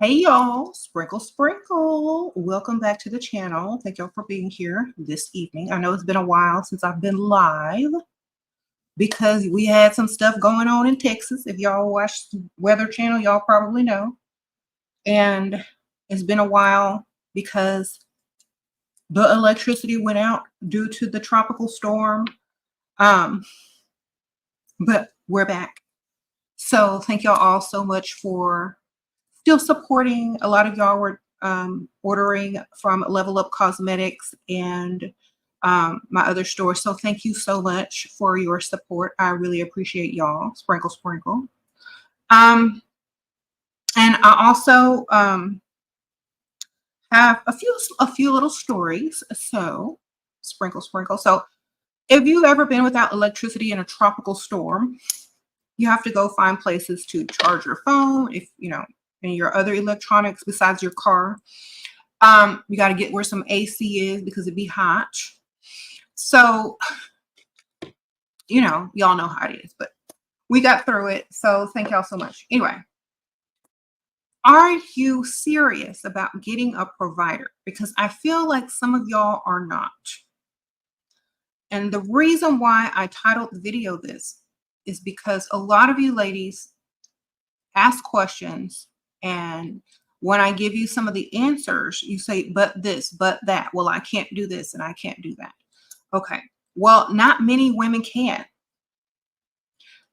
Hey y'all, sprinkle. Welcome back to the channel. Thank y'all for being here this evening. I know it's been a while since I've been live because we had some stuff going on in Texas. If y'all watch the Weather Channel, y'all probably know. And it's been a while because the electricity went out due to the tropical storm. But we're back. So thank y'all all so much for still supporting. A lot of y'all were ordering from Level Up Cosmetics and my other store. So thank you so much for your support. I really appreciate y'all. Sprinkle. And I also have a few little stories. So sprinkle. So if you've ever been without electricity in a tropical storm, you have to go find places to charge your phone, if you know, and your other electronics besides your car. You got to get where some AC is because it'd be hot. So, you know, y'all know how it is, but we got through it. So thank y'all so much. Anyway, are you serious about getting a provider? Because I feel like some of y'all are not. And the reason why I titled the video this is because a lot of you ladies ask questions, and when I give you some of the answers, you say, but this, but that. Well, I can't do this and I can't do that. Okay. Well, not many women can.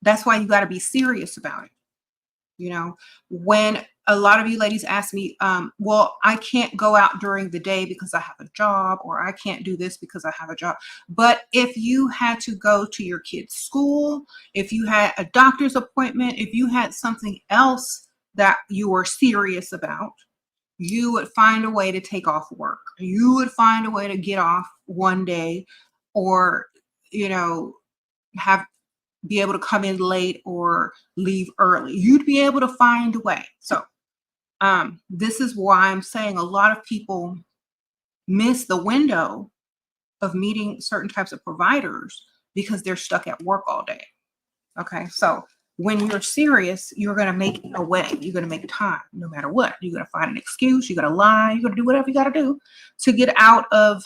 That's why you got to be serious about it. You know, when a lot of you ladies ask me, well, I can't go out during the day because I have a job, or I can't do this because I have a job. But if you had to go to your kid's school, if you had a doctor's appointment, if you had something else that you were serious about, you would find a way to take off work. You would find a way to get off one day, or, you know, be able to come in late or leave early. You'd be able to find a way. So this is why I'm saying a lot of people miss the window of meeting certain types of providers because they're stuck at work all day. Okay. So when you're serious, you're going to make a way. You're going to make time no matter what. You're going to find an excuse. You're going to lie. You're going to do whatever you got to do to get out of,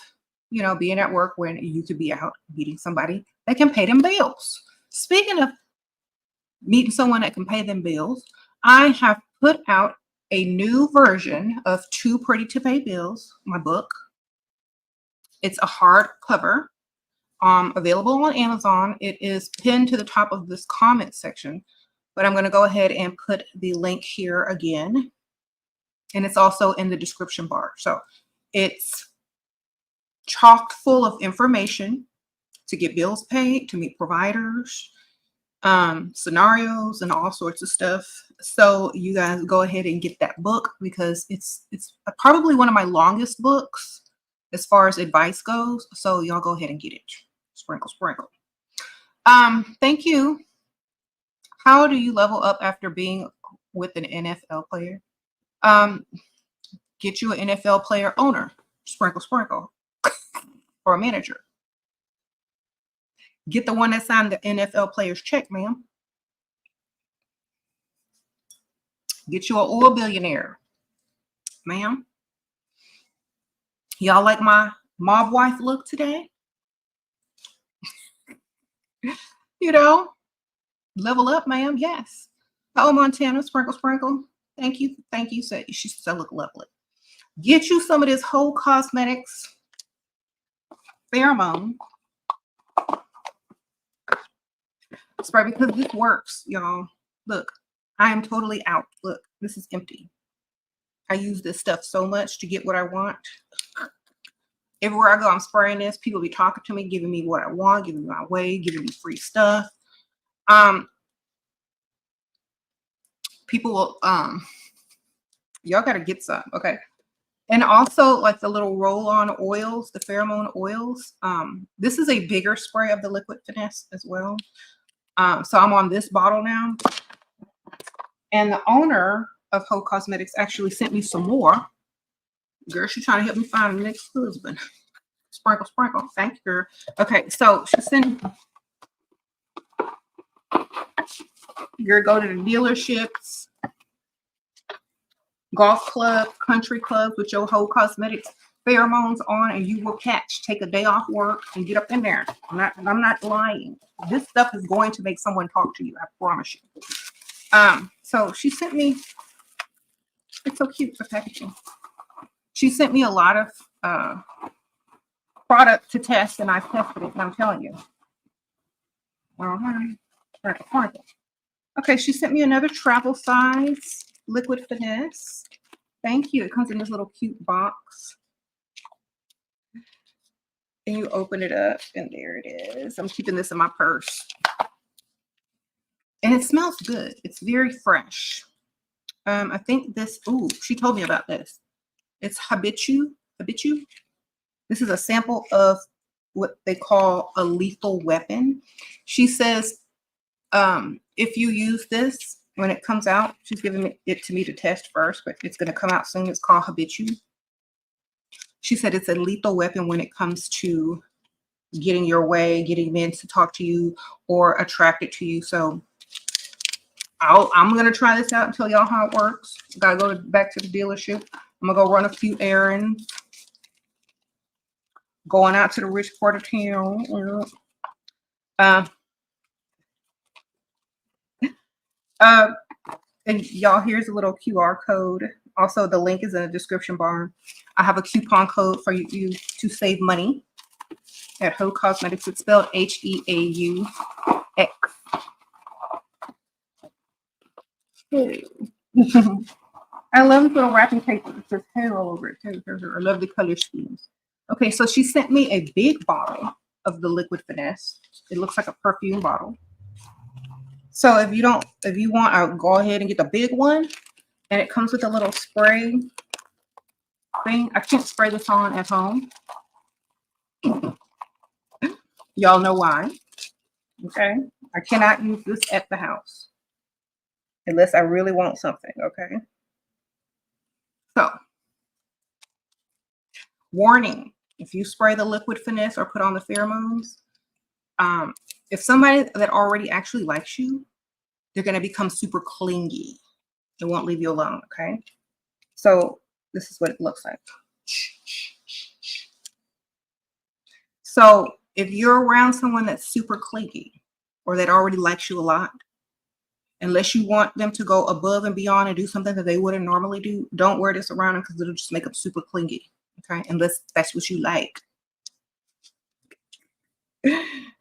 you know, being at work when you could be out meeting somebody that can pay them bills. Speaking of meeting someone that can pay them bills, I have put out a new version of Too Pretty to Pay Bills, my book. It's a hardcover, available on Amazon. It is pinned to the top of this comment section, but I'm going to go ahead and put the link here again. And it's also in the description bar. So it's chock full of information to get bills paid, to meet providers, scenarios, and all sorts of stuff. So you guys go ahead and get that book because it's probably one of my longest books as far as advice goes. So y'all go ahead and get it. Sprinkle. Thank you. How do you level up after being with an NFL player? Get you an NFL player owner. Sprinkle. Or a manager. Get the one that signed the NFL player's check, ma'am. Get you an oil billionaire, ma'am. Y'all like my mob wife look today? You know, level up, ma'am. Yes. Oh, Montana, sprinkle. Thank you. She said I look lovely. Get you some of this Heaux Cosmetics Pheromone spray because this works, y'all. Look, I am totally out. Look, this is empty. I use this stuff so much to get what I want. Everywhere I go, I'm spraying this. People be talking to me, giving me what I want, giving me my way, giving me free stuff. People will, y'all got to get some, okay? And also like the little roll-on oils, the pheromone oils. This is a bigger spray of the liquid finesse as well. So I'm on this bottle now. And the owner of Heaux Cosmetics actually sent me some more. Girl, she's trying to help me find the next husband. Sprinkle. Thank you. Okay, so she sent. You're go to the dealerships. golf club, country clubs with your whole cosmetics pheromones on, and you will catch. Take a day off work and get up in there. I'm not lying. This stuff is going to make someone talk to you. I promise you. So she sent me. It's so cute, the packaging. She sent me a lot of product to test, and I've tested it, and I'm telling you. Okay, she sent me another travel size liquid finesse. Thank you. It comes in this little cute box. And you open it up, and there it is. I'm keeping this in my purse. And it smells good. It's very fresh. I think this, ooh, she told me about this. It's Habitu. This is a sample of what they call a lethal weapon. She says, if you use this, when it comes out, she's giving it to me to test first, but it's going to come out soon. It's called Habitu. She said it's a lethal weapon when it comes to getting your way, getting men to talk to you or attracted to you. So I'm going to try this out and tell y'all how it works. Got to go back to the dealership. I'm going to go run a few errands. Going out to the rich part of town. And y'all, here's a little QR code. Also, the link is in the description bar. I have a coupon code for you to save money at Heaux Cosmetics. It's spelled Heaux. I love this little wrapping paper. It says hair all over it too. I love the color schemes. Okay, so she sent me a big bottle of the liquid finesse. It looks like a perfume bottle. So if you want, I'll go ahead and get the big one. And it comes with a little spray thing. I can't spray this on at home. Y'all know why. Okay. I cannot use this at the house. Unless I really want something. Okay. So, warning. If you spray the liquid finesse or put on the pheromones, if somebody that already actually likes you, they're going to become super clingy. They won't leave you alone, okay? So this is what it looks like. So if you're around someone that's super clingy or that already likes you a lot, unless you want them to go above and beyond and do something that they wouldn't normally do, don't wear this around them because it'll just make them super clingy, okay? Unless that's what you like.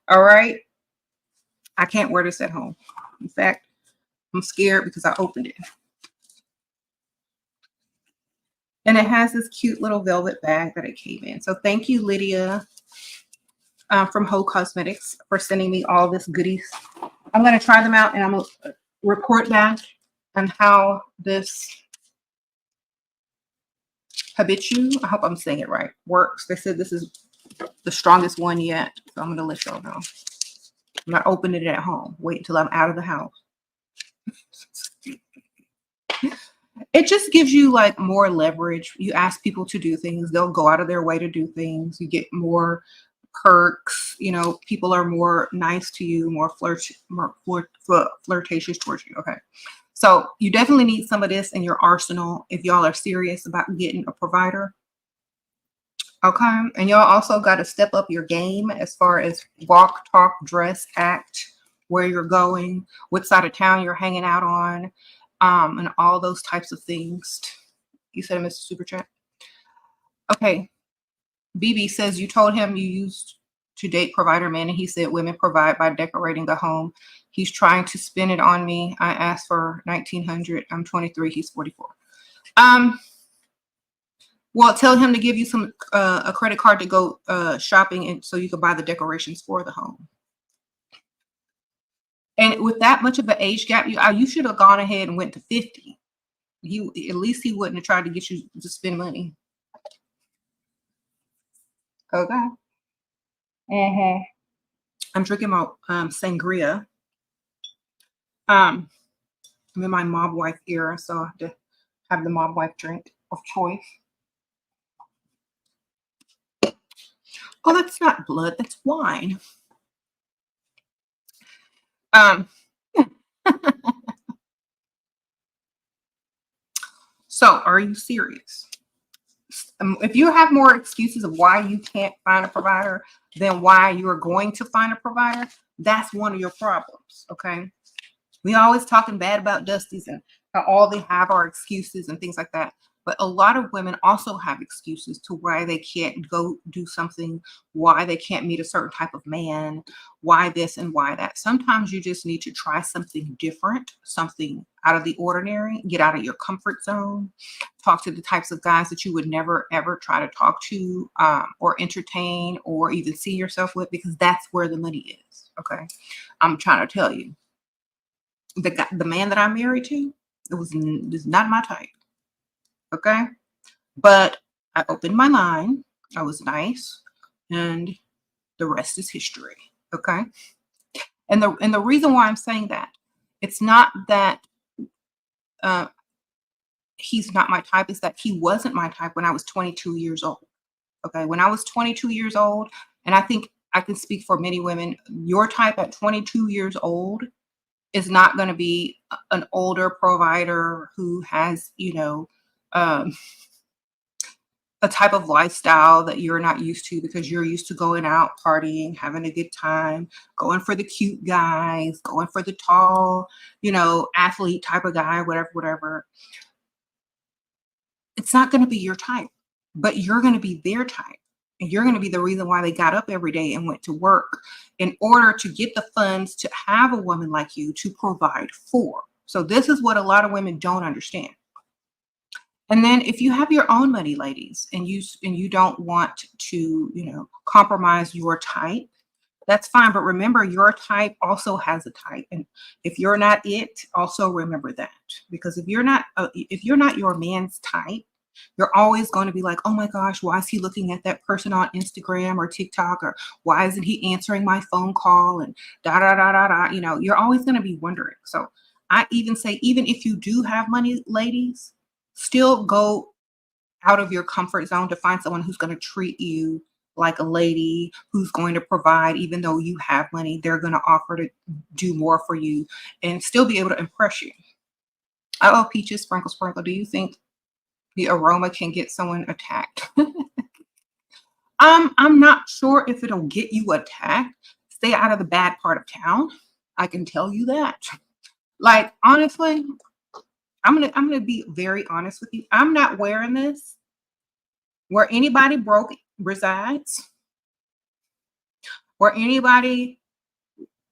All right? I can't wear this at home. In fact, I'm scared because I opened it. And it has this cute little velvet bag that it came in. So thank you, Lydia, from Heaux Cosmetics, for sending me all this goodies. I'm going to try them out, and I'm going to report back on how this Habitu, I hope I'm saying it right, works. They said this is the strongest one yet. So I'm going to let y'all know. I'm not opening it at home. Wait until I'm out of the house. It just gives you like more leverage. You ask people to do things, they'll go out of their way to do things. You get more perks. You know, people are more nice to you, more flirtatious towards you. Okay, so you definitely need some of this in your arsenal if y'all are serious about getting a provider. Okay, and y'all also got to step up your game as far as walk, talk, dress, act, where you're going, what side of town you're hanging out on. And all those types of things. You said, Mr. Super Chat. Okay. BB says you told him you used to date provider men, and he said women provide by decorating the home. He's trying to spin it on me. I asked for 1900. I'm 23. He's 44. Well, tell him to give you some a credit card to go shopping, and so you can buy the decorations for the home. And with that much of an age gap, you should have gone ahead and went to 50. At least he wouldn't have tried to get you to spend money. Okay. I'm drinking my sangria. I'm in my mob wife era, so I have to have the mob wife drink of choice. Oh, that's not blood, that's wine. So are you serious? If you have more excuses of why you can't find a provider than why you're going to find a provider, that's one of your problems. Okay. We always talking bad about Dusties and how all they have are excuses and things like that. But a lot of women also have excuses to why they can't go do something, why they can't meet a certain type of man, why this and why that. Sometimes you just need to try something different, something out of the ordinary, get out of your comfort zone, talk to the types of guys that you would never, ever try to talk to or entertain or even see yourself with, because that's where the money is. Okay. I'm trying to tell you. The man that I'm married to, it was not my type. Okay. But I opened my mind. I was nice. And the rest is history. Okay. And the reason why I'm saying that, it's not that he's not my type, is that he wasn't my type when I was 22 years old. Okay. When I was 22 years old, and I think I can speak for many women, your type at 22 years old is not going to be an older provider who has, um, a type of lifestyle that you're not used to, because you're used to going out, partying, having a good time, going for the cute guys, going for the tall, athlete type of guy, whatever. It's not going to be your type, but you're going to be their type. And you're going to be the reason why they got up every day and went to work in order to get the funds to have a woman like you to provide for. So this is what a lot of women don't understand. And then if you have your own money, ladies, and you don't want to, compromise your type, that's fine. But remember, your type also has a type. And if you're not it, also remember that. Because if you're not your man's type, you're always going to be like, oh my gosh, why is he looking at that person on Instagram or TikTok? Or why isn't he answering my phone call? And da da da da da. You're always going to be wondering. So I even say, even if you do have money, ladies, still go out of your comfort zone to find someone who's going to treat you like a lady, who's going to provide. Even though you have money, they're going to offer to do more for you and still be able to impress you. Oh, Peaches, Sprinkle, do you think the aroma can get someone attacked? I'm not sure if it'll get you attacked. Stay out of the bad part of town. I can tell you that. Like, honestly, I'm gonna be very honest with you. I'm not wearing this where anybody broke resides, where anybody.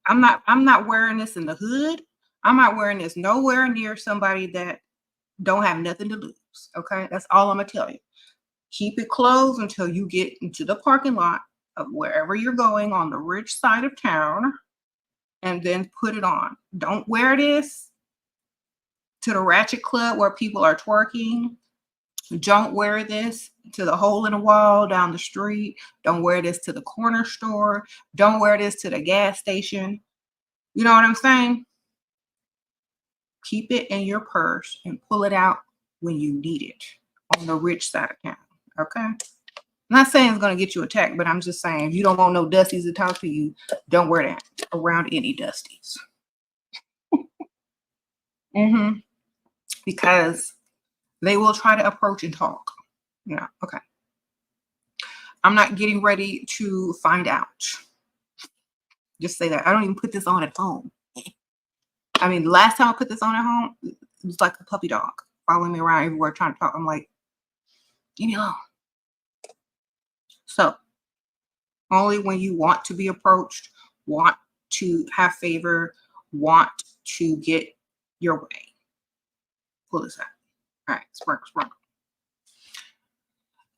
I'm not wearing this in the hood. I'm not wearing this nowhere near somebody that don't have nothing to lose. Okay, that's all I'm gonna tell you. Keep it closed until you get into the parking lot of wherever you're going on the rich side of town, and then put it on. Don't wear this to the ratchet club where people are twerking. Don't wear this to the hole in the wall down the street. Don't wear this to the corner store. Don't wear this to the gas station. You know what I'm saying? Keep it in your purse and pull it out when you need it on the rich side of town. Okay? I'm not saying it's going to get you attacked, but I'm just saying, if you don't want no dusties to talk to you, don't wear that around any dusties. Because they will try to approach and talk. Yeah, okay. I'm not getting ready to find out. Just say that. I don't even put this on at home. I mean, the last time I put this on at home, it was like a puppy dog following me around everywhere trying to talk. I'm like, leave me alone. So, only when you want to be approached, want to have favor, want to get your way. Pull this out. All right, sprinkle.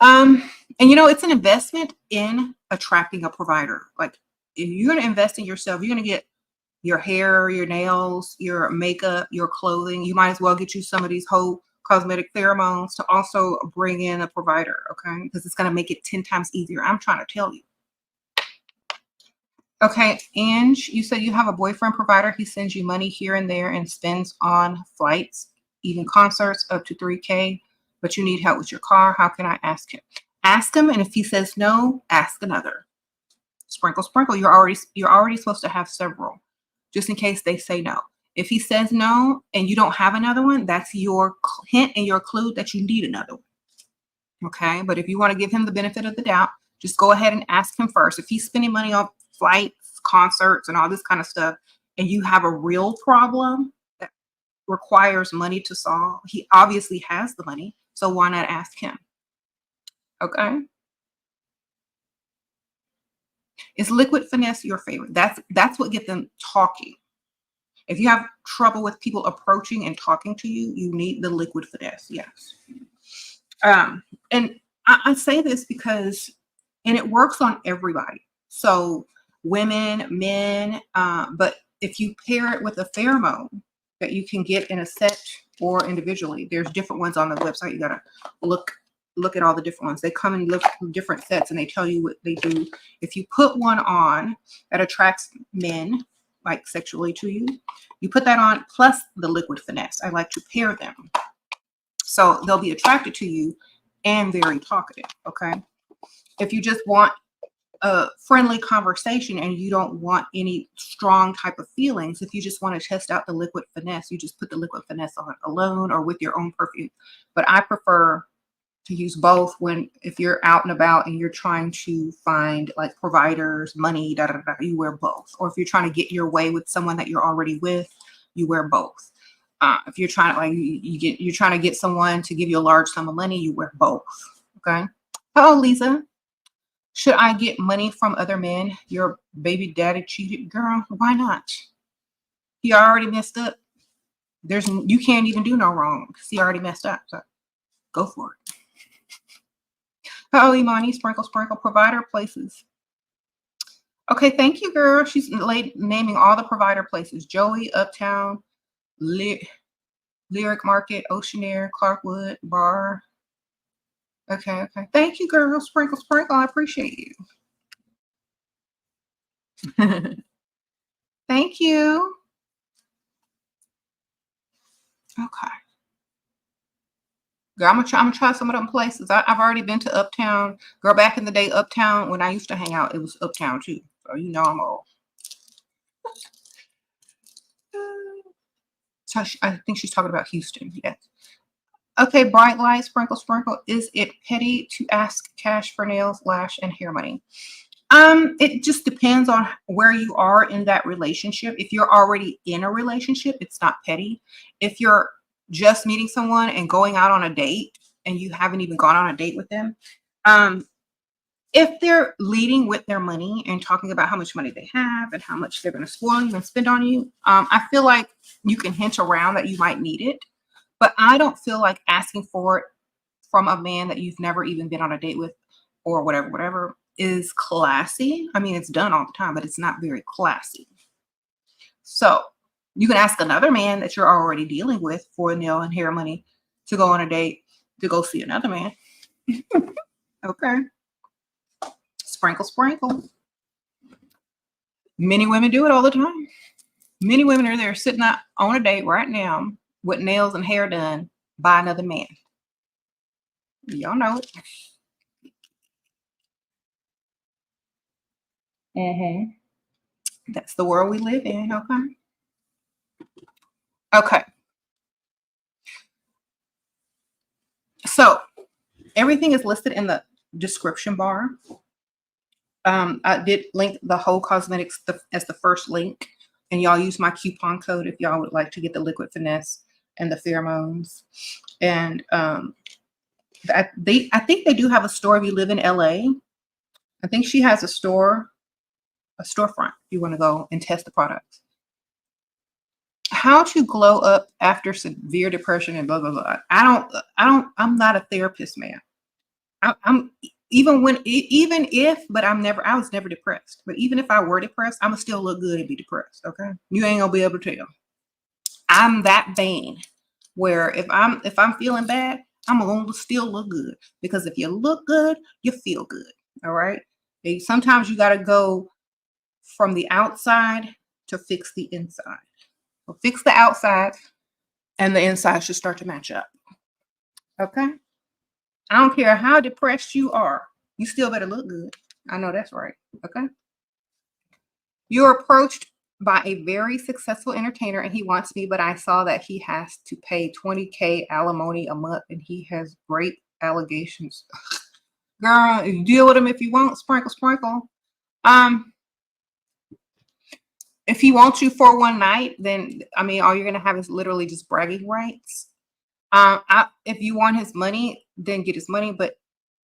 And it's an investment in attracting a provider. Like, if you're going to invest in yourself, you're going to get your hair, your nails, your makeup, your clothing. You might as well get you some of these Heaux cosmetic pheromones to also bring in a provider, okay? Because it's going to make it 10 times easier. I'm trying to tell you. Okay, Ange, you said you have a boyfriend provider. He sends you money here and there and spends on flights, even concerts, up to $3K, but you need help with your car. How can I ask him? Ask him, and if he says no, ask another. Sprinkle. You're already supposed to have several, just in case they say no. If he says no and you don't have another one, that's your hint and your clue that you need another one. Okay. But if you want to give him the benefit of the doubt, just go ahead and ask him first. If he's spending money on flights, concerts, and all this kind of stuff, and you have a real problem that requires money to solve, he obviously has the money. So why not ask him? Okay. Is liquid finesse your favorite? That's what gets them talking. If you have trouble with people approaching and talking to you, you need the liquid finesse. Yes. And I say this because, and it works on everybody. So women, men, but if you pair it with a pheromone that you can get in a set or individually, there's different ones on the website. You gotta look at all the different ones. They come in different sets and they tell you what they do. If you put one on that attracts men, like sexually to you, you put that on plus the liquid finesse. I like to pair them. So they'll be attracted to you and very talkative, okay? If you just want a friendly conversation and you don't want any strong type of feelings, if you just want to test out the liquid finesse, you just put the liquid finesse on alone or with your own perfume. But I prefer to use both if you're out and about and you're trying to find like providers, money, you wear both. Or if you're trying to get your way with someone that you're already with, you wear both. If you're trying to you're trying to get someone to give you a large sum of money, you wear both. Okay. Oh, Lisa, should I get money from other men? Your baby daddy cheated, girl. Why not? He already messed up. You can't even do no wrong because he already messed up. So go for it. Oh, Imani, sprinkle, provider places. Okay, thank you, girl. She's naming all the provider places: Joey, Uptown, Lyric Market, Oceanair, Clarkwood, Bar. Okay. Thank you, girl. Sprinkle. I appreciate you. Thank you. Okay. Girl, I'm gonna try some of them places. I've already been to Uptown. Girl, back in the day, Uptown, when I used to hang out, it was Uptown too. So you know I'm old. So I think she's talking about Houston. Yes. Okay, bright light, sprinkle. Is it petty to ask cash for nails, lash, and hair money? It just depends on where you are in that relationship. If you're already in a relationship, it's not petty. If you're just meeting someone and going out on a date and you haven't even gone on a date with them, if they're leading with their money and talking about how much money they have and how much they're going to spoil you and spend on you, I feel like you can hint around that you might need it. But I don't feel like asking for it from a man that you've never even been on a date with or whatever is classy. I mean, it's done all the time, but it's not very classy. So you can ask another man that you're already dealing with for nail and hair money to go on a date to go see another man. Okay. Sprinkle. Many women do it all the time. Many women are there sitting out on a date right now with nails and hair done by another man. Y'all know it. That's the world we live in. Okay. So everything is listed in the description bar. I did link the Heaux Cosmetics as the first link, and y'all use my coupon code if y'all would like to get the liquid finesse and the pheromones. And I think they do have a store if you live in LA. I think she has a storefront if you want to go and test the products. How to glow up after severe depression and blah blah blah. I'm not a therapist, man. I'm but I was never depressed. But even if I were depressed, I'ma still look good and be depressed. Okay. You ain't gonna be able to tell. I'm that vain where if I'm feeling bad, I'm gonna still look good. Because if you look good, you feel good. All right. And sometimes you gotta go from the outside to fix the inside. So fix the outside and the inside should start to match up. Okay. I don't care how depressed you are. You still better look good. I know that's right. Okay. You're approached by a very successful entertainer, and he wants me, but I saw that he has to pay 20K alimony a month and he has great allegations. Girl, you deal with him if you want, sprinkle, sprinkle. Um, if he wants you for one night, then I mean, all you're gonna have is literally just bragging rights. If you want his money, then get his money. But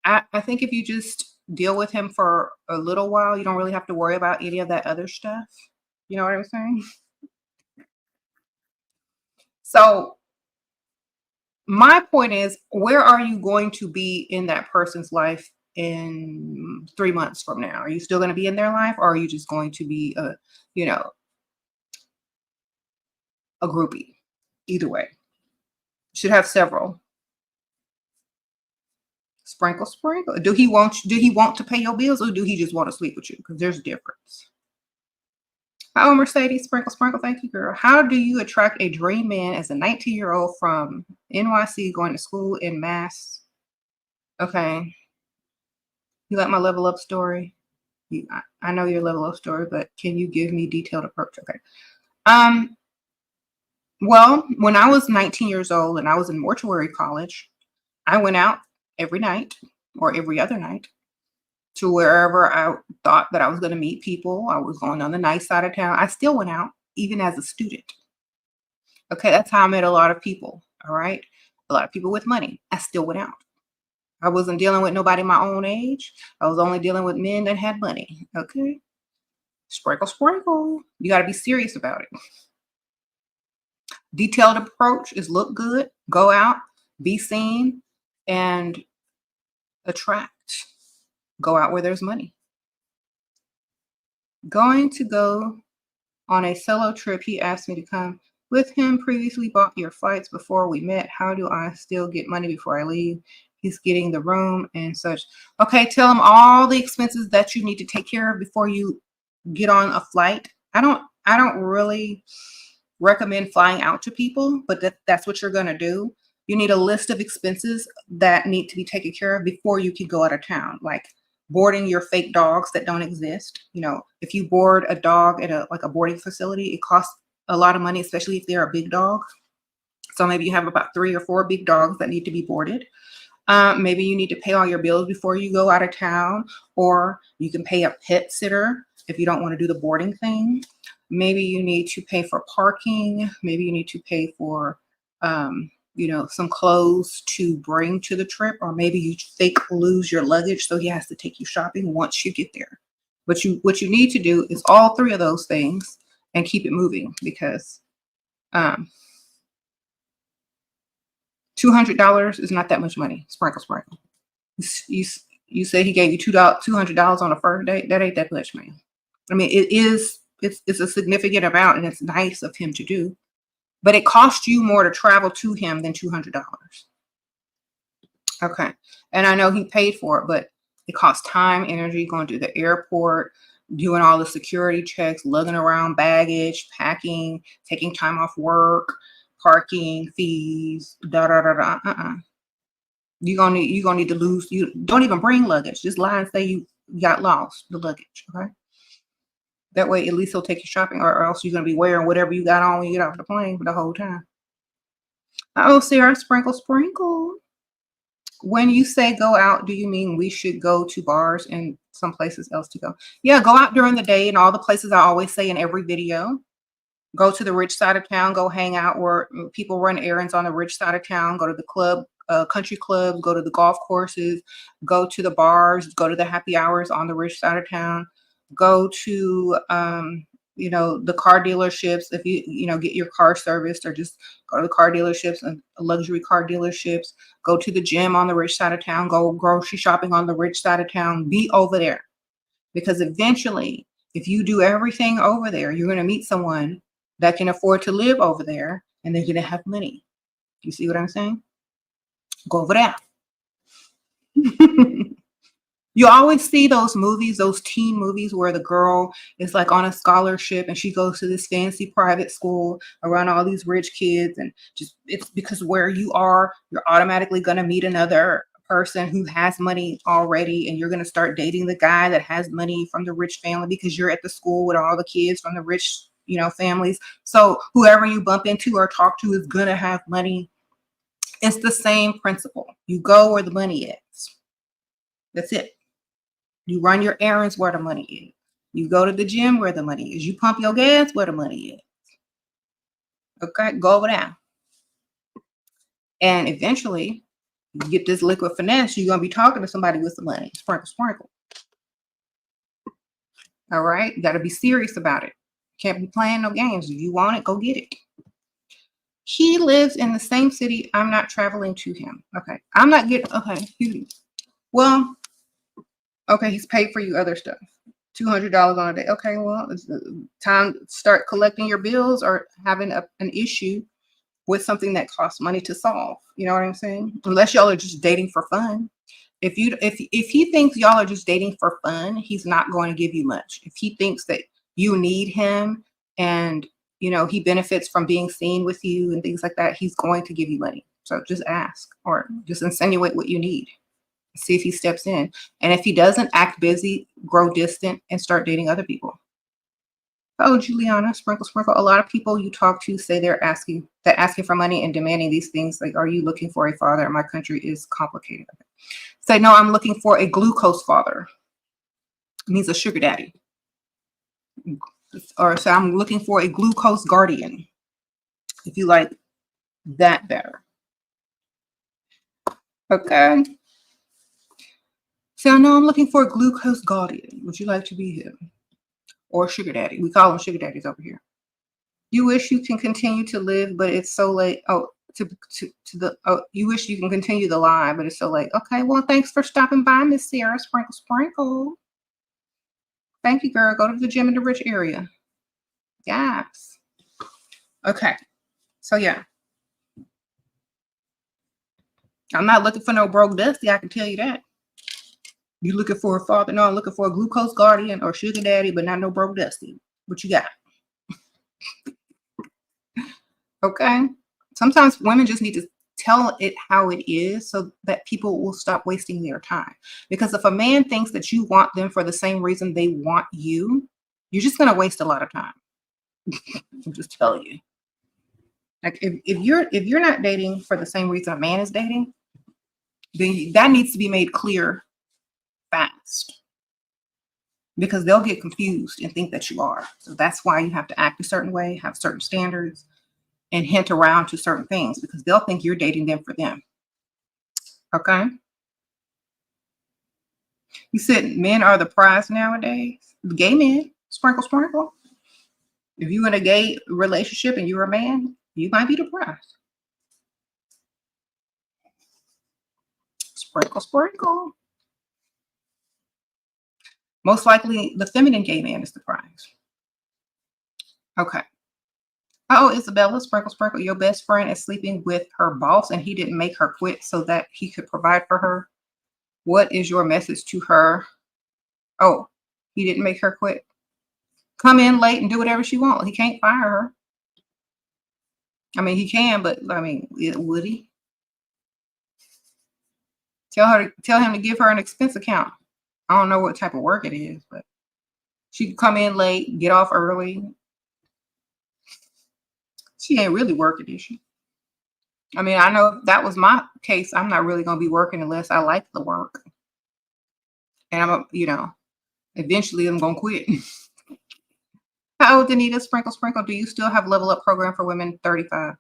I think if you just deal with him for a little while, you don't really have to worry about any of that other stuff. You know what I'm saying? So my point is, where are you going to be in that person's life in 3 months from now? Are you still going to be in their life, or are you just going to be you know, a groupie? Either way, should have several. Sprinkle, sprinkle. Do he want to pay your bills, or do he just want to sleep with you? Because there's a difference. Hi, Mercedes. Sprinkle, sprinkle. Thank you, girl. How do you attract a dream man as a 19-year-old from NYC going to school in Mass? Okay. You like my level up story? I know your level up story, but can you give me detailed approach? Okay. Well, when I was 19 years old and I was in mortuary college, I went out every night or every other night to wherever I thought that I was going to meet people. I was going on the nice side of town. I still went out, even as a student. Okay, that's how I met a lot of people. All right. A lot of people with money. I still went out. I wasn't dealing with nobody my own age. I was only dealing with men that had money. Okay. Sprinkle, sprinkle. You got to be serious about it. Detailed approach is look good, go out, be seen, and attract. Go out where there's money. Going to go on a solo trip. He asked me to come with him. Previously bought your flights before we met. How do I still get money before I leave? He's getting the room and such. Okay, tell him all the expenses that you need to take care of before you get on a flight. I don't really recommend flying out to people, but that's what you're going to do. You need a list of expenses that need to be taken care of before you can go out of town, like boarding your fake dogs that don't exist. You know, if you board a dog at a boarding facility, it costs a lot of money, especially if they're a big dog. So maybe you have about 3 or 4 big dogs that need to be boarded. Maybe you need to pay all your bills before you go out of town, or you can pay a pet sitter if you don't want to do the boarding thing. Maybe you need to pay for parking. Maybe you need to pay for, some clothes to bring to the trip, or maybe you fake lose your luggage, so he has to take you shopping once you get there. But what you need to do is all 3 of those things and keep it moving, because $200 is not that much money. Sprinkle, sprinkle. You say he gave you $200 on a first date. That ain't that much, man. I mean, it's a significant amount, and it's nice of him to do, but it costs you more to travel to him than $200. Okay, and I know he paid for it, but it costs time, energy, going to the airport, doing all the security checks, lugging around baggage, packing, taking time off work, parking fees, da da da da. You're gonna need to lose. You don't even bring luggage. Just lie and say you got lost the luggage. Okay. That way, at least he'll take you shopping, or else you're gonna be wearing whatever you got on when you get off the plane for the whole time. Oh, Sarah, sprinkle, sprinkle. When you say go out, do you mean we should go to bars and some places else to go? Yeah, go out during the day and all the places I always say in every video. Go to the rich side of town, go hang out where people run errands on the rich side of town, go to the club, country clubs, go to the golf courses, go to the bars, go to the happy hours on the rich side of town, go to, the car dealerships. If you get your car serviced, or just go to the car dealerships and luxury car dealerships, go to the gym on the rich side of town, go grocery shopping on the rich side of town, be over there. Because eventually, if you do everything over there, you're going to meet someone that can afford to live over there, and they're going to have money. You see what I'm saying? Go over there. You always see those movies, those teen movies, where the girl is like on a scholarship and she goes to this fancy private school around all these rich kids, and just it's because where you are, you're automatically going to meet another person who has money already, and you're going to start dating the guy that has money from the rich family because you're at the school with all the kids from the rich you know, families. So whoever you bump into or talk to is gonna have money. It's the same principle. You go where the money is. That's it. You run your errands where the money is. You go to the gym where the money is. You pump your gas where the money is. Okay, go over there. And eventually, you get this liquid finesse, you're gonna be talking to somebody with the money. Sprinkle, sprinkle. All right, you got to be serious about it. Can't be playing no games. If you want it, go get it. He lives in the same city. I'm not traveling to him. Okay, I'm not getting. Okay, well, okay, he's paid for you other stuff. $200 on a day. Okay, well, it's time to start collecting your bills or having an issue with something that costs money to solve. You know what I'm saying? Unless y'all are just dating for fun. If he thinks y'all are just dating for fun, he's not going to give you much. If he thinks that you need him and you know he benefits from being seen with you and things like that, he's going to give you money. So just ask or just insinuate what you need. See if he steps in. And if he doesn't, act busy, grow distant, and start dating other people. Oh, Juliana, sprinkle, sprinkle. A lot of people you talk to say they're asking for money and demanding these things. Like, are you looking for a father? My country is complicated. Say, no, I'm looking for a glucose father. It means a sugar daddy. Or say, I'm looking for a glucose guardian. If you like that better. Okay. So, no, I'm looking for a glucose guardian. Would you like to be him? Or sugar daddy. We call them sugar daddies over here. You wish you can continue to live, but it's so late. Oh, you wish you can continue the lie, but it's so late. Okay, well, thanks for stopping by, Miss Sarah. Sprinkle, sprinkle. Thank you, girl. Go to the gym in the rich area. Yes. Okay. So yeah. I'm not looking for no broke dusty, I can tell you that. You looking for a father? No, I'm looking for a glucose guardian or sugar daddy, but not no broke dusty. What you got? Okay. Sometimes women just need to tell it how it is so that people will stop wasting their time. Because if a man thinks that you want them for the same reason they want you, you're just going to waste a lot of time. I'm just telling you. Like if you're not dating for the same reason a man is dating, then that needs to be made clear fast. Because they'll get confused and think that you are. So that's why you have to act a certain way, have certain standards, and hint around to certain things because they'll think you're dating them for them. Okay? You said men are the prize nowadays. Gay men, sprinkle, sprinkle. If you're in a gay relationship and you're a man, you might be the prize. Sprinkle, sprinkle. Most likely, the feminine gay man is the prize. Okay. Oh, Isabella, sprinkle, sprinkle. Your best friend is sleeping with her boss and he didn't make her quit so that he could provide for her. What is your message to her? Oh, he didn't make her quit. Come in late and do whatever she wants. He can't fire her. I mean, he can, but I mean, would he? Tell him to give her an expense account. I don't know what type of work it is, but she can come in late, get off early. She ain't really working, is she? I mean, I know if that was my case, I'm not really going to be working unless I like the work. And eventually I'm going to quit. How old, Danita? Sprinkle, sprinkle. Do you still have level up program for women 35?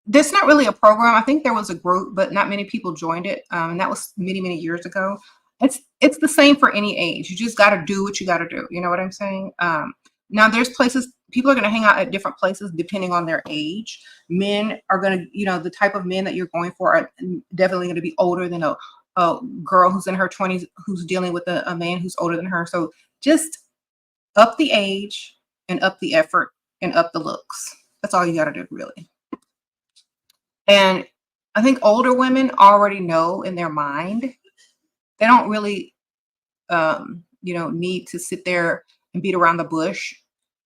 That's not really a program. I think there was a group, but not many people joined it. And that was many, many years ago. It's the same for any age. You just got to do what you got to do. You know what I'm saying? Now there's places, people are going to hang out at different places depending on their age. Men are going to, the type of men that you're going for are definitely going to be older than a girl who's in her 20s, who's dealing with a man who's older than her. So just up the age and up the effort and up the looks. That's all you got to do, really. And I think older women already know in their mind. They don't really, need to sit there and beat around the bush.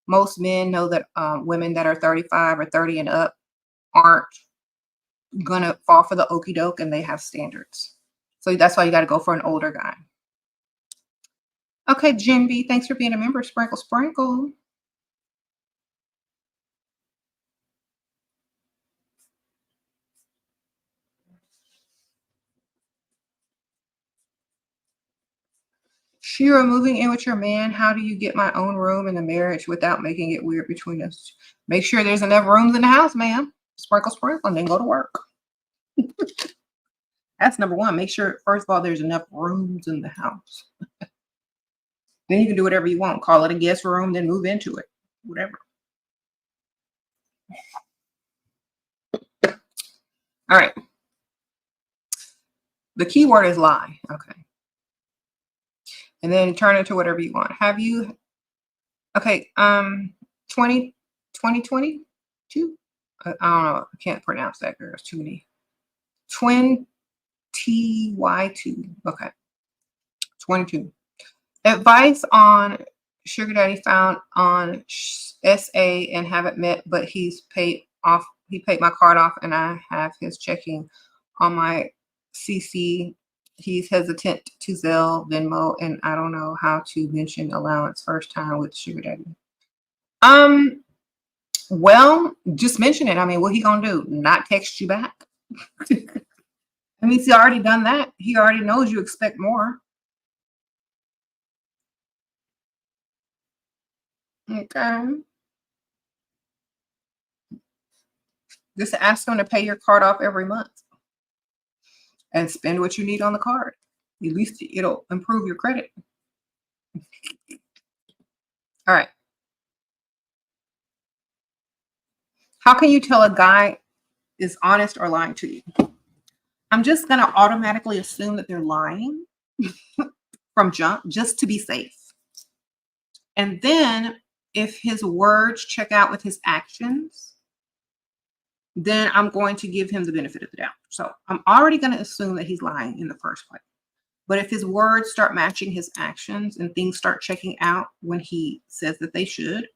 Most men know that women that are 35 or 30 and up aren't going to fall for the okie doke and they have standards. So that's why you got to go for an older guy. Okay, Jim B, thanks for being a member. Sprinkle, sprinkle. Shira, moving in with your man, how do you get my own room in the marriage without making it weird between us? Make sure there's enough rooms in the house, ma'am. Sprinkle, sprinkle, and then go to work. That's number one. Make sure, first of all, there's enough rooms in the house. Then you can do whatever you want. Call it a guest room, then move into it. Whatever. All right. The key word is lie. Okay. And then turn it to whatever you want. Have you, okay, 2022? I don't know. I can't pronounce that, girl. It's too many. Twin TY2. Okay. 22. Advice on sugar daddy found on SA and haven't met, but he's paid off. He paid my card off and I have his checking on my CC. He's hesitant to Zelle, Venmo, and I don't know how to mention allowance first time with sugar daddy. Well, just mention it. I mean, what he gonna do? Not text you back? I mean, he's already done that. He already knows you expect more. Okay. Just ask him to pay your card off every month and spend what you need on the card. At least it'll improve your credit. All right. How can you tell a guy is honest or lying to you? I'm just going to automatically assume that they're lying from jump just to be safe. And then if his words check out with his actions, then I'm going to give him the benefit of the doubt. So I'm already going to assume that he's lying in the first place. But if his words start matching his actions and things start checking out when he says that they should,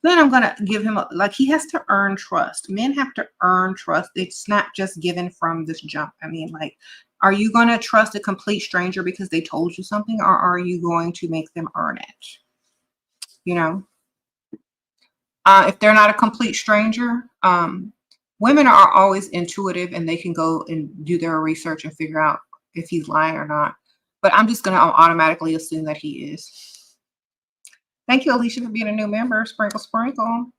then I'm going to give him, like, he has to earn trust. Men have to earn trust. It's not just given from this jump. I mean, like, are you going to trust a complete stranger because they told you something, or are you going to make them earn it? You know, if they're not a complete stranger, women are always intuitive and they can go and do their research and figure out if he's lying or not. But I'm just going to automatically assume that he is. Thank you, Alicia, for being a new member. Sprinkle, sprinkle.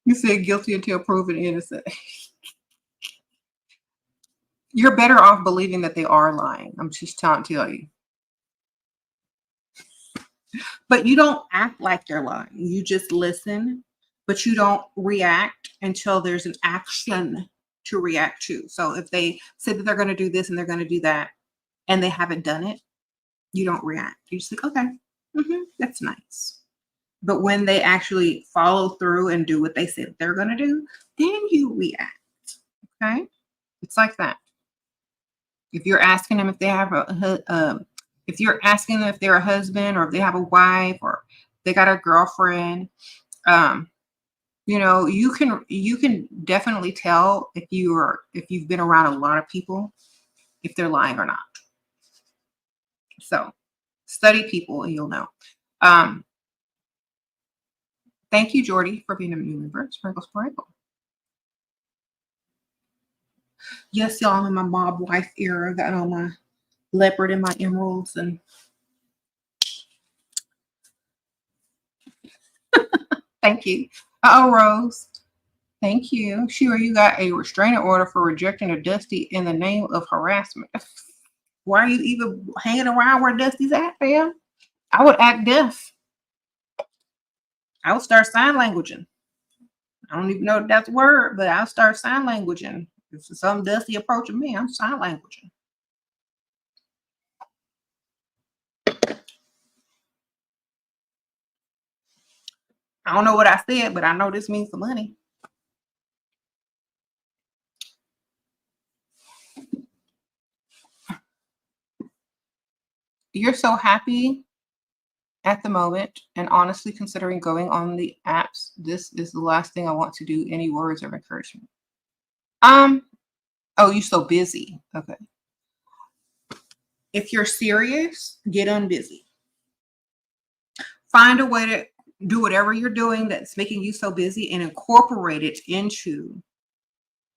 You said guilty until proven innocent. You're better off believing that they are lying. I'm just trying to tell you. But you don't act like they're lying. You just listen, but you don't react until there's an action to react to. So if they say that they're going to do this and they're going to do that and they haven't done it, you don't react. You just think, okay, that's nice. But when they actually follow through and do what they said they're going to do, then you react. Okay? It's like that. If you're asking them if they have if you're asking them if they're a husband or if they have a wife or they got a girlfriend, you know, you can definitely tell if you've been around a lot of people if they're lying or not. So study people and you'll know. Thank you, Jordy, for being a new member. Sprinkle, sprinkle. Yes, y'all, I'm in my mob wife era. Got all my leopard and my emeralds and thank you. Uh-oh, Rose. Thank you. Shira, you got a restraining order for rejecting a Dusty in the name of harassment. Why are you even hanging around where Dusty's at, fam? I would act deaf. I would start sign languaging. I don't even know if that's a word, but I'll start sign languaging. If some Dusty approaching me, I'm sign languaging. I don't know what I said, but I know this means some money. You're so happy at the moment and honestly considering going on the apps. This is the last thing I want to do. Any words of encouragement? Oh, you're so busy. Okay. If you're serious, get unbusy. Find a way to do whatever you're doing that's making you so busy and incorporate it into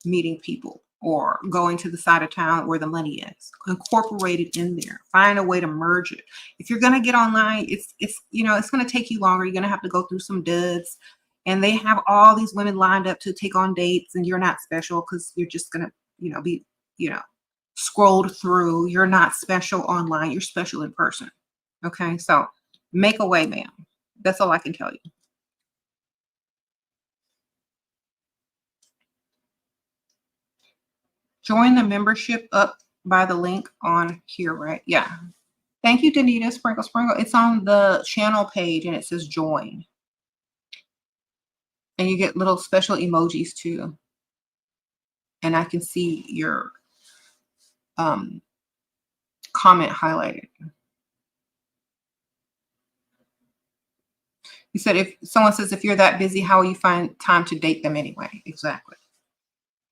meeting people. or going to the side of town where the money is. Incorporate it in there. Find a way to merge it. If you're gonna get online, it's you know, it's gonna take you longer. You're gonna have to go through some duds, and they have all these women lined up to take on dates, and you're not special because you're just gonna, you know, be, you know, scrolled through. You're not special online. You're special in person. Okay, so make a way, ma'am. That's all I can tell you. Join the membership up by the link on here, right? Yeah. Thank you, Danita. Sprinkle, sprinkle. It's on the channel page and it says join. And you get little special emojis too. And I can see your comment highlighted. You said if someone says, if you're that busy, how will you find time to date them anyway? Exactly.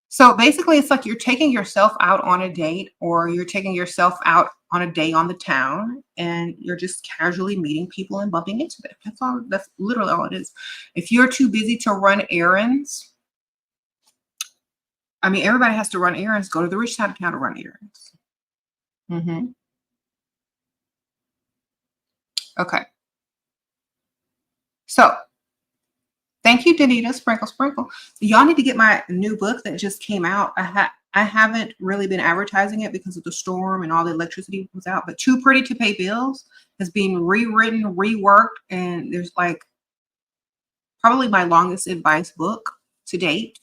So basically, it's like you're taking yourself out on a date, or you're taking yourself out on a day on the town, and you're just casually meeting people and bumping into them. That's all. That's literally all it is. If you're too busy to run errands, I mean, everybody has to run errands. Go to the rich side of town to run errands. Okay. So thank you, Danita. Sprinkle, sprinkle. Y'all need to get my new book that just came out. I haven't really been advertising it because of the storm and all the electricity was out, but Too Pretty to Pay Bills has been rewritten, reworked, and there's like probably my longest advice book to date.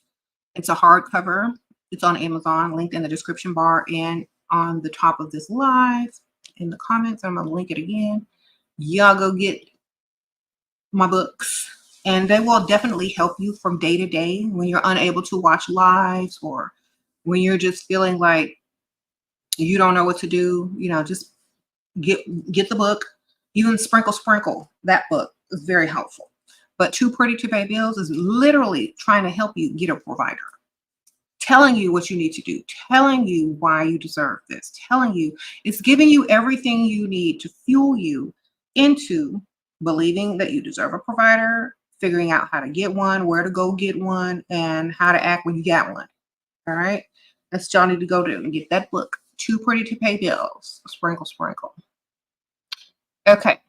It's a hardcover. It's on Amazon, linked in the description bar and on the top of this live in the comments. I'm going to link it again. Y'all go get my books, and they will definitely help you from day to day when you're unable to watch lives, or when you're just feeling like you don't know what to do. You know, just get the book. Even Sprinkle Sprinkle, that book is very helpful. But Too Pretty to Pay Bills is literally trying to help you get a provider, telling you what you need to do, telling you why you deserve this, telling you, it's giving you everything you need to fuel you into believing that you deserve a provider, figuring out how to get one, where to go get one, and how to act when you got one. All right. That's what y'all need to go to and get that book, Too Pretty to Pay Bills. Sprinkle, sprinkle. Okay.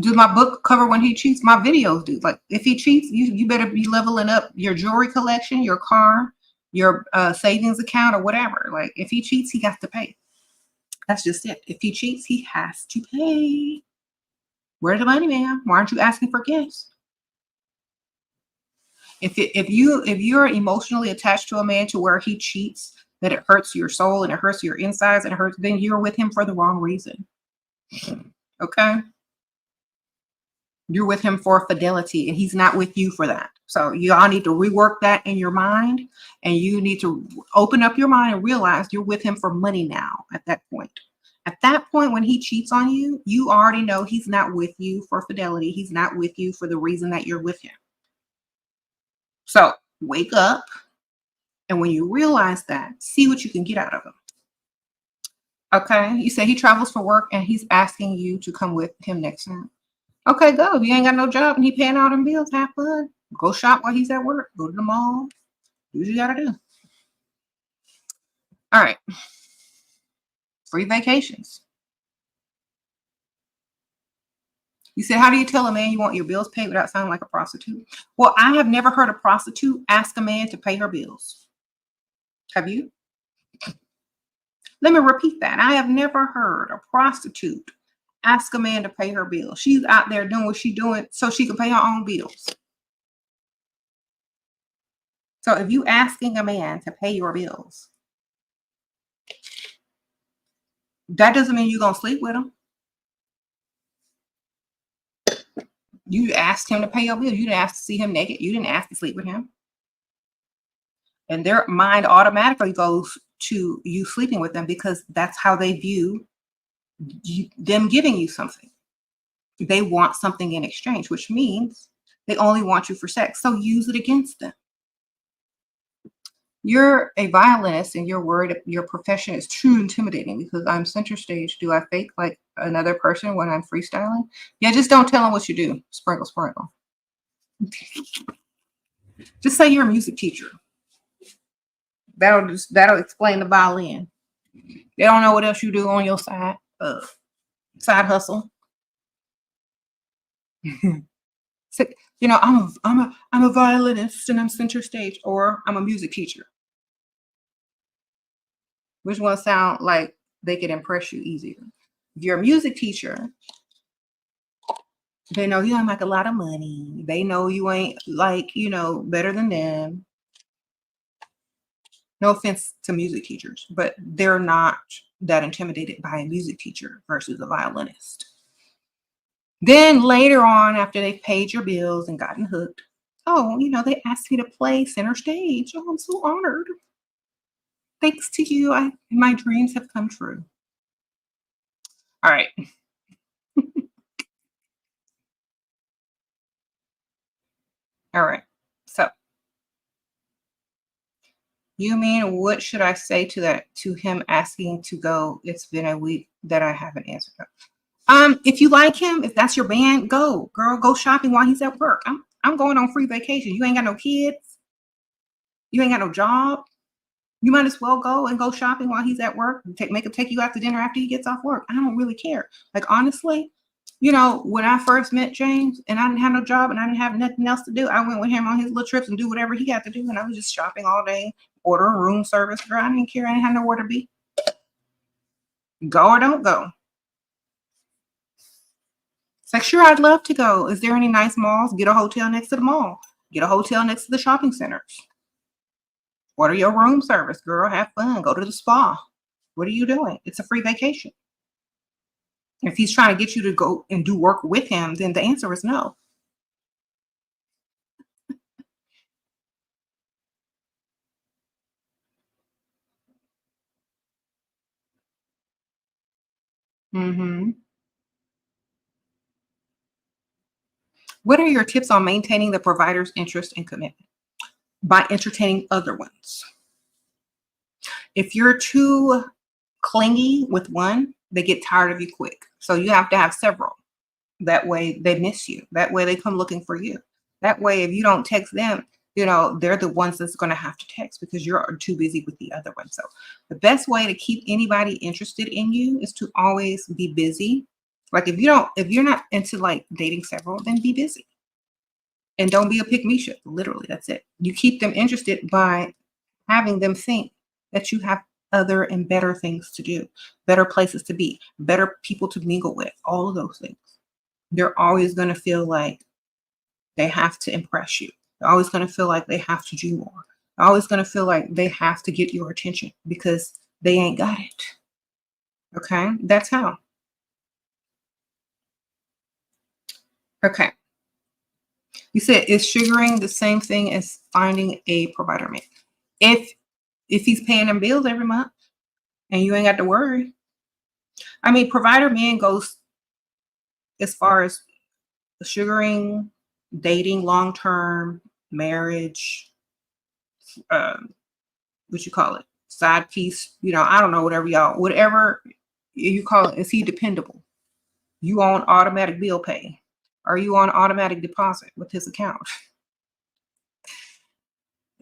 Do my book cover when he cheats? My videos do. Like, if he cheats, you better be leveling up your jewelry collection, your car, your savings account, or whatever. Like, if he cheats, he got to pay. That's just it. If he cheats, he has to pay. Where's the money, ma'am? Why aren't you asking for gifts? If you're emotionally attached to a man to where he cheats, that it hurts your soul and it hurts your insides and it hurts, then you're with him for the wrong reason. Okay? You're with him for fidelity, and he's not with you for that. So y'all need to rework that in your mind, and you need to open up your mind and realize you're with him for money now at that point. At that point, when he cheats on you, you already know he's not with you for fidelity. He's not with you for the reason that you're with him. So wake up, and when you realize that, see what you can get out of him. Okay? You say he travels for work and he's asking you to come with him next time. Okay, go. If you ain't got no job and he paying all them bills, have fun. Go shop while he's at work. Go to the mall. Do what you gotta do. All right. Free vacations. You said, how do you tell a man you want your bills paid without sounding like a prostitute? Well, I have never heard a prostitute ask a man to pay her bills. Have you? Let me repeat that. I have never heard a prostitute ask a man to pay her bills. She's out there doing what she's doing so she can pay her own bills. So if you asking a man to pay your bills, that doesn't mean you're going to sleep with him. You asked him to pay your bills. You didn't ask to see him naked. You didn't ask to sleep with him. And their mind automatically goes to you sleeping with them, because that's how they view them giving you something. They want something in exchange, which means they only want you for sex. So use it against them. You're a violinist and you're worried your profession is too intimidating because I'm center stage. Do I fake like another person when I'm freestyling? Yeah, just don't tell them what you do. Sprinkle, sprinkle. Just say you're a music teacher. That'll explain the violin. They don't know what else you do on your side hustle. So, I'm a violinist and I'm center stage, or I'm a music teacher. Which one sound like they could impress you easier? If you're a music teacher, they know you don't make a lot of money. They know you ain't like, better than them. No offense to music teachers, but they're not that intimidated by a music teacher versus a violinist. Then later on, after they've paid your bills and gotten hooked, oh, they asked me to play center stage. Oh, I'm so honored. Thanks to you, my dreams have come true. All right. All right. So you mean what should I say to him asking to go? It's been a week that I haven't answered. If you like him, if that's your band, go. Girl, go shopping while he's at work. I'm going on free vacation. You ain't got no kids. You ain't got no job. You might as well go shopping while he's at work. Make him take you out to dinner after he gets off work. I don't really care. Like, honestly, when I first met James and I didn't have no job and I didn't have nothing else to do, I went with him on his little trips and do whatever he had to do. And I was just shopping all day, ordering room service. Girl, I didn't care. I didn't have nowhere to be. Go or don't go. It's like, sure, I'd love to go. Is there any nice malls? Get a hotel next to the mall. Get a hotel next to the shopping centers. Order your room service, girl. Have fun. Go to the spa. What are you doing? It's a free vacation. If he's trying to get you to go and do work with him, then the answer is no. What are your tips on maintaining the provider's interest and commitment? By entertaining other ones. If you're too clingy with one, they get tired of you quick. So you have to have several. That way they miss you. That way they come looking for you. That way, if you don't text them, they're the ones that's going to have to text because you're too busy with the other one. So the best way to keep anybody interested in you is to always be busy. Like if you're not into like dating several, then be busy. And don't be a pick-me-shit. Literally, that's it. You keep them interested by having them think that you have other and better things to do, better places to be, better people to mingle with, all of those things. They're always going to feel like they have to impress you. They're always going to feel like they have to do more. They're always going to feel like they have to get your attention because they ain't got it. Okay? That's how. Okay. You said, is sugaring the same thing as finding a provider man? If he's paying them bills every month and you ain't got to worry. I mean, provider man goes as far as sugaring, dating, long-term, marriage, what you call it, side piece, I don't know, whatever you call it. Is he dependable? You on automatic bill pay? Are you on automatic deposit with his account?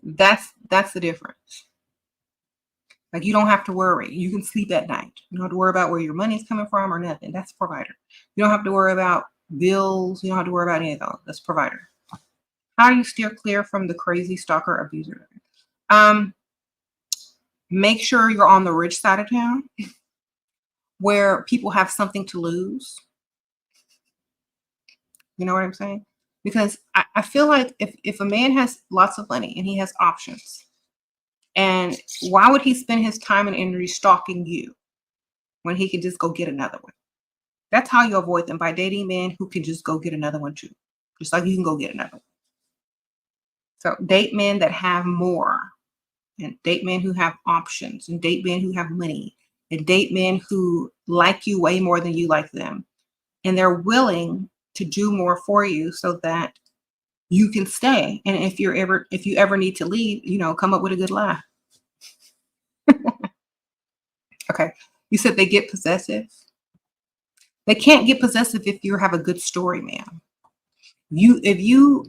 That's the difference. Like, you don't have to worry. You can sleep at night. You don't have to worry about where your money's coming from or nothing. That's provider. You don't have to worry about bills. You don't have to worry about any of those. That's provider. How do you steer clear from the crazy stalker abuser? Make sure you're on the rich side of town where people have something to lose. You know what I'm saying? Because I feel like if a man has lots of money and he has options, and why would he spend his time and energy stalking you when he can just go get another one? That's how you avoid them, by dating men who can just go get another one too. Just like you can go get another one. So date men that have more, and date men who have options, and date men who have money, and date men who like you way more than you like them. And they're willing to do more for you so that you can stay. And if you ever need to leave, come up with a good lie. Okay. You said they get possessive. They can't get possessive if you have a good story, ma'am. If you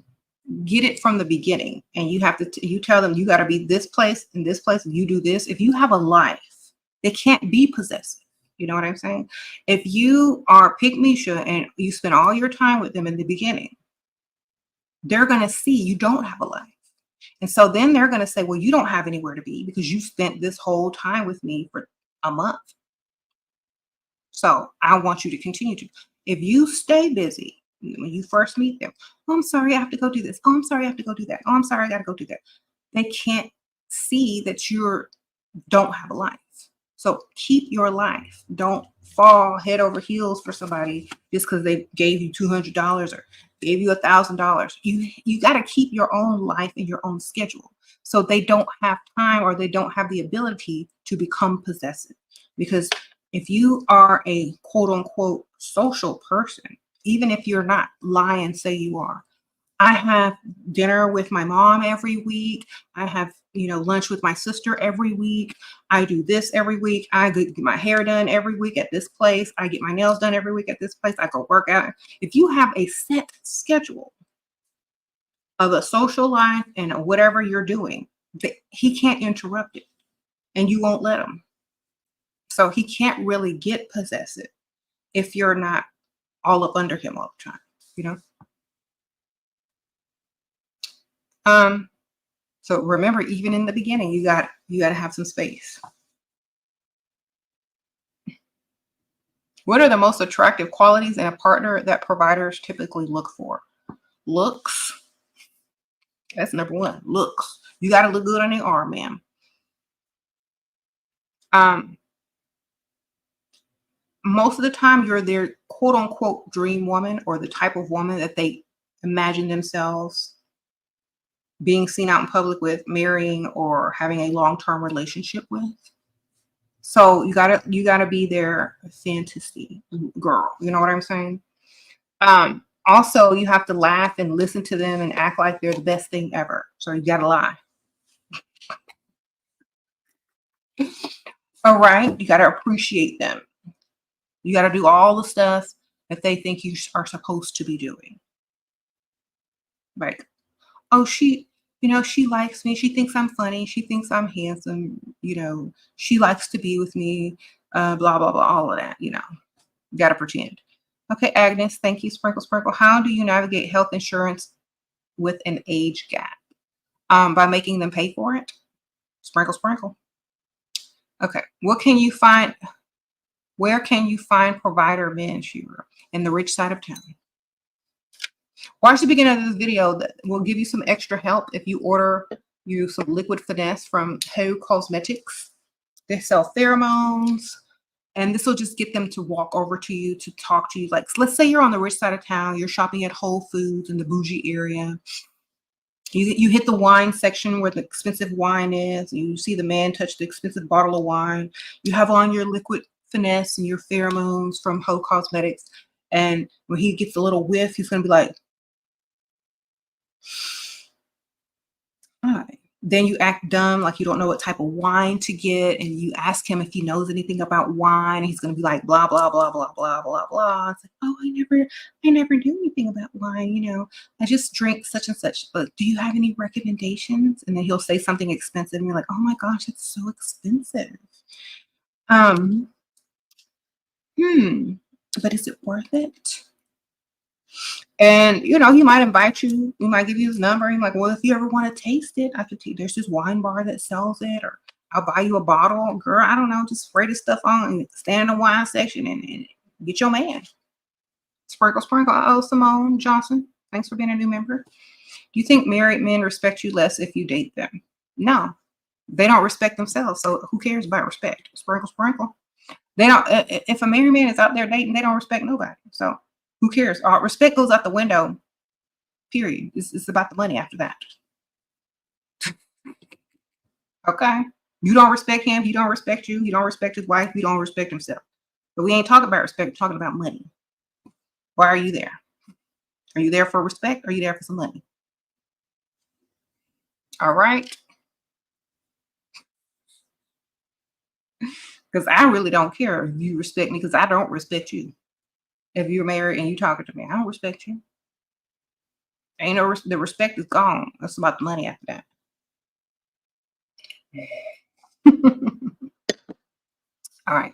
get it from the beginning and you have to, you tell them you got to be this place and this place, and you do this. If you have a life, they can't be possessive. You know what I'm saying? If you are pick Misha and you spend all your time with them in the beginning, they're going to see you don't have a life. And so then they're going to say, well, you don't have anywhere to be because you spent this whole time with me for a month. So I want you to continue to. If you stay busy when you first meet them, oh, I'm sorry, I have to go do this. Oh, I'm sorry, I have to go do that. Oh, I'm sorry, I got to go do that. They can't see that you don't have a life. So keep your life. Don't fall head over heels for somebody just because they gave you $200 or gave you $1,000. You got to keep your own life and your own schedule. So they don't have time or they don't have the ability to become possessive. Because if you are a quote unquote social person, even if you're not, lie and say you are. I have dinner with my mom every week. I have, lunch with my sister every week. I do this every week. I get my hair done every week at this place. I get my nails done every week at this place. I go work out. If you have a set schedule of a social life and whatever you're doing, he can't interrupt it and you won't let him. So he can't really get possessive if you're not all up under him all the time, So remember, even in the beginning, you got to have some space. What are the most attractive qualities in a partner that providers typically look for? Looks. That's number one. Looks. You got to look good on the arm, ma'am. Most of the time, you're their quote unquote dream woman or the type of woman that they imagine themselves being seen out in public with, marrying, or having a long-term relationship with. So you gotta be their fantasy girl. You know what I'm saying? Also, you have to laugh and listen to them and act like they're the best thing ever. So you gotta lie. All right, you gotta appreciate them. You gotta do all the stuff that they think you are supposed to be doing. Like, oh, she likes me. She thinks I'm funny. She thinks I'm handsome. She likes to be with me. Blah, blah, blah, all of that, You got to pretend. Okay, Agnes, thank you. Sprinkle, sprinkle. How do you navigate health insurance with an age gap? By making them pay for it. Sprinkle, sprinkle. Okay, where can you find provider men, SHERA, in the rich side of town? Watch the beginning of this video. That will give you some extra help if you order some liquid finesse from Heaux Cosmetics. They sell pheromones, and this will just get them to walk over to you to talk to you. Like, let's say you're on the rich side of town, you're shopping at Whole Foods in the bougie area. You hit the wine section where the expensive wine is. You see the man touch the expensive bottle of wine. You have on your liquid finesse and your pheromones from Heaux Cosmetics. And when he gets a little whiff, he's going to be like, hi. Then you act dumb, like you don't know what type of wine to get. And you ask him if he knows anything about wine. He's going to be like, blah, blah, blah, blah, blah, blah, blah. It's like, oh, I never knew anything about wine. I just drink such and such. But do you have any recommendations? And then he'll say something expensive and you're like, oh my gosh, it's so expensive. But is it worth it? And he might invite you. He might give you his number. He's like, well, if you ever want to taste it, I could tell you there's this wine bar that sells it, or I'll buy you a bottle. Girl, I don't know, just spray this stuff on and stand in the wine section and get your man. Sprinkle, sprinkle. Oh, Simone Johnson, thanks for being a new member. Do you think married men respect you less if you date them? No, they don't respect themselves. So who cares about respect? Sprinkle, sprinkle. They don't. If a married man is out there dating, they don't respect nobody. So who cares? Respect goes out the window, period. It's about the money after that. Okay? You don't respect him. He don't respect you. He don't respect his wife. He don't respect himself. But we ain't talking about respect. We're talking about money. Why are you there? Are you there for respect? Or are you there for some money? All right. Because I really don't care if you respect me, because I don't respect you. If you're married and you talking to me, I don't respect you. Ain't no the respect is gone. That's about the money after that. All right.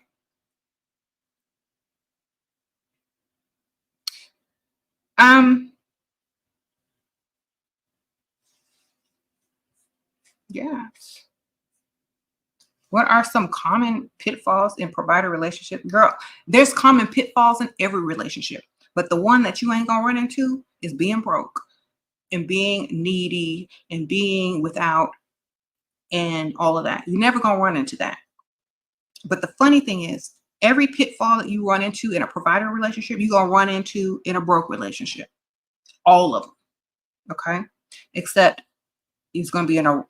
Yes. What are some common pitfalls in provider relationship? Girl, there's common pitfalls in every relationship, but the one that you ain't gonna run into is being broke and being needy and being without and all of that. You're never gonna run into that. But the funny thing is, every pitfall that you run into in a provider relationship, you're gonna run into in a broke relationship. All of them. Okay. Except it's gonna be in a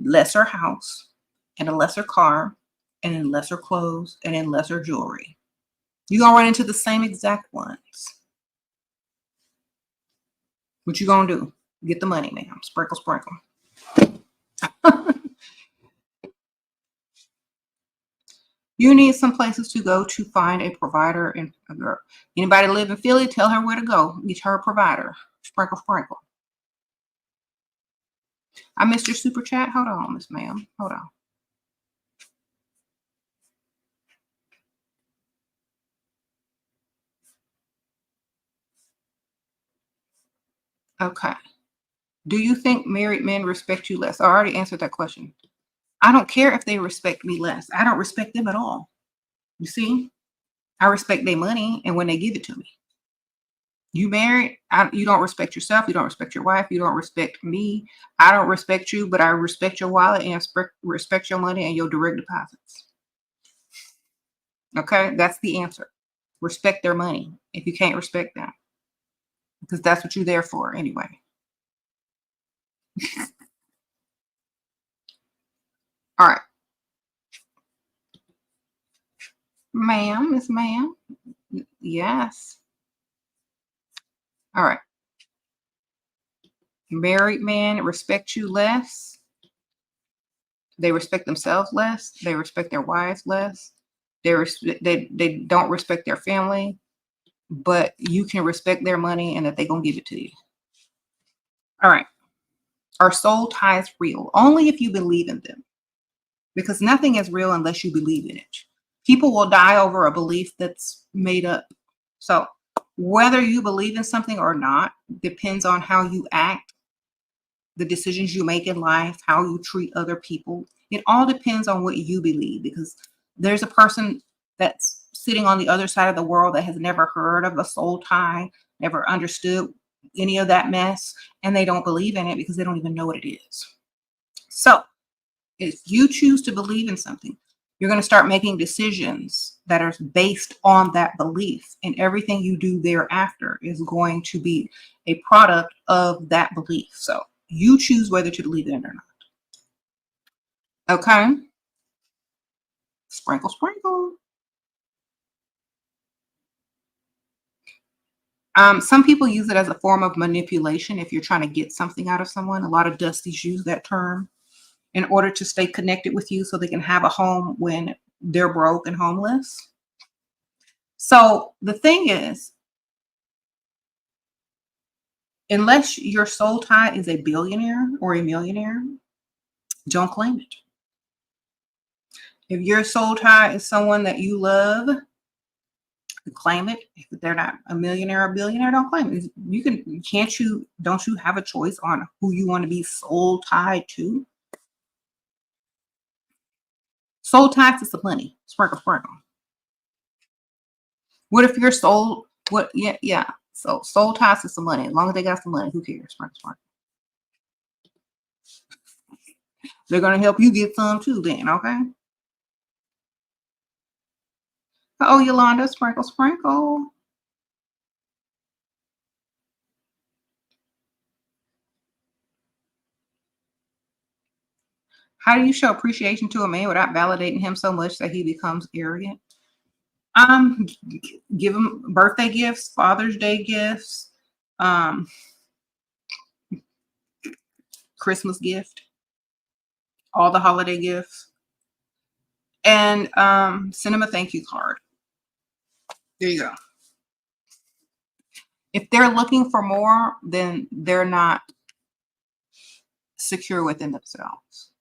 lesser house and a lesser car and in lesser clothes and in lesser jewelry. You're gonna run into the same exact ones. What you gonna do? Get the money, ma'am. Sprinkle, sprinkle. You need some places to go to find a provider. And a girl. Anybody live in Philly? Tell her where to go. Get her a provider. Sprinkle, sprinkle. I missed your super chat. Hold on, Miss Ma'am. Hold on. Okay. Do you think married men respect you less? I already answered that question. I don't care if they respect me less. I don't respect them at all. You see? I respect their money and when they give it to me. You married, you don't respect yourself. You don't respect your wife. You don't respect me. I don't respect you, but I respect your wallet and respect your money and your direct deposits. Okay? That's the answer. Respect their money if you can't respect them. Because that's what you're there for anyway. All right. Ma'am, Miss Ma'am. Yes. All right. Married men respect you less. They respect themselves less. They respect their wives less. They don't respect their family, but you can respect their money and that they're going to give it to you. All right. Are soul ties real? Only if you believe in them, because nothing is real unless you believe in it. People will die over a belief that's made up. So whether you believe in something or not depends on how you act, the decisions you make in life, how you treat other people. It all depends on what you believe, because there's a person that's sitting on the other side of the world that has never heard of a soul tie, never understood any of that mess, and they don't believe in it because they don't even know what it is. So if you choose to believe in something, you're going to start making decisions that are based on that belief, and everything you do thereafter is going to be a product of that belief. So you choose whether to believe in it or not. Okay. Sprinkle, sprinkle. Some people use it as a form of manipulation. If you're trying to get something out of someone, a lot of dusties use that term in order to stay connected with you so they can have a home when they're broke and homeless. So the thing is, unless your soul tie is a billionaire or a millionaire, don't claim it. If your soul tie is someone that you love, claim it. If they're not a millionaire or billionaire, don't claim it. Don't you have a choice on who you want to be soul tied to? Soul tied is the money. Sprinkle, sprinkle. What if your soul, yeah. So soul ties is the money. As long as they got some money, who cares? Sprinkle, sprinkle. They're going to help you get some too then, okay? Oh, Yolanda, sprinkle, sprinkle. How do you show appreciation to a man without validating him so much that he becomes arrogant? Give him birthday gifts, Father's Day gifts, Christmas gift, all the holiday gifts. and send them a thank you card. There you go. If they're looking for more, then they're not secure within themselves.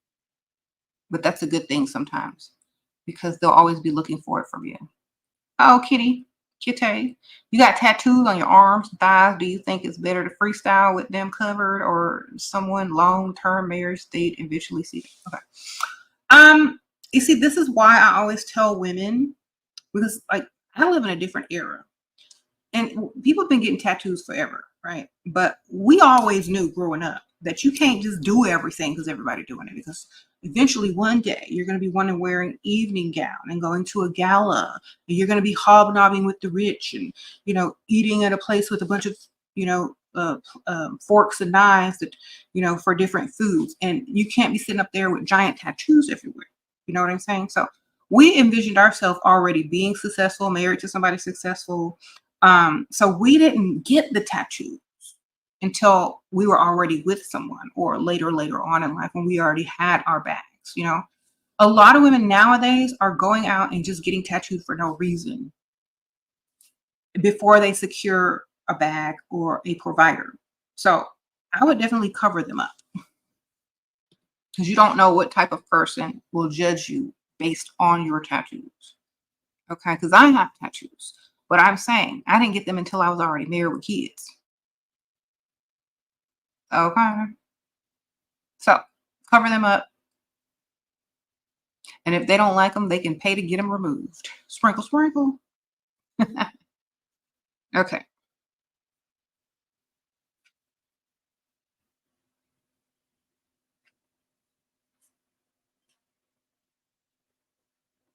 But that's a good thing sometimes, because they'll always be looking for it from you. Oh, kitty, kitty, you got tattoos on your arms and thighs. Do you think it's better to freestyle with them covered, or someone long-term marriage date eventually see it? Okay. You see, this is why I always tell women, because like I live in a different era. And people have been getting tattoos forever, right? But we always knew growing up that you can't just do everything because everybody's doing it, because eventually one day you're going to be wanting to wear an evening gown and going to a gala, and you're going to be hobnobbing with the rich and, you know, eating at a place with a bunch of, you know, forks and knives that, you know, for different foods. And you can't be sitting up there with giant tattoos everywhere. You know what I'm saying? So we envisioned ourselves already being successful, married to somebody successful. So we didn't get the tattoos until we were already with someone, or later on in life when we already had our bags. You know, a lot of women nowadays are going out and just getting tattooed for no reason before they secure a bag or a provider. So I would definitely cover them up, because you don't know what type of person will judge you based on your tattoos. Okay, because I have tattoos. But I'm saying I didn't get them until I was already married with kids. Okay. So cover them up. And if they don't like them, they can pay to get them removed. Sprinkle, sprinkle. Okay.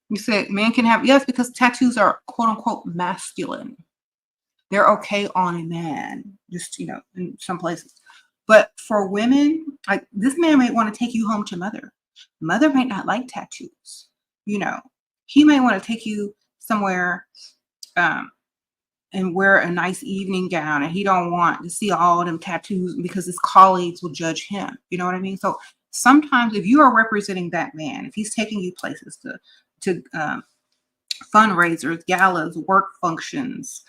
You said men can have, yes, because tattoos are quote unquote masculine. They're okay on a man, just, you know, in some places. But for women, like this man might want to take you home to mother. Mother might not like tattoos. You know, he might want to take you somewhere um, and wear a nice evening gown, and he don't want to see all of them tattoos because his colleagues will judge him. You know what I mean? So sometimes if you are representing that man, if he's taking you places to fundraisers, galas, work functions,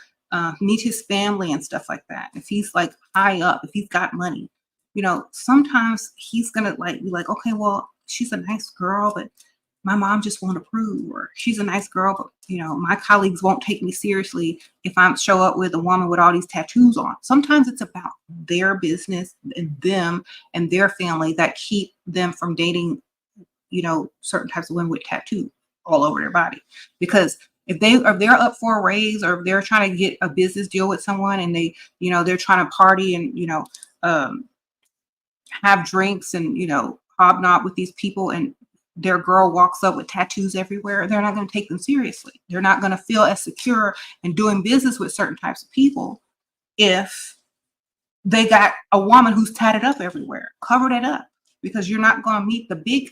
meet his family and stuff like that. If he's like high up, if he's got money, you know, sometimes he's gonna like be like, okay, well, she's a nice girl, but my mom just won't approve, or she's a nice girl, but you know, my colleagues won't take me seriously if I show up with a woman with all these tattoos on. Sometimes it's about their business and them and their family that keep them from dating, you know, certain types of women with tattoos all over their body. Because if they're up for a raise, or if they're trying to get a business deal with someone, and they, you know, they're trying to party and, you know, have drinks and, you know, hobnob with these people, and their girl walks up with tattoos everywhere, they're not going to take them seriously. They're not going to feel as secure in doing business with certain types of people if they got a woman who's tatted up everywhere. Cover that up, because you're not going to meet the big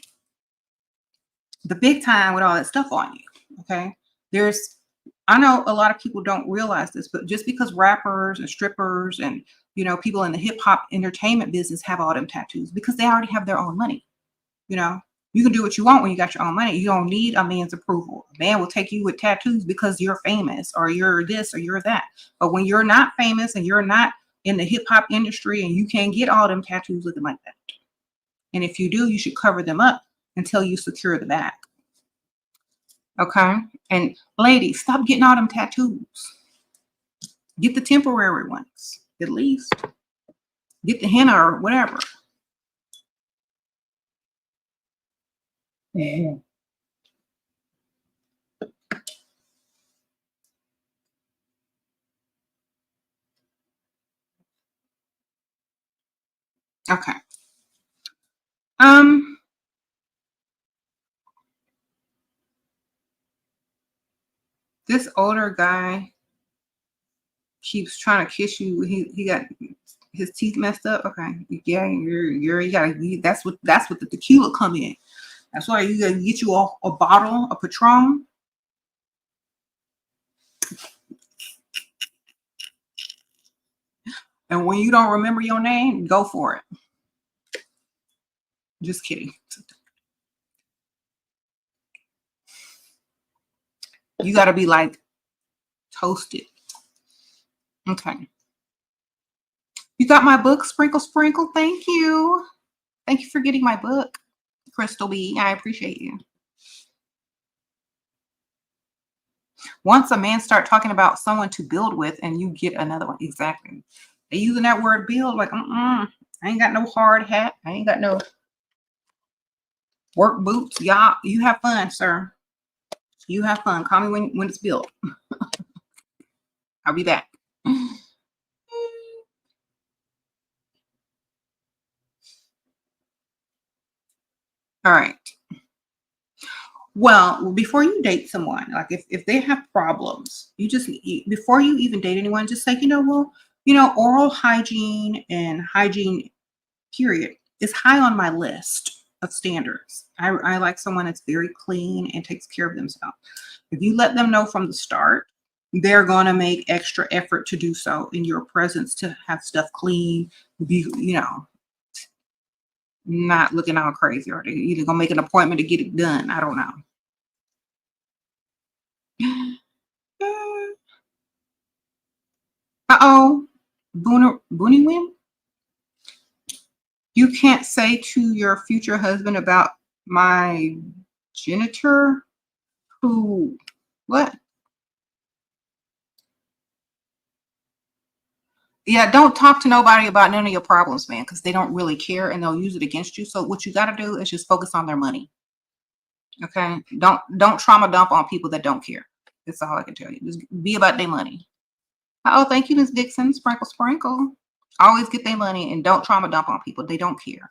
time with all that stuff on you. Okay. I know a lot of people don't realize this, but just because rappers and strippers and, you know, people in the hip hop entertainment business have all them tattoos, because they already have their own money. You know, you can do what you want when you got your own money. You don't need a man's approval. A man will take you with tattoos because you're famous, or you're this, or you're that. But when you're not famous and you're not in the hip hop industry, and you can't get all them tattoos looking like that. And if you do, you should cover them up until you secure the bag. Okay. And ladies, stop getting all them tattoos. Get the temporary ones, at least. Get the henna or whatever. Yeah. Okay. Um, this older guy keeps trying to kiss you. He got his teeth messed up. Okay. Yeah, you gotta, that's what the tequila come in. That's why you gotta get you a bottle of Patron. And when you don't remember your name, go for it. Just kidding. You got to be like toasted. Okay. You got my book, Sprinkle Sprinkle. Thank you. Thank you for getting my book, Crystal B. I appreciate you. Once a man start talking about someone to build with and you get another one. Exactly. They using that word build like, I ain't got no hard hat. I ain't got no work boots. Y'all, you have fun, sir. You have fun. Call me when it's built. I'll be back. All right. Well, before you date someone, like if they have problems, before you even date anyone, just say, oral hygiene and hygiene, period, is high on my list of standards. I like someone that's very clean and takes care of themselves. If you let them know from the start, they're going to make extra effort to do so in your presence, to have stuff clean, be, not looking all crazy, or they either gonna make an appointment to get it done. I don't know. Uh-oh. Boony Win? You can't say to your future husband about my genitor who, what? Yeah, don't talk to nobody about none of your problems, man, because they don't really care and they'll use it against you. So what you got to do is just focus on their money. Okay? Don't trauma dump on people that don't care. That's all I can tell you. Just be about their money. Oh, thank you, Ms. Dixon. Sprinkle, sprinkle. Always get their money and don't trauma dump on people. They don't care.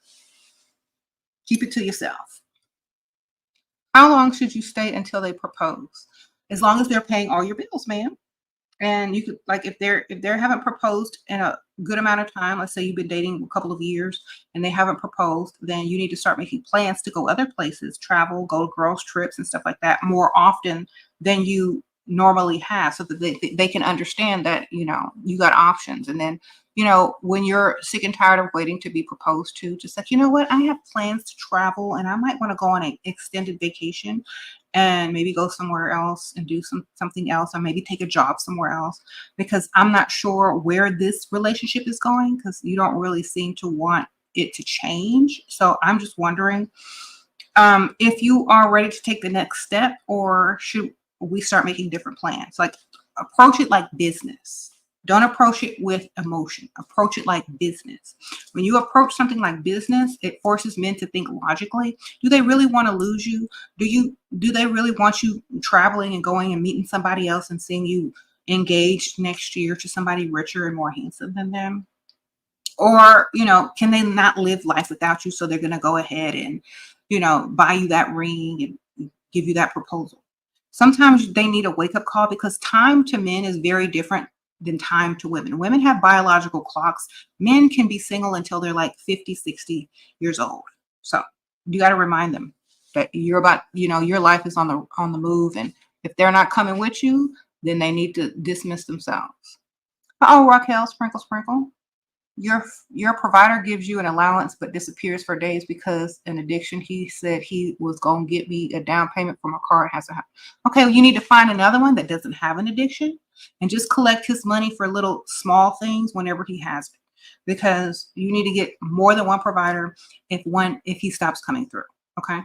Keep it to yourself. How long should you stay until they propose? As long as they're paying all your bills, ma'am. And you could, like, if they haven't proposed in a good amount of time, let's say you've been dating a couple of years and they haven't proposed, then you need to start making plans to go other places, travel, go girls trips and stuff like that more often than you normally have, so that they can understand that, you got options. And then, when you're sick and tired of waiting to be proposed to, just like, what, I have plans to travel and I might want to go on an extended vacation and maybe go somewhere else and do something else, or maybe take a job somewhere else, because I'm not sure where this relationship is going, because you don't really seem to want it to change. So I'm just wondering if you are ready to take the next step, or should we start making different plans? Like, approach it like business. Don't approach it with emotion. Approach it like business. When you approach something like business, it forces men to think logically. Do they really want to lose you? Do they really want you traveling and going and meeting somebody else and seeing you engaged next year to somebody richer and more handsome than them? Or, can they not live life without you? So they're going to go ahead and, buy you that ring and give you that proposal. Sometimes they need a wake-up call, because time to men is very different than time to women. Women have biological clocks. Men can be single until they're like 50, 60 years old. So you got to remind them that you're about, your life is on the move. And if they're not coming with you, then they need to dismiss themselves. Oh, Raquel, sprinkle, sprinkle. Your provider gives you an allowance but disappears for days because an addiction. He said he was going to get me a down payment for my car. It has to happen. Okay, well, you need to find another one that doesn't have an addiction and just collect his money for little small things whenever he has it, because you need to get more than one provider if he stops coming through. Okay,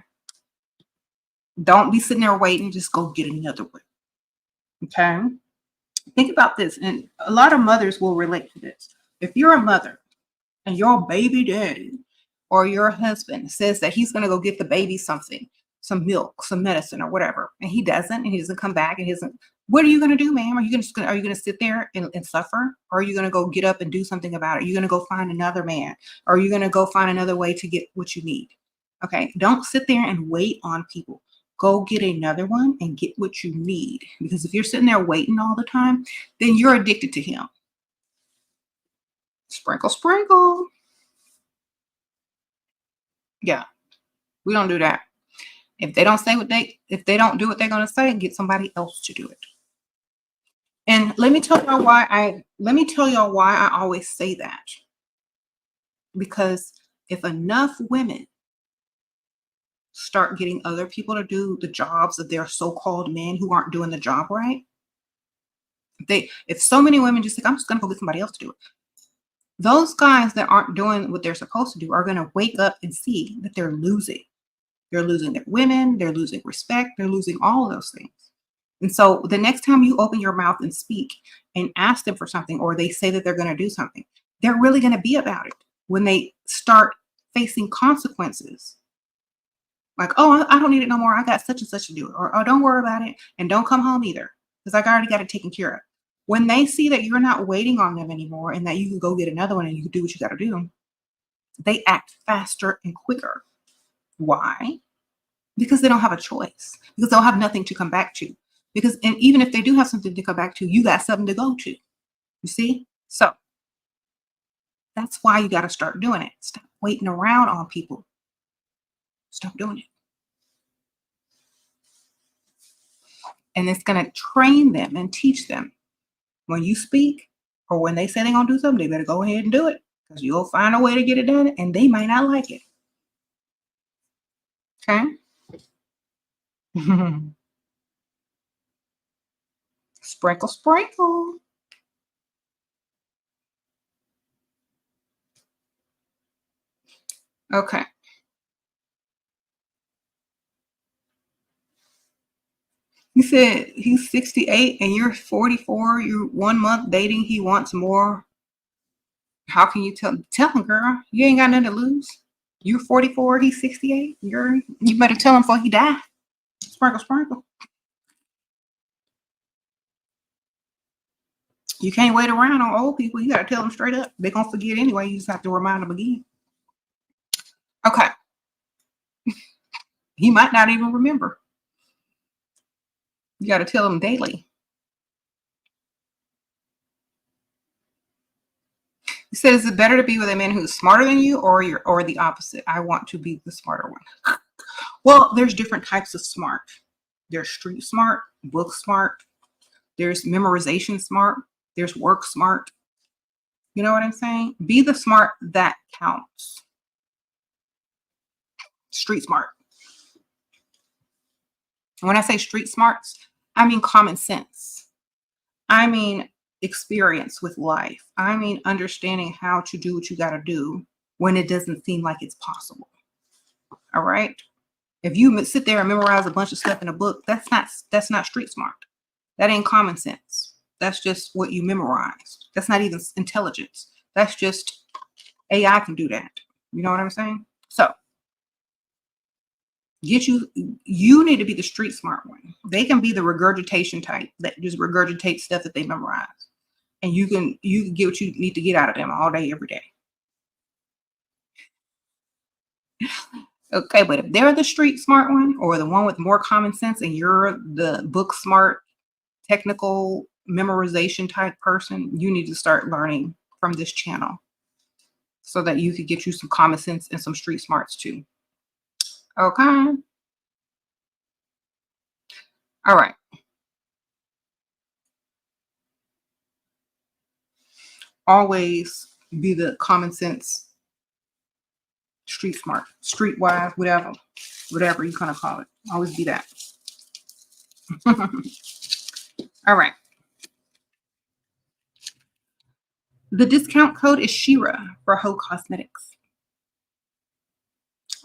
don't be sitting there waiting. Just go get another one. Okay, think about this, and a lot of mothers will relate to this. If you're a mother and your baby daddy or your husband says that he's going to go get the baby something, some milk, some medicine or whatever, and he doesn't come back and he doesn't, what are you going to do, ma'am? Are you going to sit there and suffer? Or are you going to go get up and do something about it? Are you going to go find another man? Or are you going to go find another way to get what you need? Okay. Don't sit there and wait on people. Go get another one and get what you need. Because if you're sitting there waiting all the time, then you're addicted to him. Sprinkle, sprinkle. Yeah, we don't do that. If they don't do what they're going to say, get somebody else to do it. And let me tell y'all why I always say that. Because if enough women start getting other people to do the jobs of their so-called men who aren't doing the job right. If so many women just think, I'm just gonna go get somebody else to do it. Those guys that aren't doing what they're supposed to do are gonna wake up and see that they're losing. They're losing their women, they're losing respect, they're losing all of those things. And so the next time you open your mouth and speak and ask them for something, or they say that they're going to do something, they're really going to be about it when they start facing consequences. Like, oh, I don't need it no more. I got such and such to do it. Or, oh, don't worry about it. And don't come home either, because I already got it taken care of. When they see that you're not waiting on them anymore and that you can go get another one and you can do what you got to do, they act faster and quicker. Why? Because they don't have a choice, because they'll have nothing to come back to. Because, and even if they do have something to come back to, you got something to go to. You see? So that's why you got to start doing it. Stop waiting around on people. Stop doing it. And it's going to train them and teach them. When you speak or when they say they're going to do something, they better go ahead and do it, because you'll find a way to get it done and they might not like it. Okay? Sprinkle, sprinkle. Okay. He said he's 68 and you're 44. You're 1 month dating. He wants more. How can you tell him, girl? You ain't got nothing to lose. You're 44. He's 68. You better tell him before he die. Sprinkle, sprinkle. You can't wait around on old people. You got to tell them straight up. They're going to forget anyway. You just have to remind them again. Okay. He might not even remember. You got to tell them daily. He said, is it better to be with a man who's smarter than you, or the opposite? I want to be the smarter one. Well, there's different types of smart. There's street smart, book smart. There's memorization smart. There's work smart. You know what I'm saying? Be the smart that counts. Street smart. When I say street smarts, I mean common sense. I mean experience with life. I mean understanding how to do what you got to do when it doesn't seem like it's possible. All right? If you sit there and memorize a bunch of stuff in a book, that's not street smart. That ain't common sense. That's just what you memorized. That's not even intelligence. That's just AI can do that. You know what I'm saying? So you need to be the street smart one. They can be the regurgitation type that just regurgitate stuff that they memorize. And you can get what you need to get out of them all day, every day. Okay, but if they're the street smart one, or the one with more common sense, and you're the book smart, technical memorization type person, you need to start learning from this channel so that you could get you some common sense and some street smarts too. Okay. All right. Always be the common sense, street smart, streetwise, whatever you kind of call it. Always be that. All right. The discount code is SHERA for Heaux Cosmetics.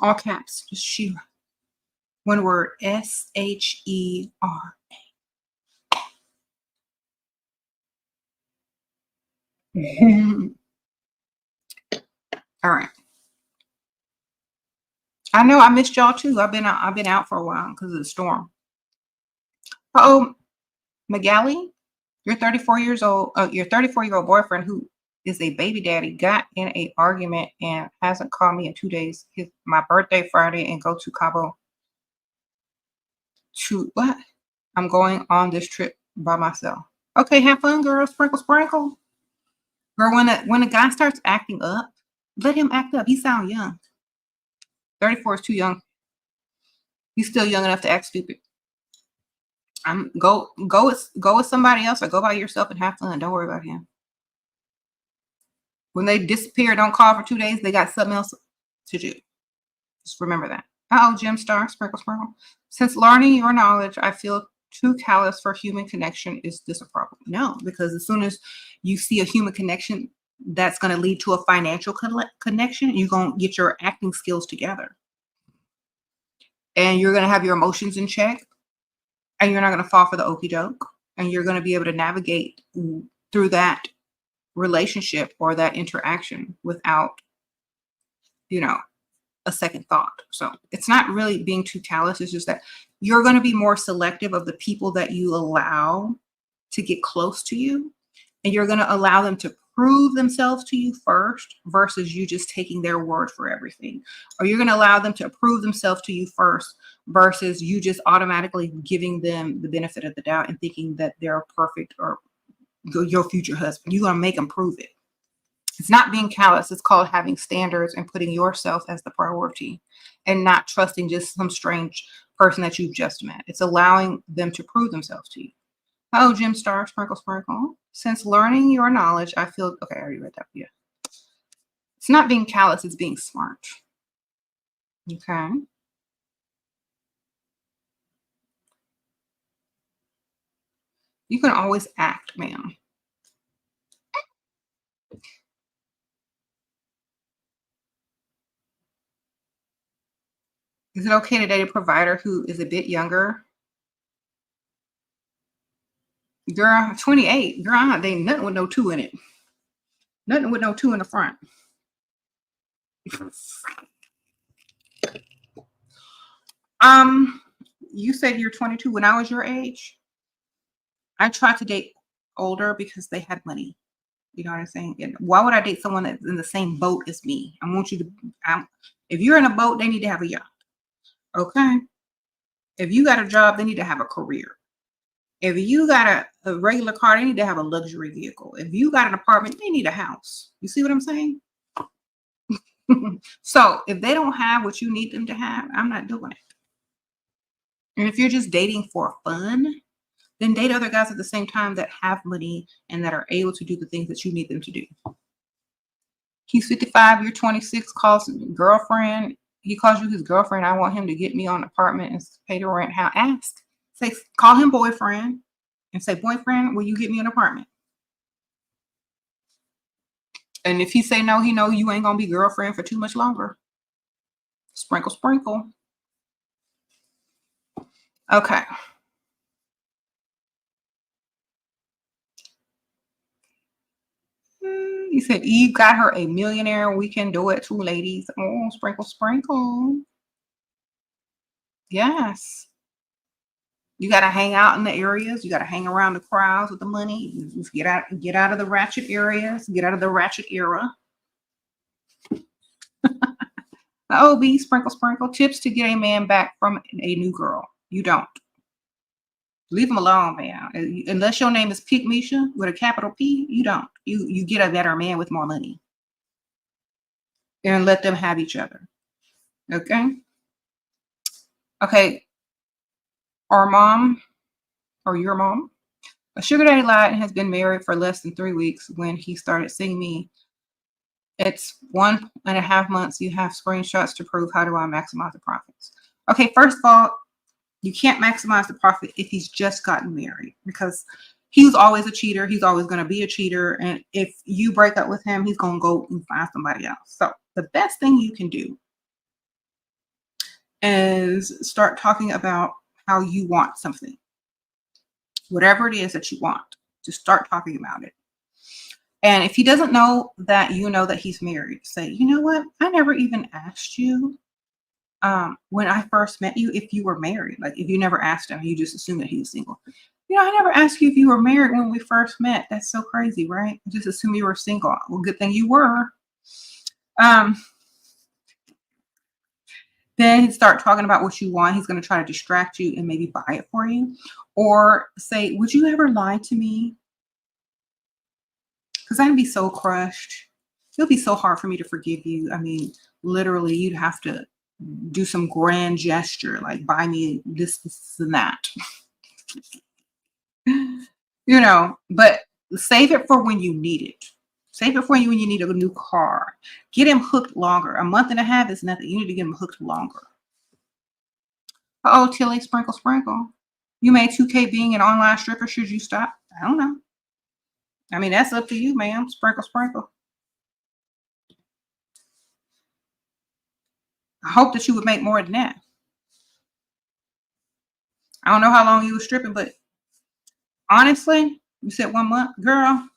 All caps, just SHERA. One word, SHERA. All right. I know I missed y'all too. I've been out for a while because of the storm. Oh, Magali, your 34 years old, your 34-year-old boyfriend who is a baby daddy got in an argument and hasn't called me in 2 days. My birthday Friday, and go to Cabo. To what? I'm going on this trip by myself. Okay, have fun, girl. Sprinkle, sprinkle. Girl, when a guy starts acting up, let him act up. He sound young. 34 is too young. He's still young enough to act stupid. Go with somebody else, or go by yourself and have fun. Don't worry about him. When they disappear, don't call for 2 days. They got something else to do. Just remember that. Oh, gem star, sprinkle, sprinkle. Since learning your knowledge, I feel too callous for human connection. Is this a problem? No, because as soon as you see a human connection, that's going to lead to a financial connection. You're going to get your acting skills together, and you're going to have your emotions in check, and you're not going to fall for the okey doke, and you're going to be able to navigate through that relationship or that interaction without, you know, a second thought. So it's not really being too callous. It's just that you're going to be more selective of the people that you allow to get close to you. And you're going to allow them to prove themselves to you first versus you just taking their word for everything. Or you're going to allow them to prove themselves to you first versus you just automatically giving them the benefit of the doubt and thinking that they're perfect or your future husband. You're going to make them prove it. It's not being callous. It's called having standards and putting yourself as the priority and not trusting just some strange person that you've just met. It's allowing them to prove themselves to you. Oh, gem star, sprinkle, sprinkle. Since learning your knowledge, I feel, okay, I already read that. Yeah. It's not being callous. It's being smart. Okay. You can always act, ma'am. Is it okay to date a provider who is a bit younger? Girl, 28. Girl, I'm not dating nothing with no two in it. Nothing with no two in the front. You said you're 22. When I was your age, I tried to date older because they had money. You know what I'm saying? And why would I date someone that's in the same boat as me? I want you to, if you're in a boat, they need to have a yacht. Okay. If you got a job, they need to have a career. If you got a regular car, they need to have a luxury vehicle. If you got an apartment, they need a house. You see what I'm saying? So if they don't have what you need them to have, I'm not doing it. And if you're just dating for fun, then date other guys at the same time that have money and that are able to do the things that you need them to do. He's 55, you're 26, calls girlfriend. He calls you his girlfriend. I want him to get me on an apartment and pay the rent. How? Ask. Say, call him boyfriend and say, boyfriend, will you get me an apartment? And if he say no, he know you ain't gonna be girlfriend for too much longer. Sprinkle, sprinkle. Okay. He said, Eve got her a millionaire. We can do it too, ladies. Oh, sprinkle, sprinkle. Yes. You got to hang out in the areas. You got to hang around the crowds with the money. Get out of the ratchet areas. Get out of the ratchet era. The OB, sprinkle, sprinkle. Tips to get a man back from a new girl. You don't. Leave him alone, man. Unless your name is Pick Misha with a capital P, you don't. You get a better man with more money. And let them have each other. Okay? Okay. Our mom or your mom, a sugar daddy lied and has been married for less than 3 weeks. When he started seeing me, it's 1.5 months. You have screenshots to prove. How do I maximize the profits? Okay, first of all, you can't maximize the profit if he's just gotten married because he was always a cheater. He's always going to be a cheater. And if you break up with him, he's going to go and find somebody else. So the best thing you can do is start talking about how you want something. Whatever it is that you want, just start talking about it. And if he doesn't know that you know that he's married, say, you know what? I never even asked you when I first met you if you were married. Like if you never asked him, you just assumed that he was single. You know, I never asked you if you were married when we first met. That's so crazy, right? I just assumed you were single. Well, good thing you were. Then he'd start talking about what you want. He's going to try to distract you and maybe buy it for you. Or say, would you ever lie to me? Because I'd be so crushed. It'll be so hard for me to forgive you. I mean, literally, you'd have to do some grand gesture, like buy me this and that. You know, but save it for when you need it. Save it for you when you need a new car. Get him hooked longer. A month and a half is nothing. You need to get him hooked longer. Oh, Tilly, sprinkle, sprinkle. You made 2K being an online stripper. Should you stop? I don't know. I mean, that's up to you, ma'am. Sprinkle, sprinkle. I hope that you would make more than that. I don't know how long you were stripping, but honestly, you said 1 month, girl,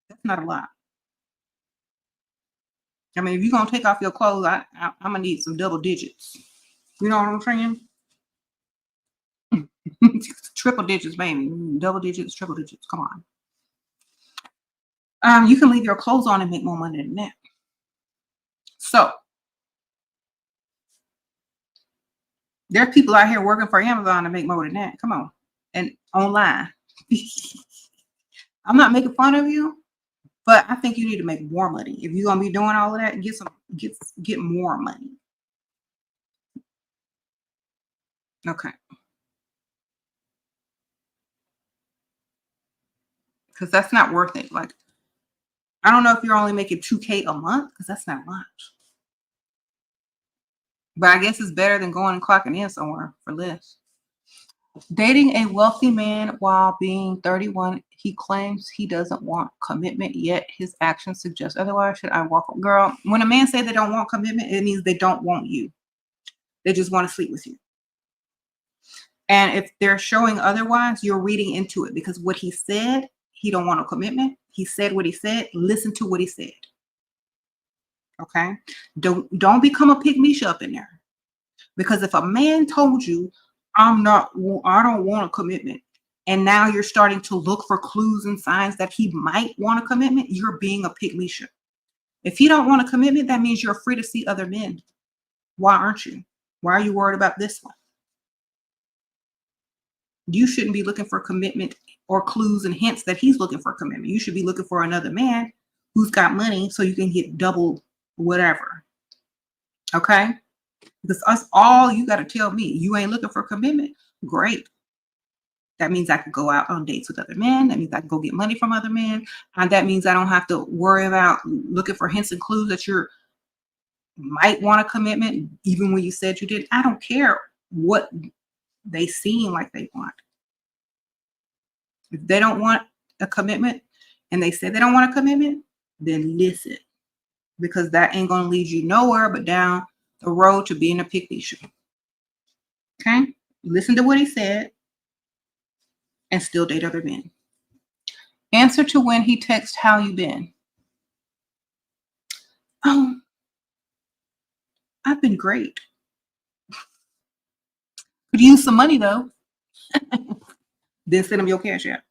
that's not a lot. I mean, if you're gonna take off your clothes, I'm gonna need some double digits. You know what I'm saying? Triple digits, baby. Double digits, triple digits. Come on. You can leave your clothes on and make more money than that. So there are people out here working for Amazon to make more than that. Come on. And online. I'm not making fun of you, but I think you need to make more money. If you're gonna be doing all of that, get more money. Okay. Because that's not worth it. Like, I don't know if you're only making 2K a month, because that's not much. But I guess it's better than going and clocking in somewhere for less. Dating a wealthy man while being 31, he claims he doesn't want commitment, yet his actions suggest otherwise. Should I walk? Girl, when a man say they don't want commitment, it means they don't want you. They just want to sleep with you. And if they're showing otherwise, you're reading into it, because what he said, he don't want a commitment. He said what he said. Listen to what he said. Okay? Don't become a pick-me up in there. Because if a man told you, I don't want a commitment, and now you're starting to look for clues and signs that he might want a commitment, you're being a pick-me. If he don't want a commitment, that means you're free to see other men. Why aren't you? Why are you worried about this one? You shouldn't be looking for commitment or clues and hints that he's looking for commitment. You should be looking for another man who's got money so you can get double whatever. Okay? Because us all, you got to tell me you ain't looking for commitment. Great. That means I could go out on dates with other men. That means I can go get money from other men. And that means I don't have to worry about looking for hints and clues that you might want a commitment, even when you said you did. I don't care what they seem like they want. If they don't want a commitment and they say they don't want a commitment, then listen, because that ain't going to lead you nowhere but down the road to being a pick-me. Okay? Listen to what he said and still date other men. Answer to when he texts, how you been? Oh, I've been great. Could use some money though. Then send him your Cash App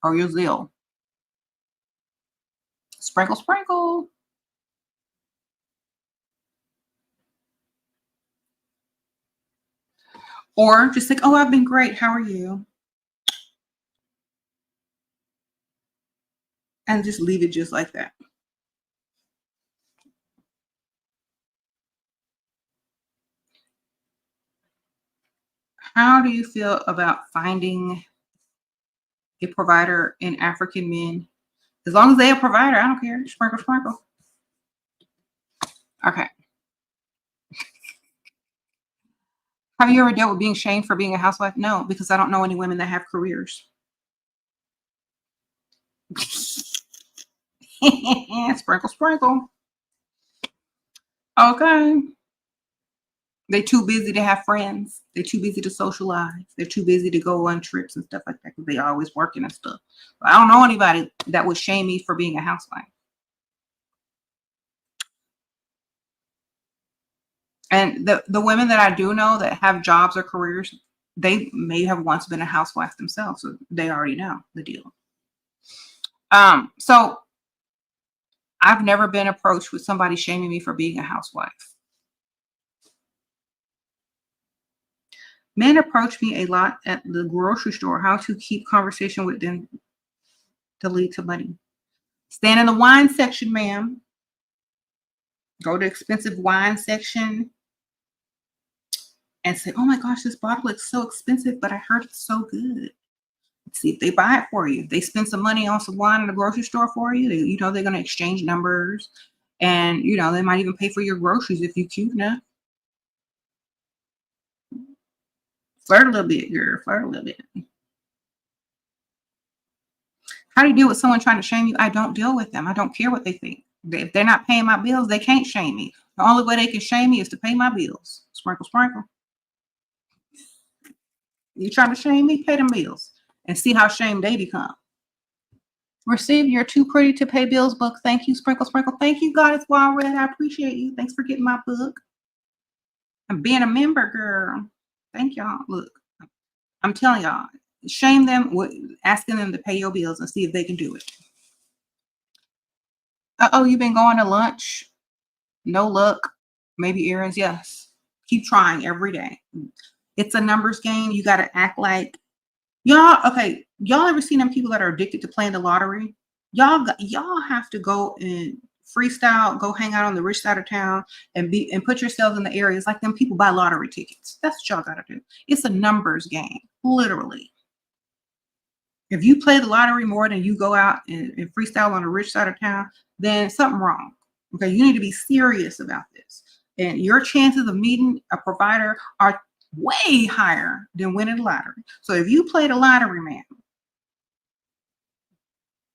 or your Zelle. Sprinkle, sprinkle. Or just like, oh, I've been great. How are you? And just leave it just like that. How do you feel about finding a provider in African men? As long as they're a provider, I don't care. Sprinkle, sprinkle. Okay. Have you ever dealt with being shamed for being a housewife? No, because I don't know any women that have careers. Sprinkle, sprinkle. Okay. They're too busy to have friends. They're too busy to socialize. They're too busy to go on trips and stuff like that because they're always working and stuff. But I don't know anybody that would shame me for being a housewife. And the women that I do know that have jobs or careers, they may have once been a housewife themselves, so they already know the deal. So I've never been approached with somebody shaming me for being a housewife. Men approach me a lot at the grocery store. How to keep conversation with them to lead to money. Stand in the wine section, ma'am. Go to expensive wine section and say, oh my gosh, this bottle looks so expensive, but I heard it's so good. See if they buy it for you. If they spend some money on some wine in the grocery store for you, they're going to exchange numbers, and they might even pay for your groceries if you're cute enough. Flirt a little bit, girl. Flirt a little bit. How do you deal with someone trying to shame you? I don't deal with them. I don't care what they think. If they're not paying my bills, they can't shame me. The only way they can shame me is to pay my bills. Sprinkle, sprinkle. You trying to shame me? Pay them bills and see how shamed they become. Receive your too pretty to pay bills book. Thank you, Sprinkle, Sprinkle. Thank you, God. It's well read. I appreciate you. Thanks for getting my book and being a member, girl. Thank y'all. Look, I'm telling y'all, shame them with asking them to pay your bills and see if they can do it. Oh, you've been going to lunch? No luck. Maybe errands. Yes. Keep trying every day. It's a numbers game. You got to act like y'all. Okay. Y'all ever seen them people that are addicted to playing the lottery? Y'all have to go and freestyle, go hang out on the rich side of town and put yourselves in the areas like them people buy lottery tickets. That's what y'all got to do. It's a numbers game, literally. If you play the lottery more than you go out and freestyle on the rich side of town, then something wrong. Okay, you need to be serious about this. And your chances of meeting a provider are way higher than winning the lottery. So if you play the lottery, man,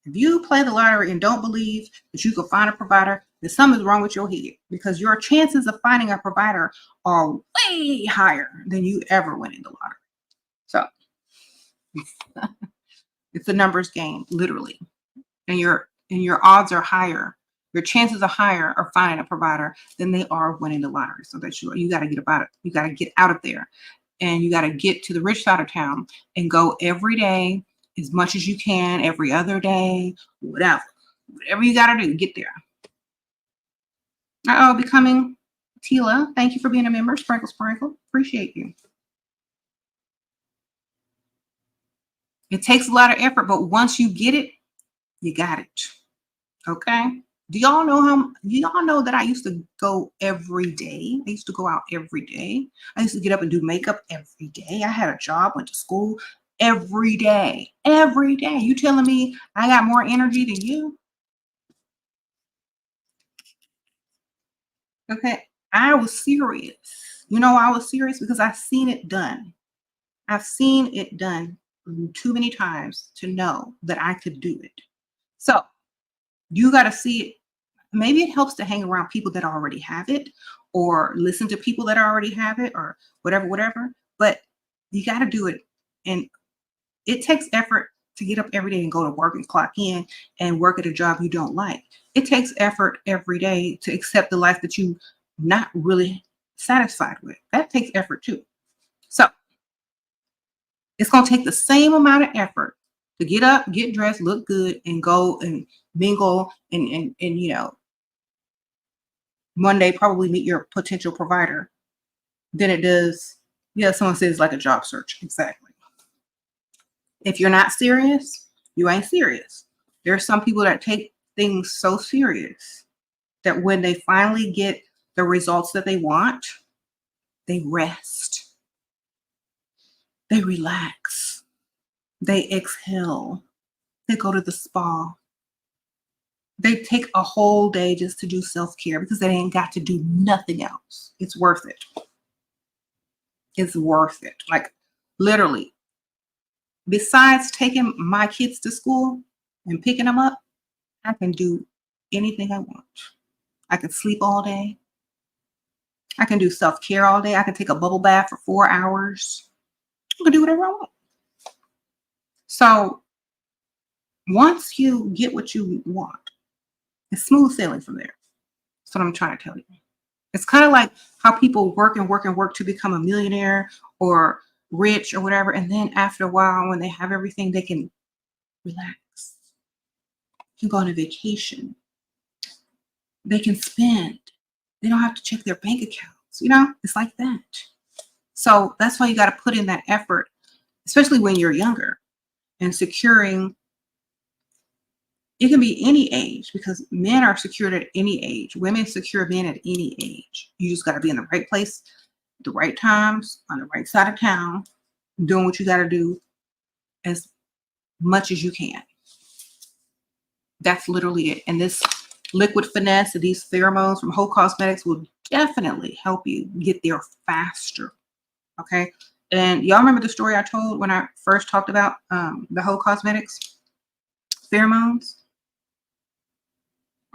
if you play the lottery and don't believe that you can find a provider, then something's wrong with your head, because your chances of finding a provider are way higher than you ever winning the lottery. So it's a numbers game, literally. And your odds are higher. Your chances are higher of finding a provider than they are winning the lottery. So that you got to get about it. You got to get out of there, and you got to get to the rich side of town and go every day, as much as you can, every other day, whatever you got to do, get there. Becoming Tila. Thank you for being a member. Sprinkle, sprinkle. Appreciate you. It takes a lot of effort, but once you get it, you got it. Okay. Do y'all know that I used to go every day? I used to go out every day. I used to get up and do makeup every day. I had a job, went to school every day. Every day. You telling me I got more energy than you? Okay. I was serious. You know, I was serious because I've seen it done. I've seen it done too many times to know that I could do it. So you got to see it. Maybe it helps to hang around people that already have it, or listen to people that already have it, or whatever. But you got to do it. And it takes effort to get up every day and go to work and clock in and work at a job you don't like. It takes effort every day to accept the life that you're not really satisfied with. That takes effort too. So it's going to take the same amount of effort to get up, get dressed, look good, and go and mingle and you know, one day probably meet your potential provider than it does. Yeah, someone says like a job search. Exactly. If you're not serious, you ain't serious. There are some people that take things so serious that when they finally get the results that they want, they rest. They relax. They exhale. They go to the spa. They take a whole day just to do self-care because they ain't got to do nothing else. It's worth it. It's worth it. Like literally, besides taking my kids to school and picking them up, I can do anything I want. I can sleep all day. I can do self-care all day. I can take a bubble bath for 4 hours. I can do whatever I want. So once you get what you want, it's smooth sailing from there. That's what I'm trying to tell you. It's kind of like how people work and work and work to become a millionaire or rich or whatever. And then after a while, when they have everything, they can relax. They can go on a vacation. They can spend. They don't have to check their bank accounts. You know, it's like that. So that's why you got to put in that effort, especially when you're younger, and securing. It can be any age, because men are secured at any age. Women secure men at any age. You just got to be in the right place, the right times, on the right side of town, doing what you got to do as much as you can. That's literally it. And this liquid finesse and these pheromones from Heaux Cosmetics will definitely help you get there faster. Okay. And y'all remember the story I told when I first talked about the Heaux cosmetics pheromones?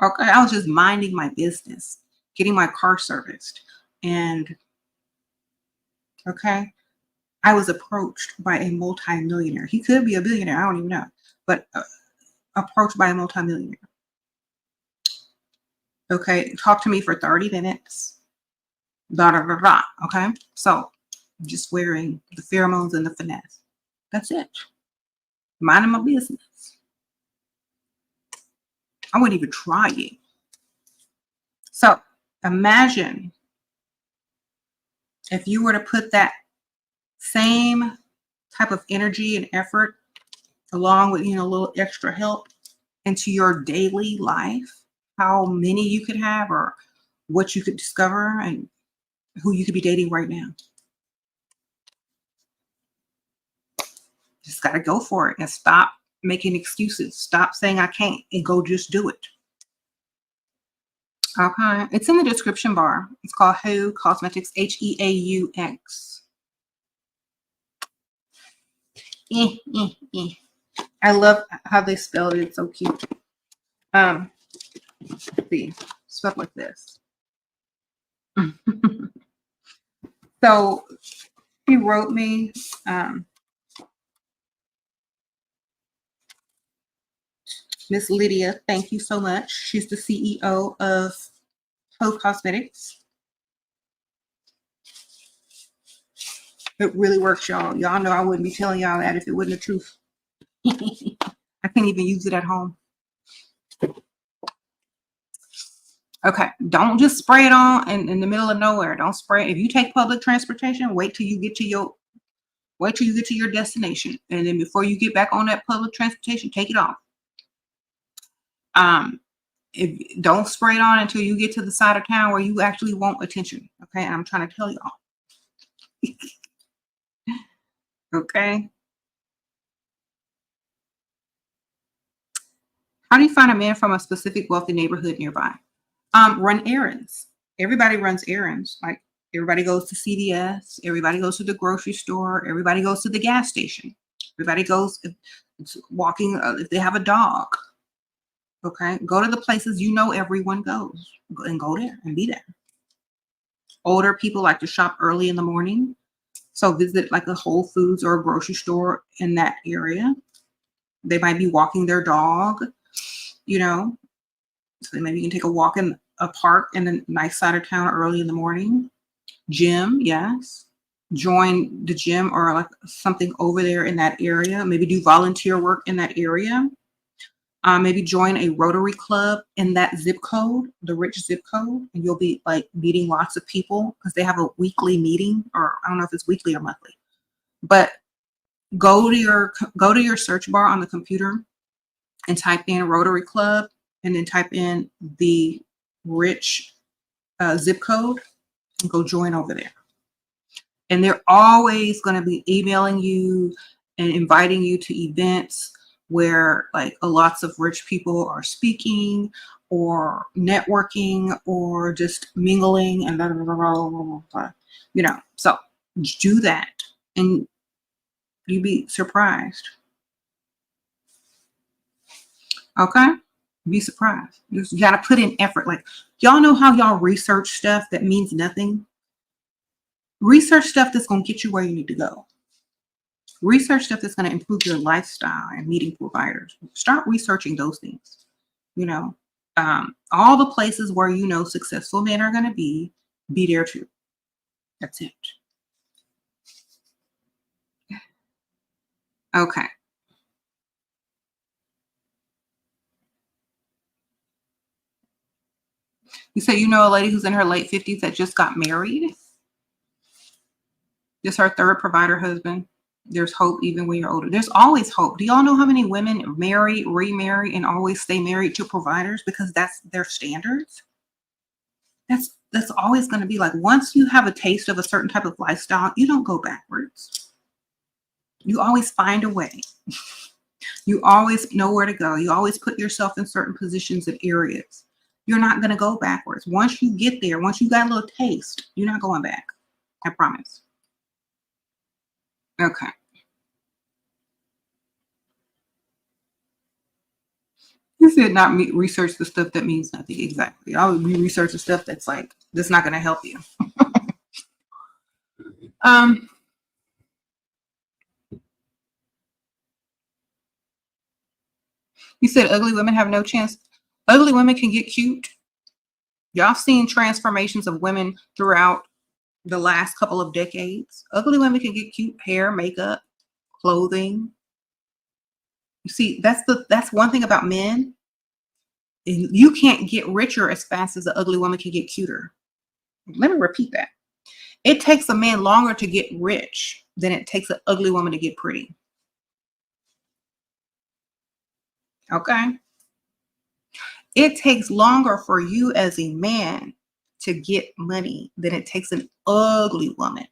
Okay, I was just minding my business, getting my car serviced, and okay, I was approached by a multimillionaire. He could be a billionaire, I don't even know, but approached by a multimillionaire. Okay, talk to me for 30 minutes. Da da da da. Okay, so just wearing the pheromones and the finesse. That's it. Minding my business. I wouldn't even try it. So imagine if you were to put that same type of energy and effort along with, a little extra help into your daily life, how many you could have or what you could discover and who you could be dating right now. Just got to go for it and stop making excuses. Stop saying I can't and go just do it. Okay. It's in the description bar. It's called Heaux Cosmetics, Heaux. I love how they spelled it. It's so cute. See, stuff like this. So he wrote me Miss Lydia, thank you so much. She's the CEO of Heaux Cosmetics. It really works, y'all. Y'all know I wouldn't be telling y'all that if it wasn't the truth. I can't even use it at home. Okay, don't just spray it on in the middle of nowhere. Don't spray. If you take public transportation, wait till you get to your destination, and then before you get back on that public transportation, take it off. If don't spray it on until you get to the side of town where you actually want attention. Okay, and I'm trying to tell y'all. Okay. How do you find a man from a specific wealthy neighborhood nearby? Run errands. Everybody runs errands. Like everybody goes to CVS. Everybody goes to the grocery store. Everybody goes to the gas station. Everybody goes walking if they have a dog. Okay, go to the places everyone goes and go there and be there. Older people like to shop early in the morning. So visit like a Whole Foods or a grocery store in that area. They might be walking their dog, So maybe you can take a walk in a park in a nice side of town early in the morning. Gym, yes. Join the gym or like something over there in that area. Maybe do volunteer work in that area. Maybe join a Rotary Club in that zip code, the rich zip code, and you'll be like meeting lots of people because they have a weekly meeting, or I don't know if it's weekly or monthly. But go to your search bar on the computer and type in Rotary Club, and then type in the rich zip code and go join over there. And they're always going to be emailing you and inviting you to events where like lots of rich people are speaking or networking or just mingling and blah, blah, blah, blah, blah. So do that and you'd be surprised. Okay, be surprised. You got to put in effort. Like y'all know how y'all research stuff that means nothing. Research stuff that's going to get you where you need to go. Research stuff that's going to improve your lifestyle and meeting providers. Start researching those things. All the places where successful men are going to be there too. That's it. Okay. You say a lady who's in her late 50s that just got married? This her third provider husband. There's hope even when you're older. There's always hope. Do y'all know how many women marry, remarry, and always stay married to providers because that's their standards? That's always going to be like, once you have a taste of a certain type of lifestyle, you don't go backwards. You always find a way. You always know where to go. You always put yourself in certain positions and areas. You're not going to go backwards. Once you get there, once you got a little taste, you're not going back. I promise. Okay. You said not me research the stuff that means nothing. Exactly. I would research the stuff that's like, that's not going to help you. Um, you said ugly women have no chance. Ugly women can get cute. Y'all seen transformations of women throughout the last couple of decades. Ugly women can get cute hair, makeup, clothing. You see, that's one thing about men. You can't get richer as fast as an ugly woman can get cuter. Let me repeat that. It takes a man longer to get rich than it takes an ugly woman to get pretty. Okay? It takes longer for you as a man to get money than it takes an ugly woman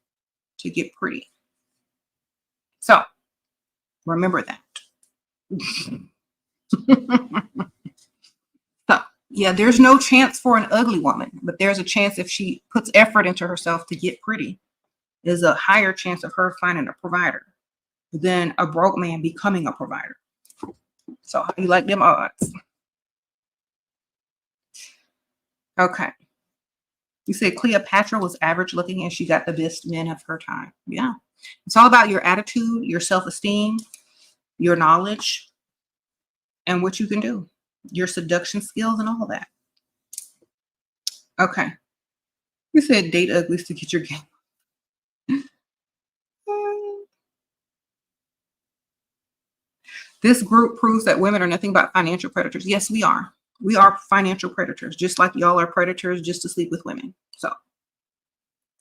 to get pretty. So remember that. So, yeah, there's no chance for an ugly woman, but there's a chance if she puts effort into herself to get pretty. There's a higher chance of her finding a provider than a broke man becoming a provider. So how you like them odds? Okay. You said Cleopatra was average looking and she got the best men of her time. Yeah. It's all about your attitude, your self-esteem, your knowledge, and what you can do, your seduction skills and all that. Okay. You said date uglies to get your game. This group proves that women are nothing but financial predators. Yes, we are. We are financial predators, just like y'all are predators just to sleep with women. So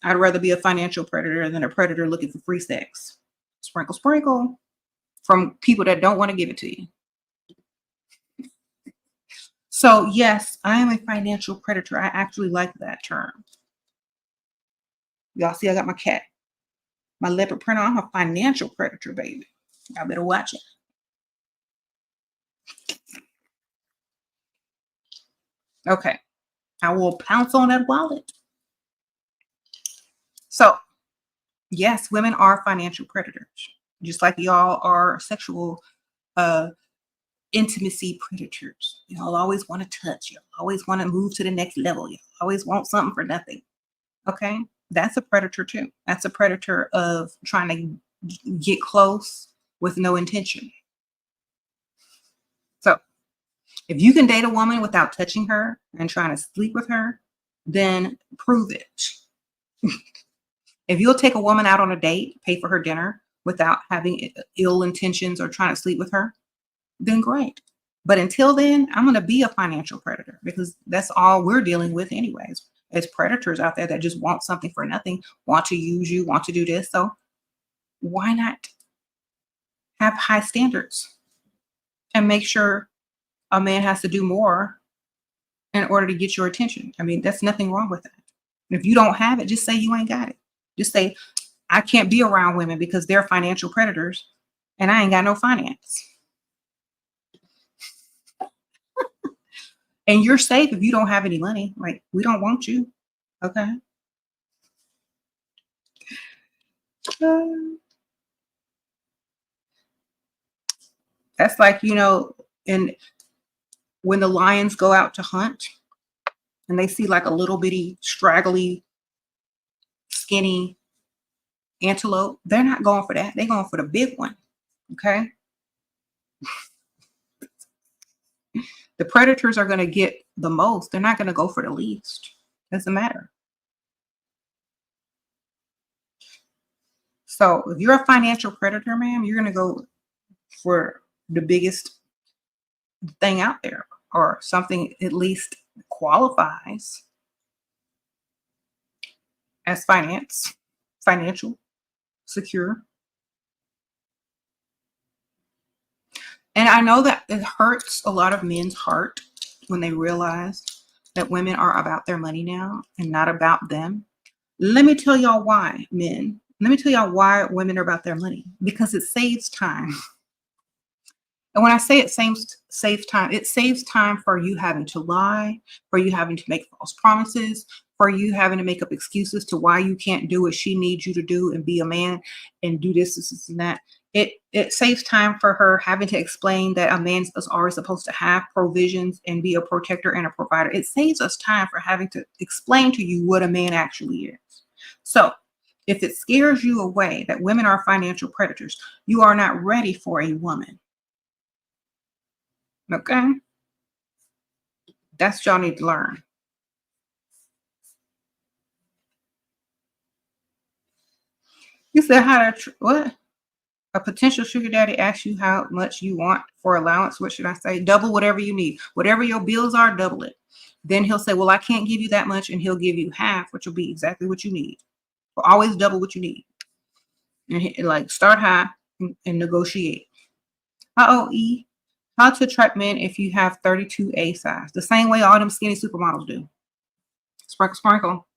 I'd rather be a financial predator than a predator looking for free sex. Sprinkle, sprinkle from people that don't want to give it to you. So yes, I am a financial predator. I actually like that term. Y'all see, I got my cat, my leopard print on. I'm a financial predator, baby. Y'all better watch it. Okay. I will pounce on that wallet. So yes, women are financial predators, just like y'all are sexual intimacy predators. Y'all always want to touch. You always want to move to the next level. You always want something for nothing. Okay, that's a predator too. That's a predator of trying to get close with no intention. So if you can date a woman without touching her and trying to sleep with her, then prove it. If you'll take a woman out on a date, pay for her dinner without having ill intentions or trying to sleep with her, then great. But until then, I'm going to be a financial predator because that's all we're dealing with anyways. As predators out there that just want something for nothing, want to use you, want to do this. So why not have high standards and make sure a man has to do more in order to get your attention? I mean, that's nothing wrong with that. If you don't have it, just say you ain't got it. Just say, I can't be around women because they're financial predators and I ain't got no finance. And you're safe if you don't have any money. Like, we don't want you. Okay. That's like, and when the lions go out to hunt and they see like a little bitty, straggly, skinny antelope, they're not going for that. They're going for the big one. Okay. The predators are going to get the most. They're not going to go for the least. Doesn't matter. So if you're a financial predator, ma'am, you're going to go for the biggest thing out there or something at least qualifies as financial, secure. And I know that it hurts a lot of men's heart when they realize that women are about their money now and not about them. Let me tell y'all why, men. Let me tell y'all why women are about their money. Because it saves time. And when I say it saves time, it saves time for you having to lie, for you having to make false promises, for you having to make up excuses to why you can't do what she needs you to do and be a man and do this and that. It saves time for her having to explain that a man is always supposed to have provisions and be a protector and a provider. It saves us time for having to explain to you what a man actually is. So if it scares you away that women are financial predators, you are not ready for a woman. Okay? That's what y'all need to learn. You said how to, what? A potential sugar daddy asks you how much you want for allowance. What should I say? Double whatever you need. Whatever your bills are, double it. Then he'll say, well, I can't give you that much. And he'll give you half, which will be exactly what you need. But always double what you need. And like start high and negotiate. HOE, how to attract men if you have 32A size. The same way all them skinny supermodels do. Sprinkle, sprinkle.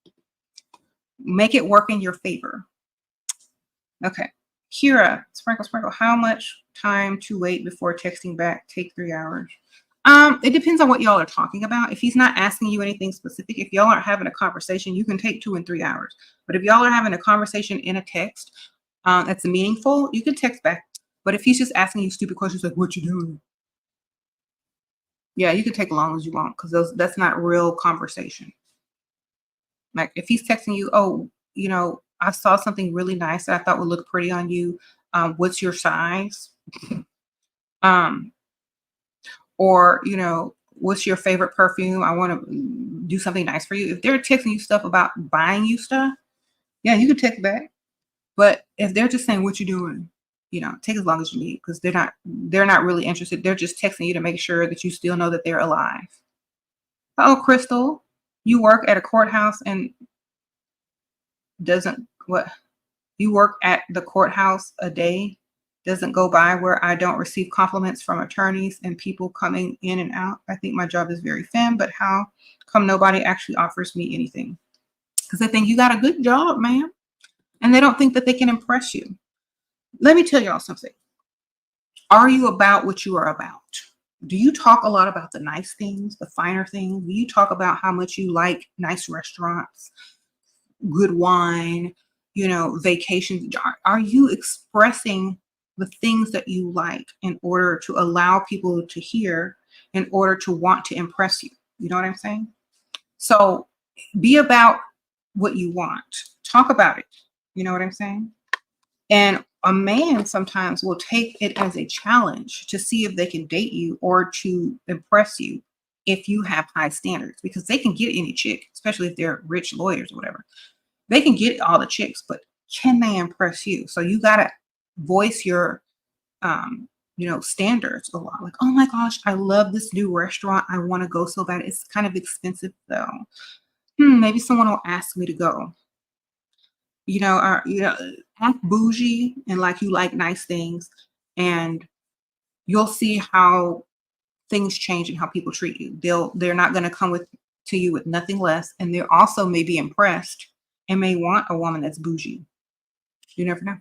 Make it work in your favor. Okay. Kira, sprinkle, sprinkle. How much time to wait before texting back? Take 3 hours. It depends on what y'all are talking about. If he's not asking you anything specific, if y'all aren't having a conversation, you can take 2 and 3 hours. But if y'all are having a conversation in a text that's meaningful, you can text back. But if he's just asking you stupid questions like, what you doing? Yeah, you can take as long as you want because that's not real conversation. Like if he's texting you, oh, you know, I saw something really nice that I thought would look pretty on you. What's your size? Or, you know, what's your favorite perfume? I want to do something nice for you. If they're texting you stuff about buying you stuff, yeah, you can text back. But if they're just saying, what you doing? You know, take as long as you need because they're not really interested. They're just texting you to make sure that you still know that they're alive. Oh, Crystal, you work at a courthouse and doesn't what? You work at the courthouse a day doesn't go by where I don't receive compliments from attorneys and people coming in and out. I think my job is very femme, but how come nobody actually offers me anything? Because they think you got a good job, man. And they don't think that they can impress you. Let me tell y'all something. Are you about what you are about? Do you talk a lot about the nice things, the finer things? Do you talk about how much you like nice restaurants, good wine, you know, vacations? Are you expressing the things that you like in order to allow people to hear, in order to want to impress you? You know what I'm saying? So be about what you want. Talk about it. You know what I'm saying? And a man sometimes will take it as a challenge to see if they can date you or to impress you if you have high standards, because they can get any chick, especially if they're rich lawyers or whatever. They can get all the chicks, but can they impress you? So you got to voice your, you know, standards a lot. Like, oh my gosh, I love this new restaurant. I want to go so bad. It's kind of expensive though. Maybe someone will ask me to go. You know, act bougie and like you like nice things, and you'll see how things change and how people treat you. They're not going to come to you with nothing less, and they're also may be impressed and may want a woman that's bougie. You never know.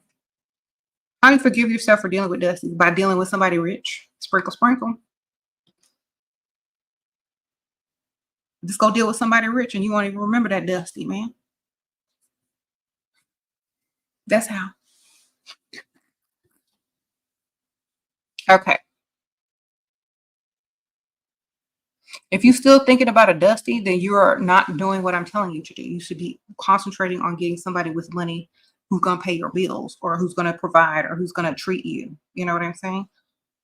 How do you forgive yourself for dealing with Dusty? By dealing with somebody rich. Sprinkle, sprinkle. Just go deal with somebody rich and you won't even remember that Dusty, man. That's how. Okay. If you're still thinking about a Dusty, then you are not doing what I'm telling you to do. You should be concentrating on getting somebody with money who's going to pay your bills or who's going to provide or who's going to treat you. You know what I'm saying?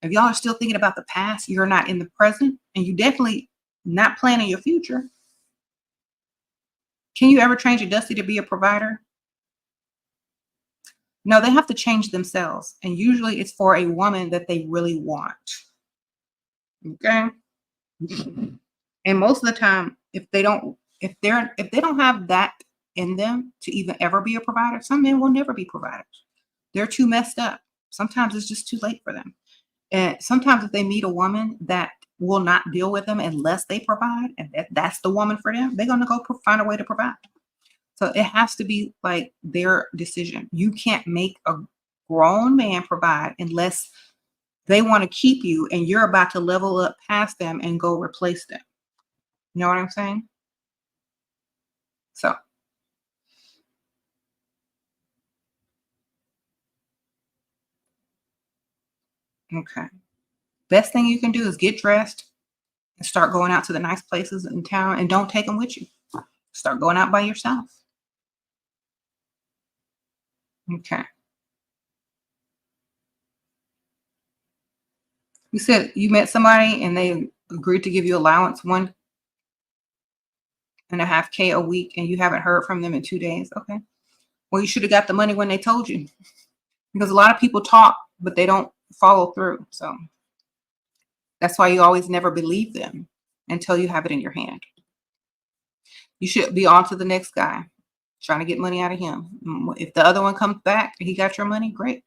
If y'all are still thinking about the past, you're not in the present, and you definitely not planning your future. Can you ever change a Dusty to be a provider? No, they have to change themselves. And usually it's for a woman that they really want. Okay. And most of the time, if they don't have that in them to even ever be a provider, some men will never be providers. They're too messed up. Sometimes it's just too late for them. And sometimes if they meet a woman that will not deal with them unless they provide, and that's the woman for them, they're going to go find a way to provide. So it has to be like their decision. You can't make a grown man provide unless they want to keep you and you're about to level up past them and go replace them. You know what I'm saying? So, okay. Best thing you can do is get dressed and start going out to the nice places in town, and don't take them with you. Start going out by yourself. Okay. You said you met somebody and they agreed to give you allowance 1.5K a week, and you haven't heard from them in 2 days. Okay. Well, you should have got the money when they told you, because a lot of people talk, but they don't follow through. So that's why you always never believe them until you have it in your hand. You should be on to the next guy, trying to get money out of him. If the other one comes back and he got your money, great.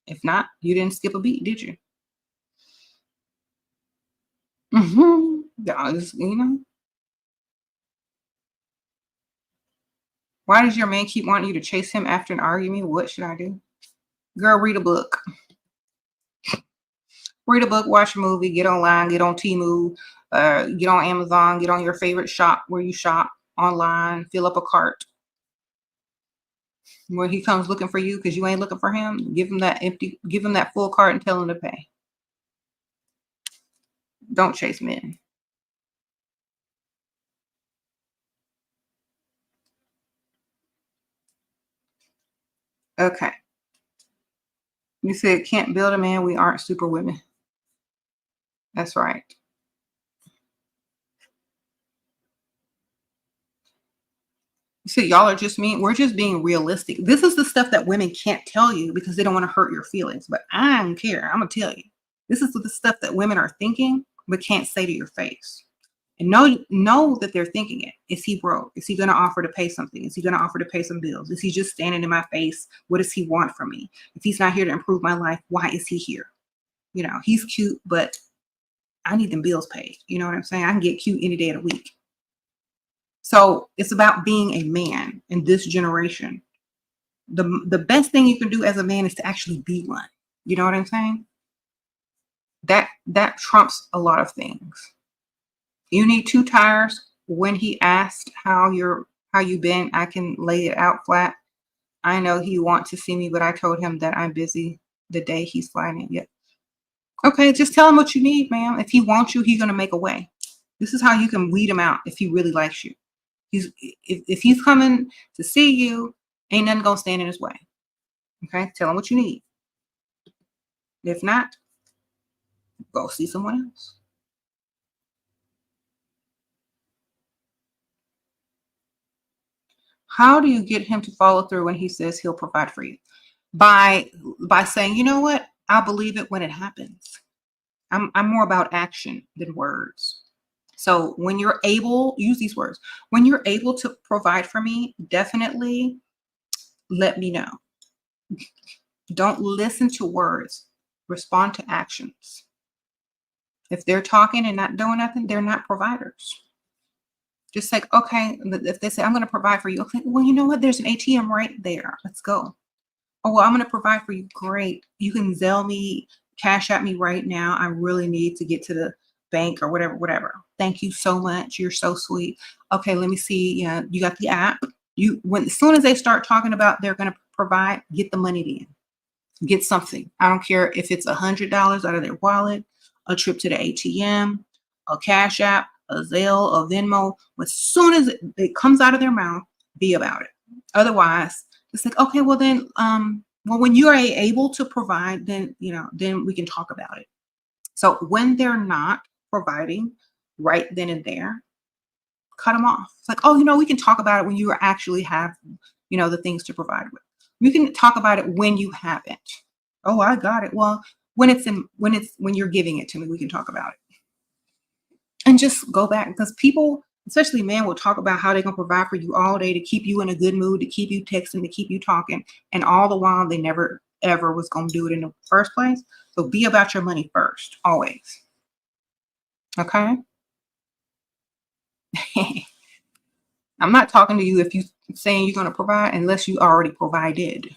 If not, you didn't skip a beat, did you? Yeah, why does your man keep wanting you to chase him after an argument? What should I do? Girl, read a book. Read a book, watch a movie, get online, get on Temu, get on Amazon, get on your favorite shop where you shop online, fill up a cart. Where he comes looking for you because you ain't looking for him, give him that full cart and tell him to pay. Don't chase men. Okay. You said can't build a man, we aren't super women. That's right. You said y'all are just mean. We're just being realistic. This is the stuff that women can't tell you because they don't want to hurt your feelings. But I don't care. I'm gonna tell you. This is the stuff that women are thinking but can't say to your face. And know that they're thinking it. Is he broke? Is he gonna offer to pay something? Is he gonna offer to pay some bills? Is he just standing in my face? What does he want from me? If he's not here to improve my life, why is he here? He's cute, but I need them bills paid. You know what I'm saying? I can get cute any day of the week. So it's about being a man in this generation. The best thing you can do as a man is to actually be one. You know what I'm saying? That trumps a lot of things. You need two tires. When he asked how you been, I can lay it out flat. I know he wants to see me, but I told him that I'm busy the day he's flying in. Yet. Okay, just tell him what you need, ma'am. If he wants you, he's gonna make a way. This is how you can weed him out if he really likes you. If he's coming to see you, ain't nothing gonna stand in his way. Okay, tell him what you need. If not, go see someone else. How do you get him to follow through when he says he'll provide for you? By saying, you know what, I'll believe it when it happens. I'm more about action than words. So when you're able, use these words. When you're able to provide for me, definitely let me know. Don't listen to words. Respond to actions. If they're talking and not doing nothing, they're not providers. Just like, okay, if they say, I'm going to provide for you. Okay, well, you know what? There's an ATM right there. Let's go. Oh, well, I'm going to provide for you. Great. You can Zelle me, cash at me right now. I really need to get to the bank or whatever. Thank you so much. You're so sweet. Okay, let me see. Yeah, you got the app. As soon as they start talking about they're going to provide, get the money in. Get something. I don't care if it's $100 out of their wallet, a trip to the ATM, a Cash App, a Zelle, a Venmo. As soon as it comes out of their mouth, be about it. Otherwise, it's like, okay, well then, well, when you are able to provide, then then we can talk about it. So when they're not providing right then and there, cut them off. It's like, oh, we can talk about it when you actually have, the things to provide with. You can talk about it when you have it. Oh, I got it. Well, when you're giving it to me, we can talk about it. And just go back, because people, especially men, will talk about how they're gonna provide for you all day to keep you in a good mood, to keep you texting, to keep you talking, and all the while they never ever was gonna do it in the first place. So be about your money first, always. Okay. I'm not talking to you if you saying you're gonna provide unless you already provided.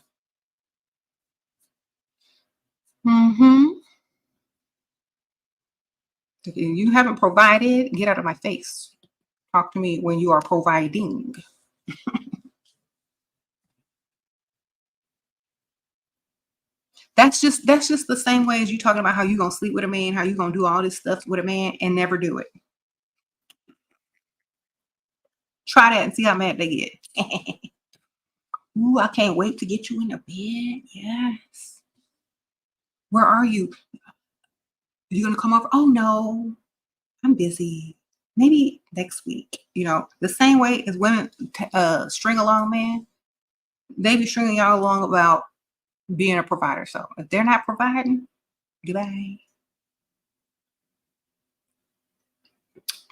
If you haven't provided, get out of my face. Talk to me when you are providing. That's just the same way as you talking about how you gonna sleep with a man, how you gonna do all this stuff with a man and never do it. Try that and see how mad they get. Ooh, I can't wait to get you in the bed. Yes. Where are you? You gonna come over? Oh no, I'm busy. Maybe next week. The same way as women string along man, they be stringing y'all along about being a provider. So if they're not providing, goodbye.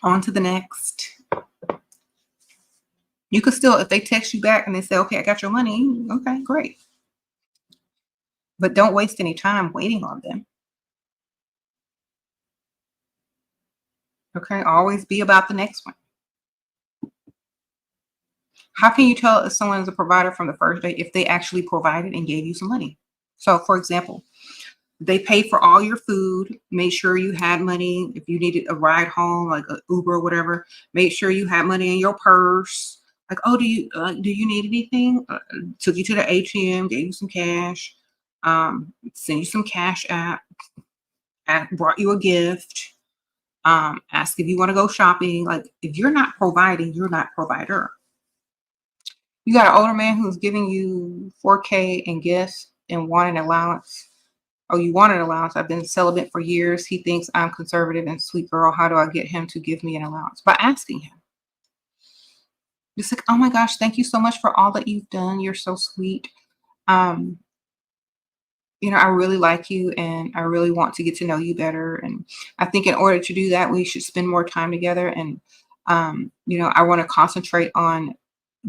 On to the next. You could still, if they text you back and they say, okay, I got your money. Okay, great. But don't waste any time waiting on them. Okay, always be about the next one. How can you tell if someone is a provider from the first day if they actually provided and gave you some money? So, for example, they paid for all your food, made sure you had money. If you needed a ride home, like an Uber or whatever, made sure you had money in your purse. Like, oh, do you need anything? Took you to the ATM, gave you some cash, sent you some cash app, brought you a gift, ask if you want to go shopping. Like, if you're not providing, you're not provider. You got an older man who's giving you 4K in gifts and want an allowance. Oh, you want an allowance? I've been celibate for years. He thinks I'm conservative and sweet girl. How do I get him to give me an allowance? By asking him. Just like, oh my gosh, thank you so much for all that you've done. You're so sweet. Um, I really like you and I really want to get to know you better. And I think in order to do that, we should spend more time together. And, I want to concentrate on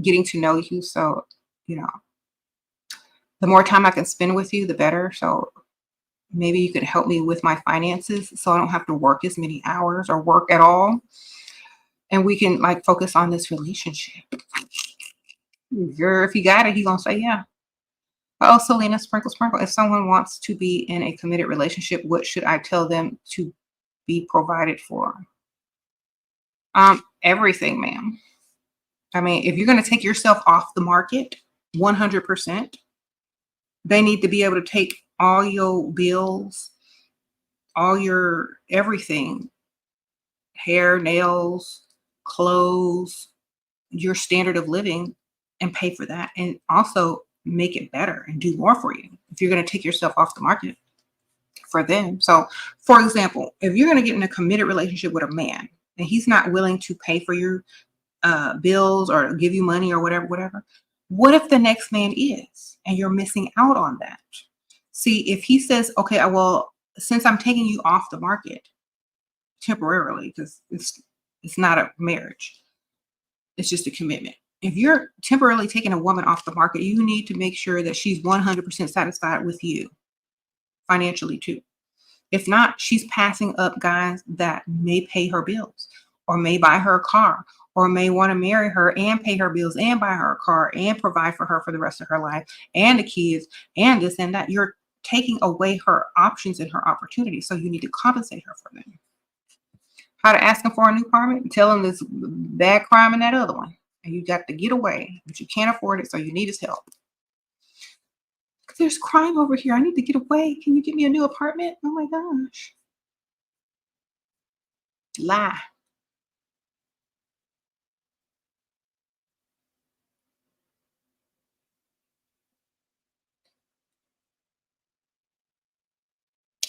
getting to know you. So, the more time I can spend with you, the better. So maybe you could help me with my finances so I don't have to work as many hours or work at all. And we can like focus on this relationship. If you got it, he gonna say yeah. Oh, Selena, sprinkle, sprinkle. If someone wants to be in a committed relationship, what should I tell them to be provided for? Everything, ma'am. I mean, if you're gonna take yourself off the market, 100%, they need to be able to take all your bills, all your everything, hair, nails, clothes, your standard of living, and pay for that. And also make it better and do more for you if you're going to take yourself off the market for them. So, for example, if you're going to get in a committed relationship with a man and he's not willing to pay for your bills or give you money or whatever, what if the next man is and you're missing out on that? See, if he says, okay, well, since I'm taking you off the market temporarily, because it's not a marriage, it's just a commitment. If you're temporarily taking a woman off the market, you need to make sure that she's 100% satisfied with you financially too. If not, she's passing up guys that may pay her bills or may buy her a car or may want to marry her and pay her bills and buy her a car and provide for her for the rest of her life and the kids and this and that. You're taking away her options and her opportunities. So you need to compensate her for them. How to ask him for a new apartment? Tell him there's bad crime in that other one. And you got to get away, but you can't afford it, so you need his help. There's crime over here. I need to get away. Can you get me a new apartment? Oh my gosh. Lie.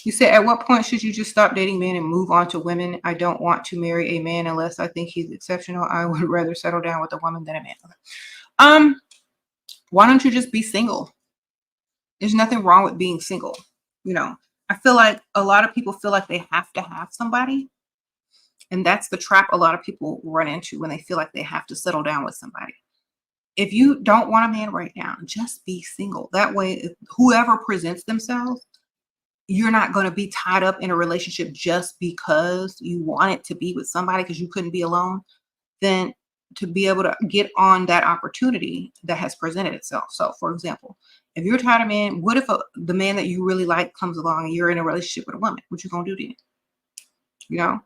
You said, at what point should you just stop dating men and move on to women? I don't want to marry a man unless I think he's exceptional. I would rather settle down with a woman than a man. Why don't you just be single? There's nothing wrong with being single. I feel like a lot of people feel like they have to have somebody. And that's the trap a lot of people run into when they feel like they have to settle down with somebody. If you don't want a man right now, just be single. That way, if whoever presents themselves, you're not going to be tied up in a relationship just because you wanted to be with somebody because you couldn't be alone. Then to be able to get on that opportunity that has presented itself. So, for example, if you're tired of men, what if the man that you really like comes along and you're in a relationship with a woman? What you gonna do then?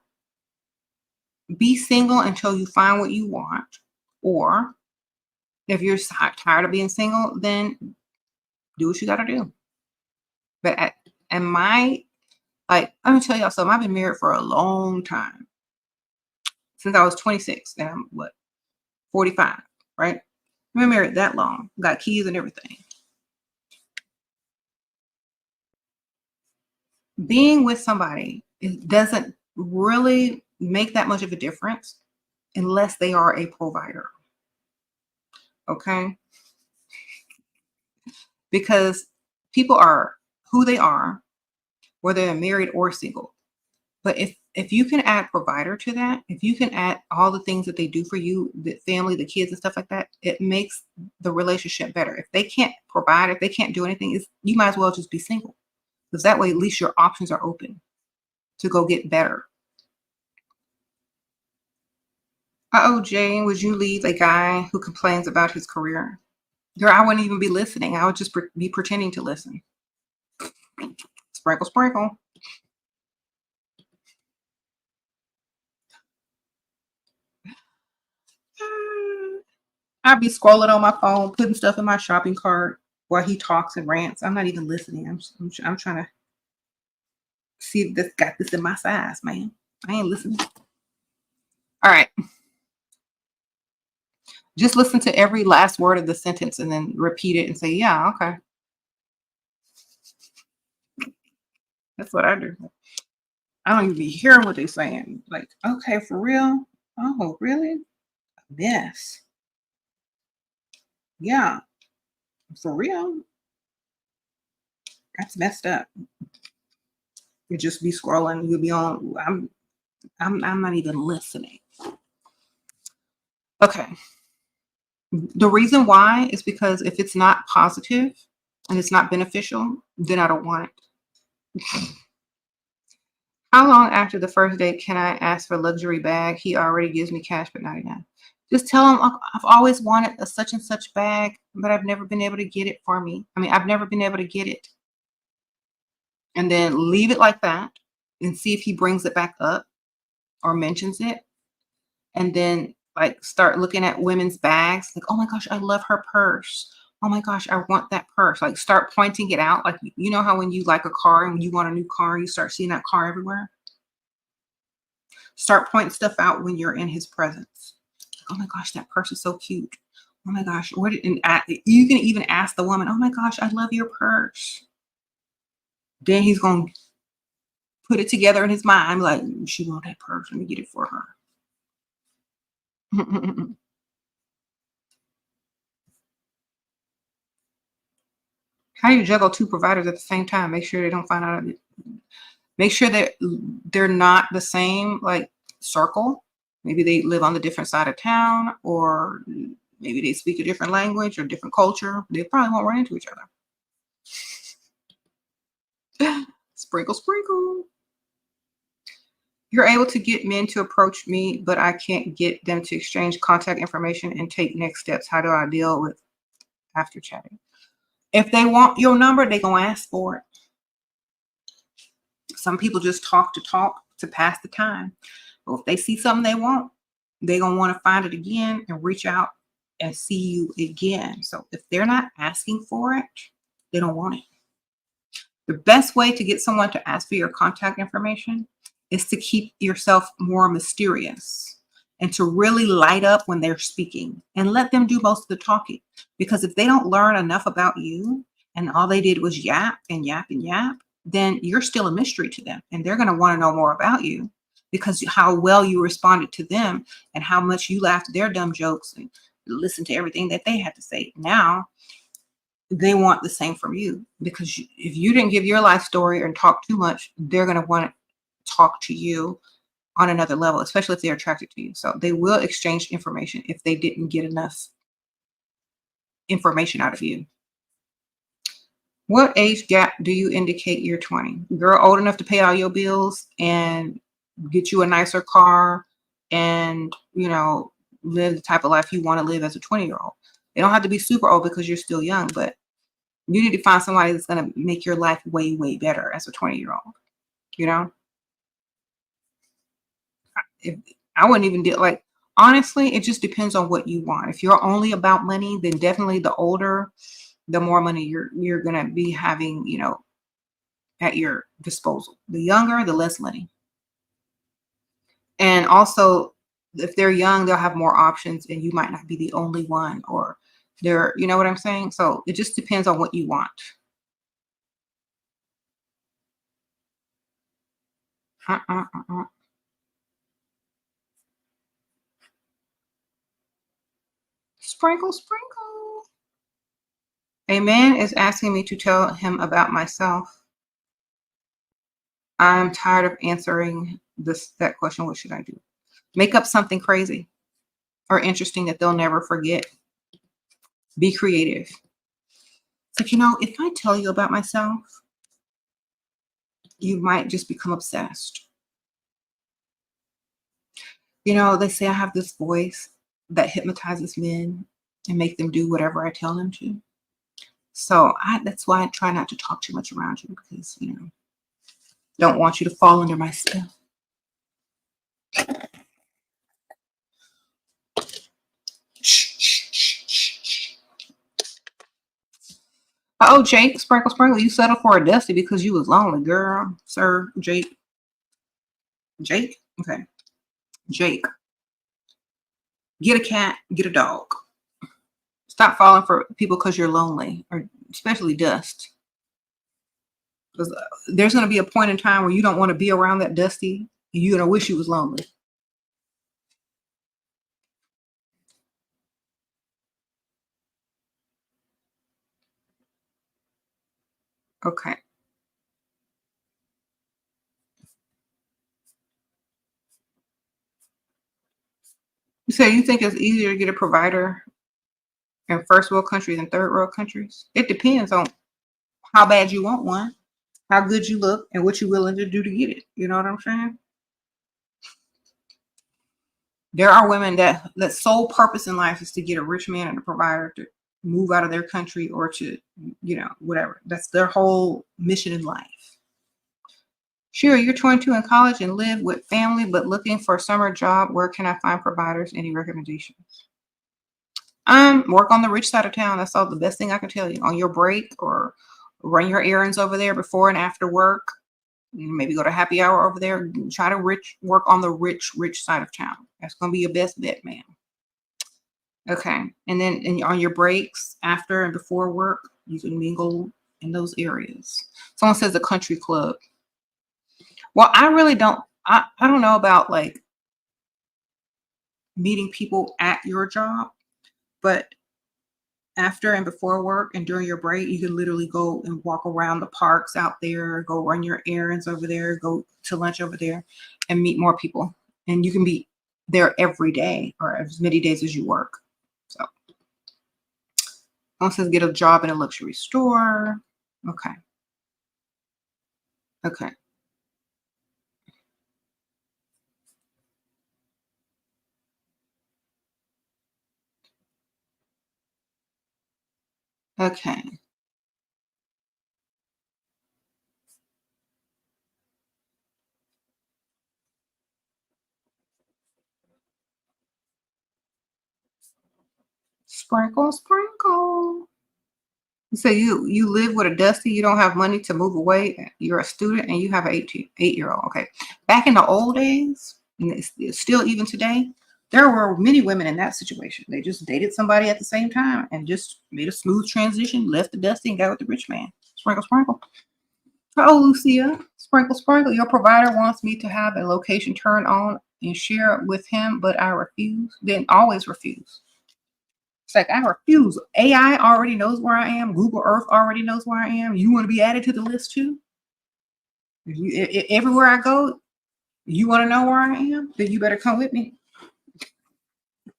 be single until you find what you want. Or if you're tired of being single, then do what you got to do. But and like, let me tell y'all something. I've been married for a long time, since I was 26, and I'm what, 45, right? I've been married that long, got kids and everything. Being with somebody, it doesn't really make that much of a difference unless they are a provider. Okay? Because people are who they are, whether they're married or single. But if you can add provider to that, if you can add all the things that they do for you, the family, the kids and stuff like that, it makes the relationship better. If they can't provide, if they can't do anything, you might as well just be single. Because that way at least your options are open to go get better. Uh-oh, Jane, would you leave a guy who complains about his career? Girl, I wouldn't even be listening. I would just be pretending to listen. Sprinkle, sprinkle. I'd be scrolling on my phone, putting stuff in my shopping cart while he talks and rants. I'm not even listening. I'm trying to see if this got this in my size, man. I ain't listening. All right. Just listen to every last word of the sentence and then repeat it and say, yeah, okay. That's what I do. I don't even be hearing what they're saying. Like, okay, for real? Oh, really? Yes. Yeah, for real. That's messed up. You just be scrolling. You'll be on. I'm not even listening. Okay. The reason why is because if it's not positive and it's not beneficial, then I don't want it. How long after the first date can I ask for a luxury bag? He already gives me cash, but not enough. Just tell him I've always wanted a such and such bag, but I've never been able to get it for me. I mean, I've never been able to get it. And then leave it like that and see if he brings it back up or mentions it. And then like start looking at women's bags. Like, oh my gosh, I love her purse. Oh my gosh, I want that purse. Like start pointing it out. Like, you know how when you like a car and you want a new car, you start seeing that car everywhere. Start pointing stuff out when you're in his presence. Like, oh my gosh, that purse is so cute. Oh my gosh, you can even ask the woman, oh my gosh, I love your purse. Then he's going to put it together in his mind, like, she wants that purse. Let me get it for her. How do you juggle two providers at the same time? Make sure they don't find out. Make sure that they're not the same like circle. Maybe they live on the different side of town, or maybe they speak a different language or different culture. They probably won't run into each other. Sprinkle, sprinkle. You're able to get men to approach me, but I can't get them to exchange contact information and take next steps. How do I deal with after chatting? If they want your number, they're going to ask for it. Some people just talk to pass the time. But if they see something they want, they're going to want to find it again and reach out and see you again. So if they're not asking for it, they don't want it. The best way to get someone to ask for your contact information is to keep yourself more mysterious and to really light up when they're speaking and let them do most of the talking. Because if they don't learn enough about you and all they did was yap and yap and yap, then you're still a mystery to them. And they're going to want to know more about you because how well you responded to them and how much you laughed at their dumb jokes and listened to everything that they had to say. Now, they want the same from you because if you didn't give your life story and talk too much, they're going to want to talk to you on another level, especially if they're attracted to you. So they will exchange information if they didn't get enough information out of you. What age gap do you indicate you're 20? Girl, old enough to pay all your bills and get you a nicer car and, you know, live the type of life you want to live as a 20-year-old. They don't have to be super old because you're still young, but you need to find somebody that's going to make your life way, way better as a 20-year-old, you know? I wouldn't even do like, honestly, it just depends on what you want. If you're only about money, then definitely the older, the more money you're gonna be having, you know, at your disposal. The younger, the less money. And also, if they're young, they'll have more options and you might not be the only one, or they're, you know what I'm saying? So it just depends on what you want. Uh, uh, uh, uh. Sprinkle, sprinkle. A man is asking me to tell him about myself. I'm tired of answering that question. What should I do? Make up something crazy or interesting that they'll never forget. Be creative. It's like, you know, if I tell you about myself, you might just become obsessed. You know, they say I have this voice that hypnotizes men and make them do whatever I tell them to. So that's why I try not to talk too much around you, because, you know, don't want you to fall under my spell. Oh, Jake, sprinkle, sprinkle. You settled for a Dusty because you was lonely, girl, sir, Jake. Jake, okay, Jake. Get a cat, get a dog. Stop falling for people because you're lonely, or especially Dust. Because there's going to be a point in time where you don't want to be around that Dusty. You're going to wish you was lonely. Okay. You say you think it's easier to get a provider in first world countries than third world countries? It depends on how bad you want one, how good you look, and what you're willing to do to get it. You know what I'm saying? There are women that sole purpose in life is to get a rich man and a provider to move out of their country, or to, you know, whatever. That's their whole mission in life. Sure, you're 22 in college and live with family, but looking for a summer job. Where can I find providers? Any recommendations? Work on the rich side of town. That's all the best thing I can tell you. On your break, or run your errands over there before and after work. Maybe go to happy hour over there. Try to work on the rich side of town. That's gonna be your best bet, man. Okay. And then on your breaks, after and before work, you can mingle in those areas. Someone says a country club. Well, I really don't. I don't know about like meeting people at your job, but after and before work and during your break, you can literally go and walk around the parks out there, go run your errands over there, go to lunch over there, and meet more people. And you can be there every day or as many days as you work. So, one says get a job in a luxury store. Okay. Okay. Okay. Sprinkle, sprinkle. So you live with a Dusty, you don't have money to move away. You're a student and you have an 8-year-old. Okay. Back in the old days, and it's still even today, there were many women in that situation. They just dated somebody at the same time and just made a smooth transition, left the Dusty and got with the rich man. Sprinkle, sprinkle. Oh, Lucia. Sprinkle, sprinkle. Your provider wants me to have a location turned on and share it with him, but I refuse. Then always refuse. It's like, I refuse. AI already knows where I am. Google Earth already knows where I am. You want to be added to the list too? Everywhere I go, you want to know where I am? Then you better come with me.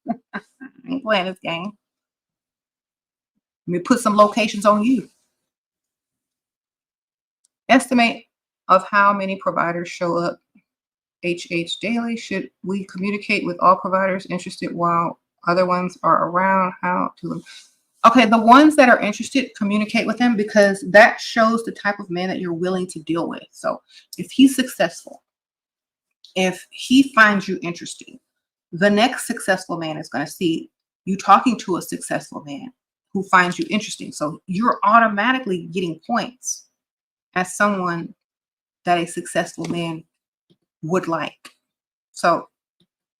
I ain't playing this game. Let me put some locations on you. Estimate of how many providers show up HH daily. Should we communicate with all providers interested while other ones are around? How to... Okay, the ones that are interested, communicate with them, because that shows the type of man that you're willing to deal with. So if he's successful if he finds you interesting, the next successful man is going to see you talking to a successful man who finds you interesting. So you're automatically getting points as someone that a successful man would like. So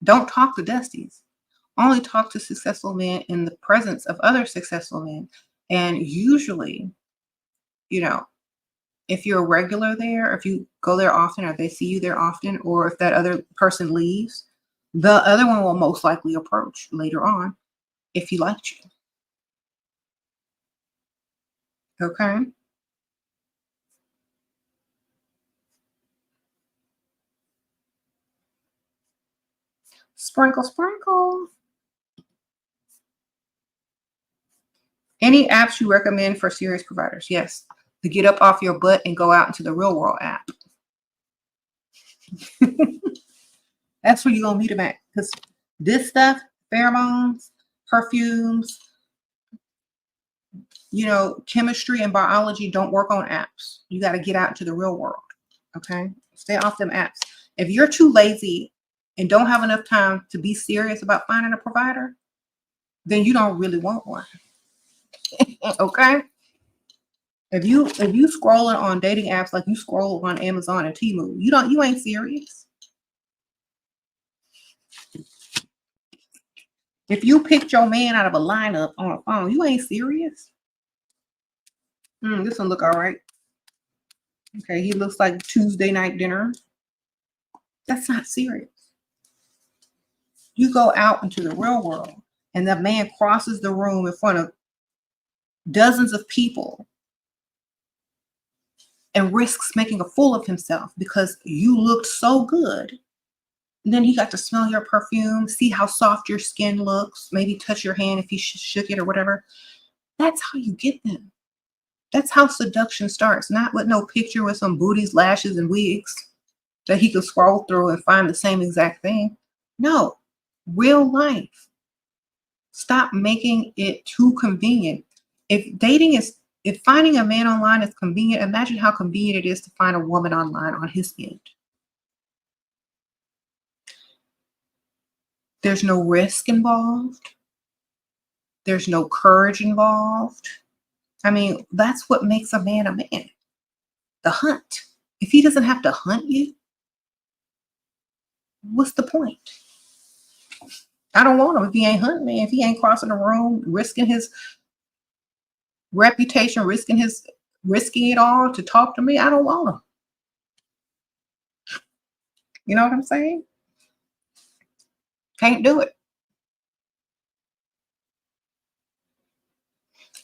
don't talk to dusties. Only talk to successful men in the presence of other successful men. And usually, you know, if you're a regular there, if you go there often, or they see you there often, or if that other person leaves, the other one will most likely approach later on if he liked you. Okay. Sprinkle, sprinkle. Any apps you recommend for serious providers? Yes. To get up off your butt and go out into the real world app. That's where you're going to meet them at. Because this stuff, pheromones, perfumes, you know, chemistry and biology don't work on apps. You got to get out into the real world. Okay. Stay off them apps. If you're too lazy and don't have enough time to be serious about finding a provider, then you don't really want one. Okay. If you scrolling on dating apps like you scroll on Amazon and Temu, you ain't serious. If you picked your man out of a lineup on a phone, you ain't serious. This one look all right. Okay, he looks like Tuesday night dinner. That's not serious. You go out into the real world and the man crosses the room in front of dozens of people and risks making a fool of himself because you looked so good. And then he got to smell your perfume, see how soft your skin looks, maybe touch your hand if he shook it or whatever. That's how you get them. That's how seduction starts, not with no picture with some booties, lashes, and wigs that he could scroll through and find the same exact thing. No, real life. Stop making it too convenient. If finding a man online is convenient, imagine how convenient it is to find a woman online on his end. There's no risk involved. There's no courage involved. I mean, that's what makes a man a man. The hunt. If he doesn't have to hunt you, what's the point? I don't want him if he ain't hunting me. If he ain't crossing the room, risking his reputation, risking it all to talk to me, I don't want him. You know what I'm saying? Can't do it.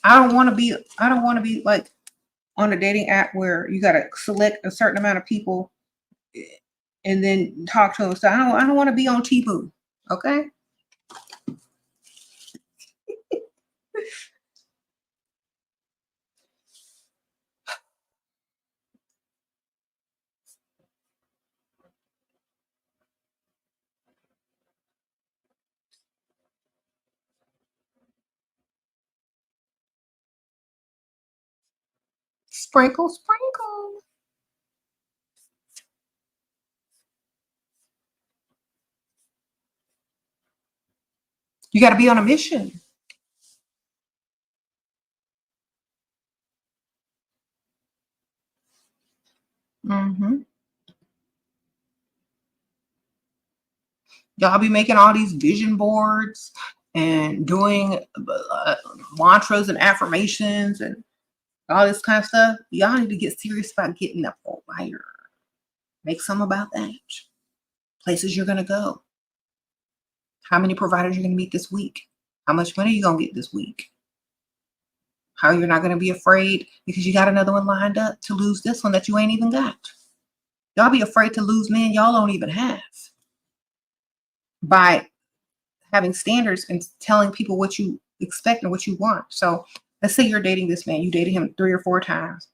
I don't want to be like on a dating app where you got to select a certain amount of people and then talk to them. So I don't want to be on Temu. Okay. Sprinkle, sprinkle. You got to be on a mission. Y'all be making all these vision boards and doing mantras and affirmations and all this kind of stuff. Y'all need to get serious about getting a provider. Make some about that. Places you're going to go. How many providers you're going to meet this week? How much money you going to get this week? How you're not going to be afraid because you got another one lined up to lose this one that you ain't even got. Y'all be afraid to lose men y'all don't even have by having standards and telling people what you expect and what you want. So let's say you're dating this man. You dated him 3 or 4 times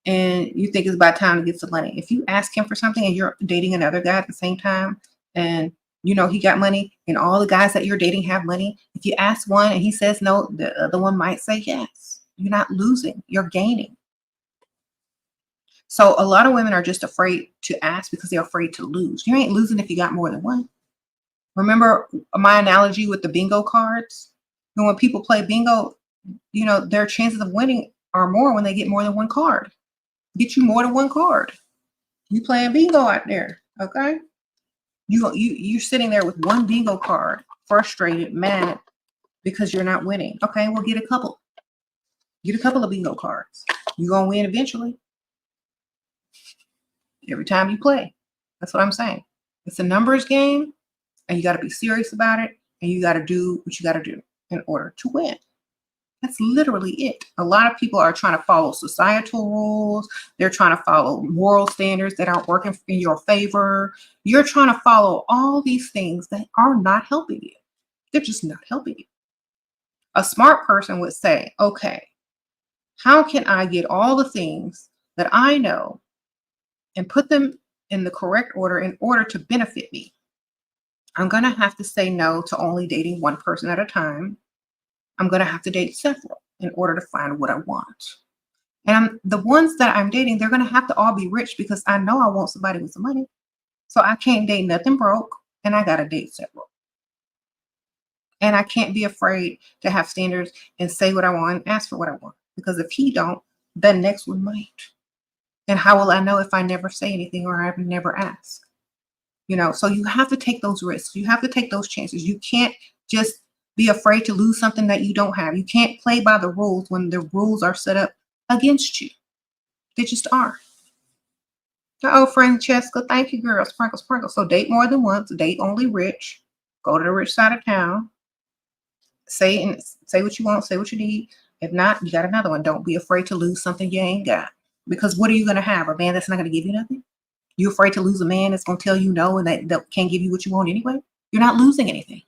and you think it's about time to get some money. If you ask him for something and you're dating another guy at the same time and you know he got money and all the guys that you're dating have money, if you ask one and he says no, the other one might say yes. You're not losing, you're gaining. So a lot of women are just afraid to ask because they're afraid to lose. You ain't losing if you got more than one. Remember my analogy with the bingo cards? And when people play bingo, their chances of winning are more when they get more than one card. Get you more than one card. You playing bingo out there, okay? You're sitting there with one bingo card, frustrated, mad because you're not winning. Okay, well, get a couple. Get a couple of bingo cards. You're gonna win eventually. Every time you play. That's what I'm saying. It's a numbers game, and you got to be serious about it, and you got to do what you got to do in order to win. That's literally it. A lot of people are trying to follow societal rules. They're trying to follow moral standards that aren't working in your favor. You're trying to follow all these things that are not helping you. They're just not helping you. A smart person would say, okay, how can I get all the things that I know and put them in the correct order in order to benefit me? I'm going to have to say no to only dating one person at a time. I'm going to have to date several in order to find what I want. And the ones that I'm dating, they're going to have to all be rich because I know I want somebody with some money. So I can't date nothing broke, and I got to date several. And I can't be afraid to have standards and say what I want and ask for what I want. Because if he don't, the next one might. And how will I know if I never say anything or I've never asked? So you have to take those risks. You have to take those chances. You can't just be afraid to lose something that you don't have. You can't play by the rules when the rules are set up against you. They just are. Oh, Francesca, thank you, girl. Sprinkle, sprinkle. So date more than once. Date only rich. Go to the rich side of town. Say what you want. Say what you need. If not, you got another one. Don't be afraid to lose something you ain't got. Because what are you going to have? A man that's not going to give you nothing? You afraid to lose a man that's going to tell you no and that can't give you what you want anyway? You're not losing anything.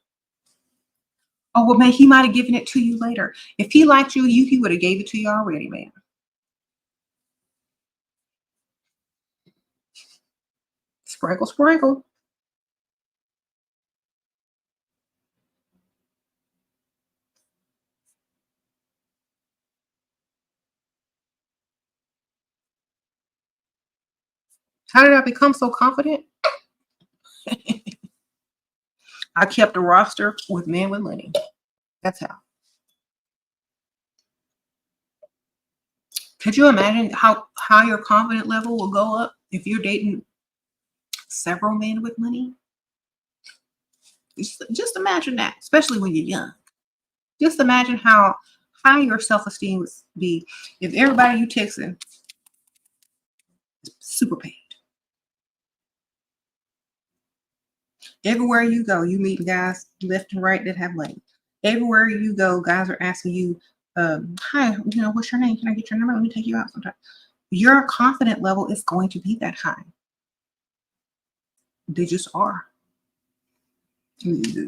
Oh, well, man, he might have given it to you later. If he liked you, he would have gave it to you already, man. Sprinkle, sprinkle. How did I become so confident? I kept a roster with men with money. That's how. Could you imagine how your confidence level will go up if you're dating several men with money? Just imagine that, especially when you're young. Just imagine how high your self-esteem would be if everybody you texting is super paid. Everywhere you go, you meet guys left and right that have money. Everywhere you go, guys are asking you, hi, what's your name? Can I get your number? Let me take you out sometime. Your confidence level is going to be that high. They just are.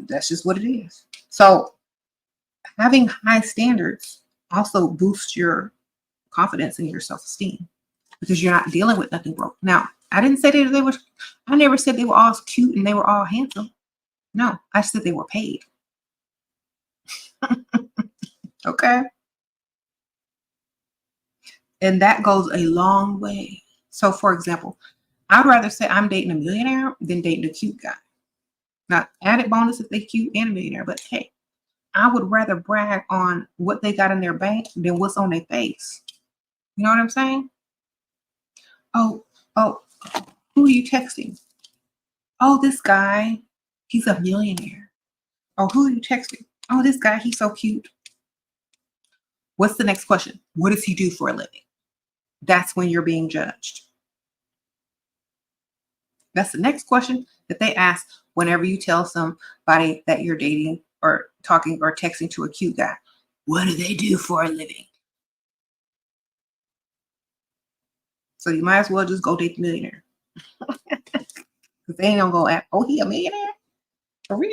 That's just what it is. So having high standards also boosts your confidence and your self-esteem because you're not dealing with nothing broke. Now, I didn't say that I never said they were all cute and they were all handsome. No, I said they were paid. Okay. And that goes a long way. So for example, I'd rather say I'm dating a millionaire than dating a cute guy. Now, added bonus if they're cute and a millionaire, but hey, I would rather brag on what they got in their bank than what's on their face. You know what I'm saying? Oh, who are you texting? Oh, this guy, he's a millionaire. Oh, who are you texting? Oh, this guy, he's so cute. What's the next question? What does he do for a living? That's when you're being judged. That's the next question that they ask whenever you tell somebody that you're dating or talking or texting to a cute guy. What do they do for a living? So you might as well just go date the millionaire. Because they ain't gonna go ask, oh, he a millionaire? For real?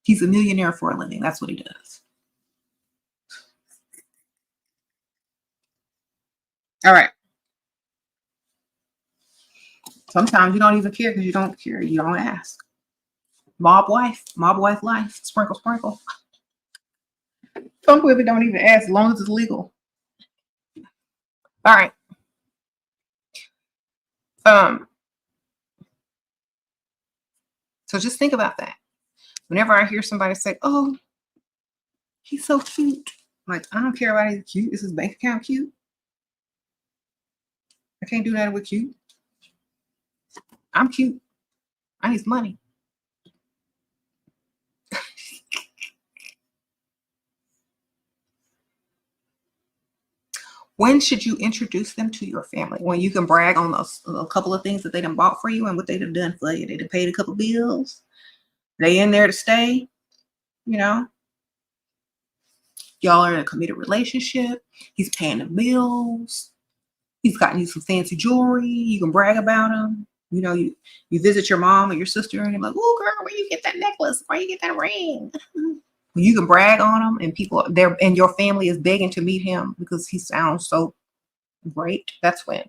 He's a millionaire for a living. That's what he does. All right. Sometimes you don't even care because you don't care. You don't ask. Mob wife life. Sprinkle, sprinkle. Some women don't even ask as long as it's legal. All right. So just think about that. Whenever I hear somebody say, "Oh, he's so cute," like, I don't care about his cute. Is his bank account cute? I can't do that with cute. I'm cute. I need money. When should you introduce them to your family? When you can brag on a couple of things that they done bought for you and what they done done for you. They done paid a couple bills. They in there to stay, you know. Y'all are in a committed relationship. He's paying the bills. He's gotten you some fancy jewelry. You can brag about him. You know, you visit your mom or your sister and you're like, "Oh, girl, where you get that necklace? Where you get that ring?" You can brag on him, and people there and your family is begging to meet him because he sounds so great. That's when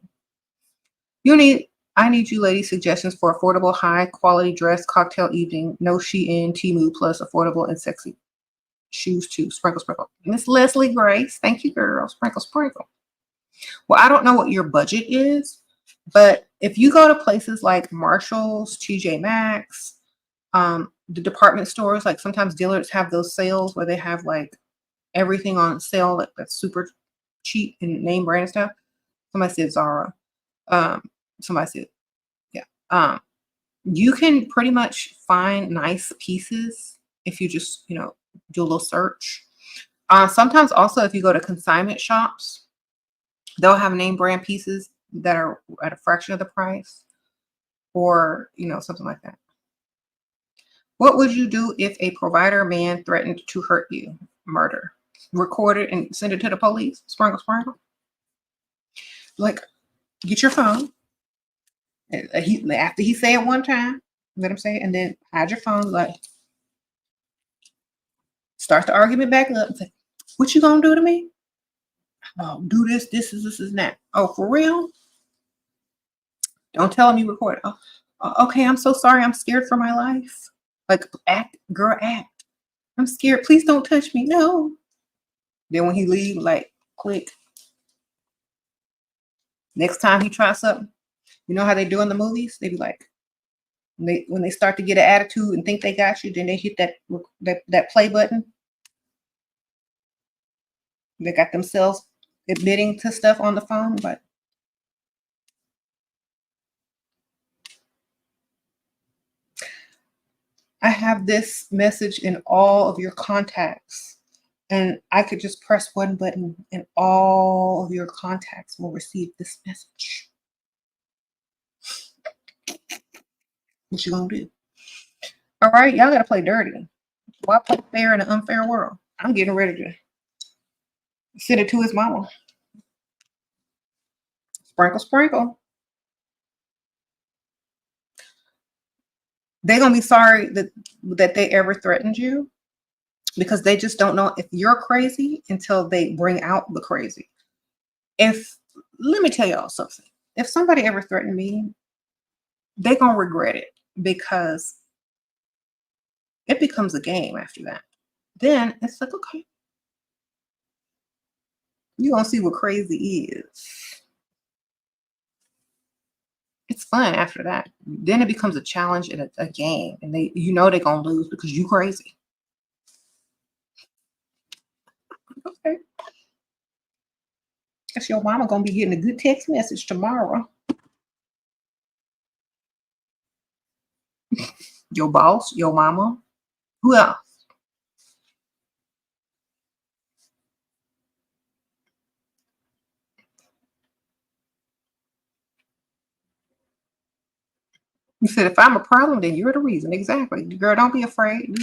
I need you ladies suggestions for affordable, high quality dress cocktail evening. No Shein, Temu plus affordable and sexy shoes too. Sprinkle, sprinkle. Miss Leslie Grace, thank you, girl. Sprinkle, sprinkle. Well, I don't know what your budget is, but if you go to places like Marshall's, TJ Maxx, the department stores, like sometimes dealers have those sales where they have like everything on sale that's super cheap and name brand stuff. Somebody said Zara. Somebody said, yeah. You can pretty much find nice pieces if you just, do a little search. Sometimes also if you go to consignment shops, they'll have name brand pieces that are at a fraction of the price or, something like that. What would you do if a provider man threatened to hurt you? Murder. Record it and send it to the police. Sprinkle, sprinkle. Like, get your phone. After he say it one time, let him say it, and then hide your phone. Like, start the argument back up and say, "What you gonna do to me? Oh, do this, this is that. Oh, for real? Don't tell him you recorded. Oh, okay, I'm so sorry. I'm scared for my life. Like, act, girl, act. I'm scared. Please don't touch me. No." Then when he leave, like, click. Next time he tries something, you know how they do in the movies? They be like, when they start to get an attitude and think they got you, then they hit that play button. They got themselves admitting to stuff on the phone, but I have this message in all of your contacts, and I could just press one button and all of your contacts will receive this message. What you gonna do? All right, y'all gotta play dirty. Why play fair in an unfair world? I'm getting ready to send it to his mama. Sprinkle, sprinkle. They're gonna be sorry that they ever threatened you because they just don't know if you're crazy until they bring out the crazy. Let me tell y'all something. If somebody ever threatened me, they're gonna regret it because it becomes a game after that. Then it's like, okay, you're gonna see what crazy is. It's fun after that. Then it becomes a challenge and a game, and they're gonna lose because you crazy. Okay. Guess your mama gonna be getting a good text message tomorrow. Your boss, your mama, who else? You said if I'm a problem, then you're the reason. Exactly. Girl, don't be afraid.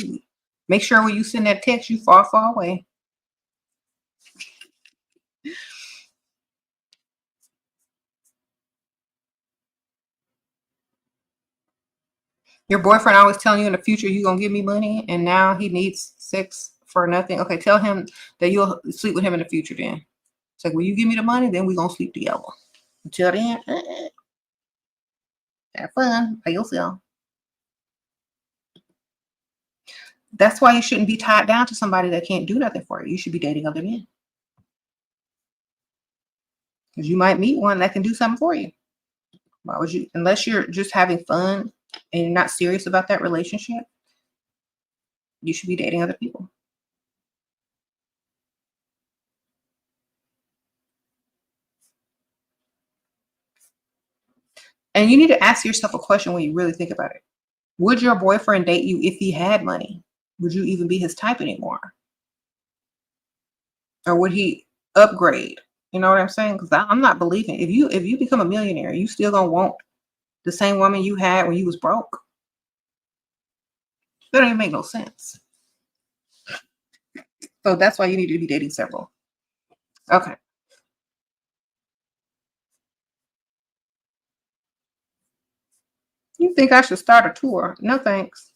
Make sure when you send that text, you far, far away. Your boyfriend always telling you in the future you're gonna give me money, and now he needs sex for nothing. Okay, tell him that you'll sleep with him in the future. Then it's like, will you give me the money? Then we're gonna sleep together. Until then, have fun by yourself. That's why you shouldn't be tied down to somebody that can't do nothing for you. You should be dating other men. Because you might meet one that can do something for you. Why would you, unless you're just having fun and you're not serious about that relationship, you should be dating other people. And you need to ask yourself a question when you really think about it. Would your boyfriend date you if he had money? Would you even be his type anymore? Or would he upgrade? You know what I'm saying? Because I'm not believing if you become a millionaire, you still gonna want the same woman you had when you was broke. That don't even make no sense. So that's why you need to be dating several. Okay. You think I should start a tour? No thanks.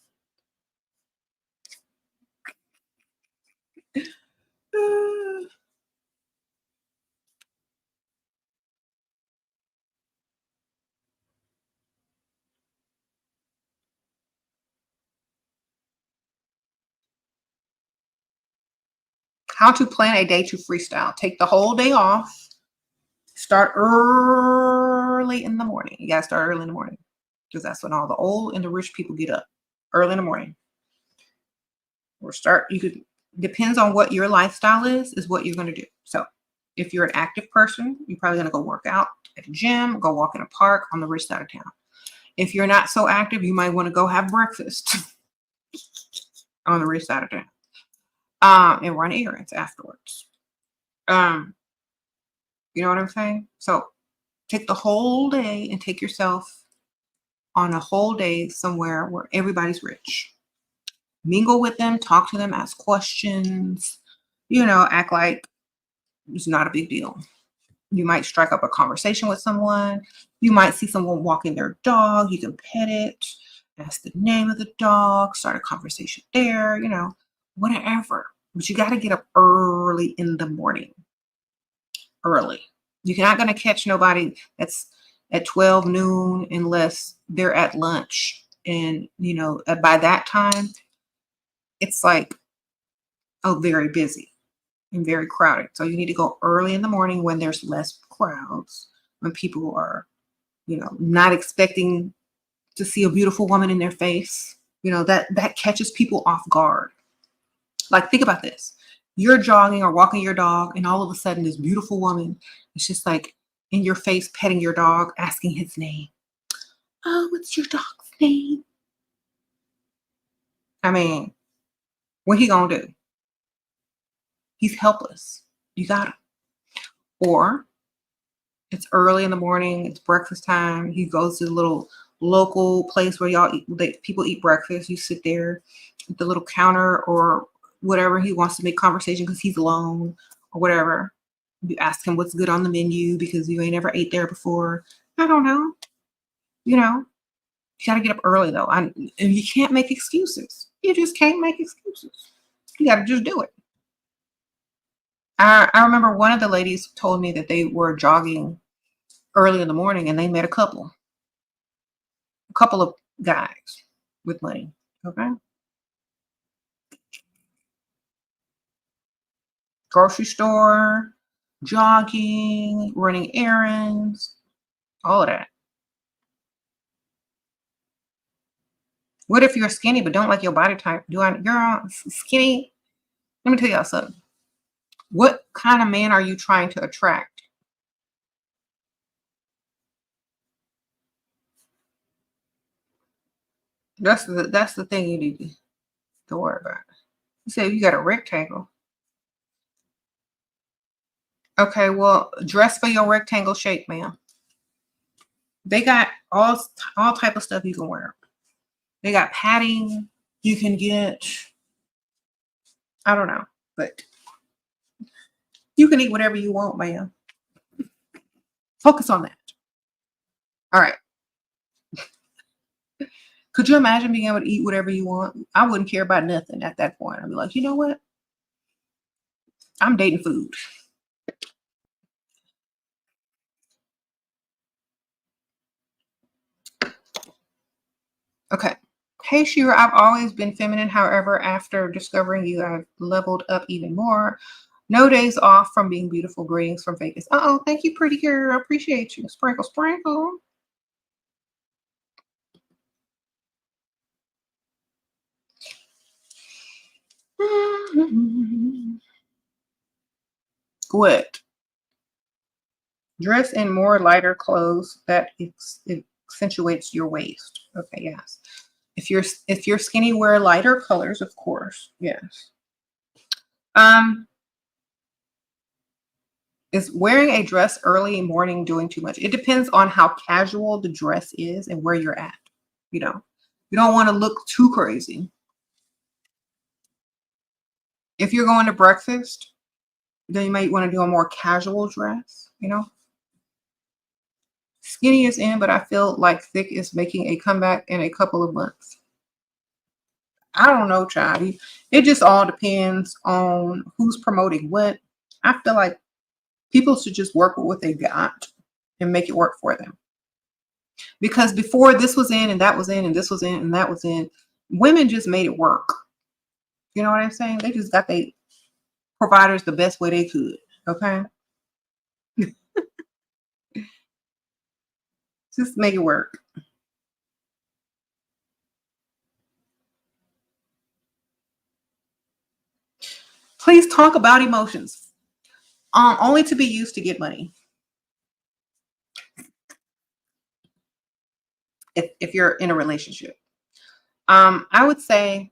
How to plan a day to freestyle. Take the whole day off. Start early in the morning. You gotta start early in the morning because that's when all the old and the rich people get up early in the morning. Or start, you could, depends on what your lifestyle is what you're going to do. So if you're an active person, you're probably going to go work out at a gym, go walk in a park on the rich side of town. If you're not so active, you might want to go have breakfast on the rich side of town, and run errands afterwards. You know what I'm saying? So take the whole day and take yourself on a whole day somewhere where everybody's rich. Mingle with them, talk to them, ask questions, act like it's not a big deal. You might strike up a conversation with someone. You might see someone walking their dog. You can pet it, ask the name of the dog, start a conversation there, whatever. But you got to get up early in the morning. Early. You're not going to catch nobody that's at 12 noon unless they're at lunch. And, by that time, it's like, very busy and very crowded. So you need to go early in the morning when there's less crowds, when people are, not expecting to see a beautiful woman in their face. That catches people off guard. Like, think about this. You're jogging or walking your dog, and all of a sudden this beautiful woman is just like in your face, petting your dog, asking his name. Oh, what's your dog's name? I mean, what he gonna do? He's helpless. You got him. Or it's early in the morning, it's breakfast time. He goes to the little local place where people eat breakfast. You sit there at the little counter or whatever. He wants to make conversation because he's alone or whatever. You ask him what's good on the menu because you ain't ever ate there before. I don't know. You got to get up early though. And you can't make excuses. You just can't make excuses. You got to just do it. I remember one of the ladies told me that they were jogging early in the morning and they met a couple of guys with money. Okay. Grocery store, jogging, running errands, all of that. What if you're skinny but don't like your body type? You're skinny? Let me tell y'all something. What kind of man are you trying to attract? That's the thing you need to worry about. You say you got a rectangle. Okay, well, dress for your rectangle shape, ma'am. They got all type of stuff you can wear. They got padding you can get. I don't know, but you can eat whatever you want, ma'am. Focus on that. All right. Could you imagine being able to eat whatever you want? I wouldn't care about nothing at that point. I'd be like, you know what? I'm dating food. Okay. Hey, Shira, I've always been feminine. However, after discovering you, I've leveled up even more. No days off from being beautiful. Greetings from Vegas. Uh-oh, thank you, pretty girl. Appreciate you. Sprinkle, sprinkle. What? Dress in more lighter clothes that it accentuates your waist. Okay, yes. If you're skinny, wear lighter colors, of course. Yes. Um, is wearing a dress early morning doing too much? It depends on how casual the dress is and where you're at. You know, you don't want to look too crazy. If you're going to breakfast, then you might want to do a more casual dress, you know. Skinny is in, but I feel like thick is making a comeback in a couple of months. I don't know, child. It just all depends on who's promoting what. I feel like people should just work with what they got and make it work for them. Because before this was in and that was in and this was in and that was in, women just made it work. You know what I'm saying? They just got their providers the best way they could. Okay. Just make it work. Please talk about emotions. Only to be used to get money. If you're in a relationship. I would say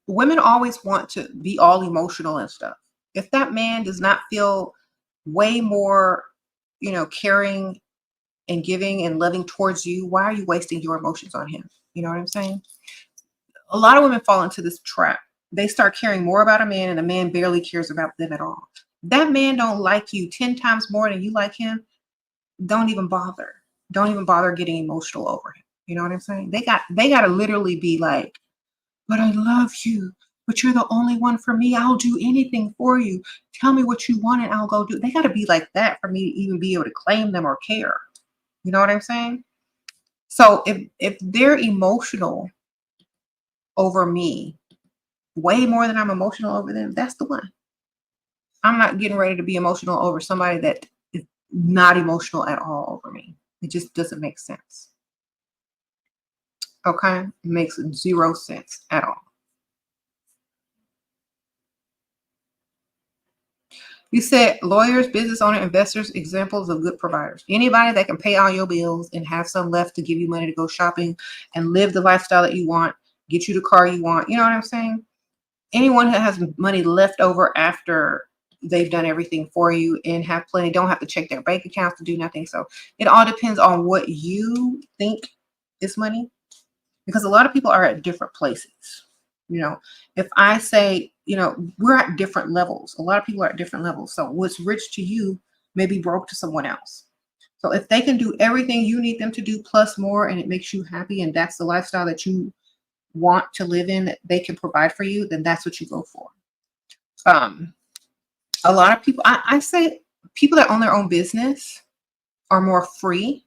women always want to be all emotional and stuff. If that man does not feel way more, caring and giving and loving towards you, why are you wasting your emotions on him? You know what I'm saying? A lot of women fall into this trap. They start caring more about a man and the man barely cares about them at all. That man don't like you 10 times more than you like him. Don't even bother. Don't even bother getting emotional over him. You know what I'm saying? They got to literally be like, but I love you. But you're the only one for me. I'll do anything for you. Tell me what you want and I'll go do. They got to be like that for me to even be able to claim them or care. You know what I'm saying? So if they're emotional over me way more than I'm emotional over them, that's the one. I'm not getting ready to be emotional over somebody that is not emotional at all over me. It just doesn't make sense. Okay? It makes zero sense at all. You said lawyers, business owner, investors, examples of good providers. Anybody that can pay all your bills and have some left to give you money to go shopping and live the lifestyle that you want, get you the car you want. You know what I'm saying? Anyone who has money left over after they've done everything for you and have plenty, don't have to check their bank accounts to do nothing. So it all depends on what you think is money, because a lot of people are at different places. If I say, we're at different levels. A lot of people are at different levels. So what's rich to you may be broke to someone else. So if they can do everything you need them to do plus more, and it makes you happy, and that's the lifestyle that you want to live in, that they can provide for you, then that's what you go for. A lot of people, I say people that own their own business are more free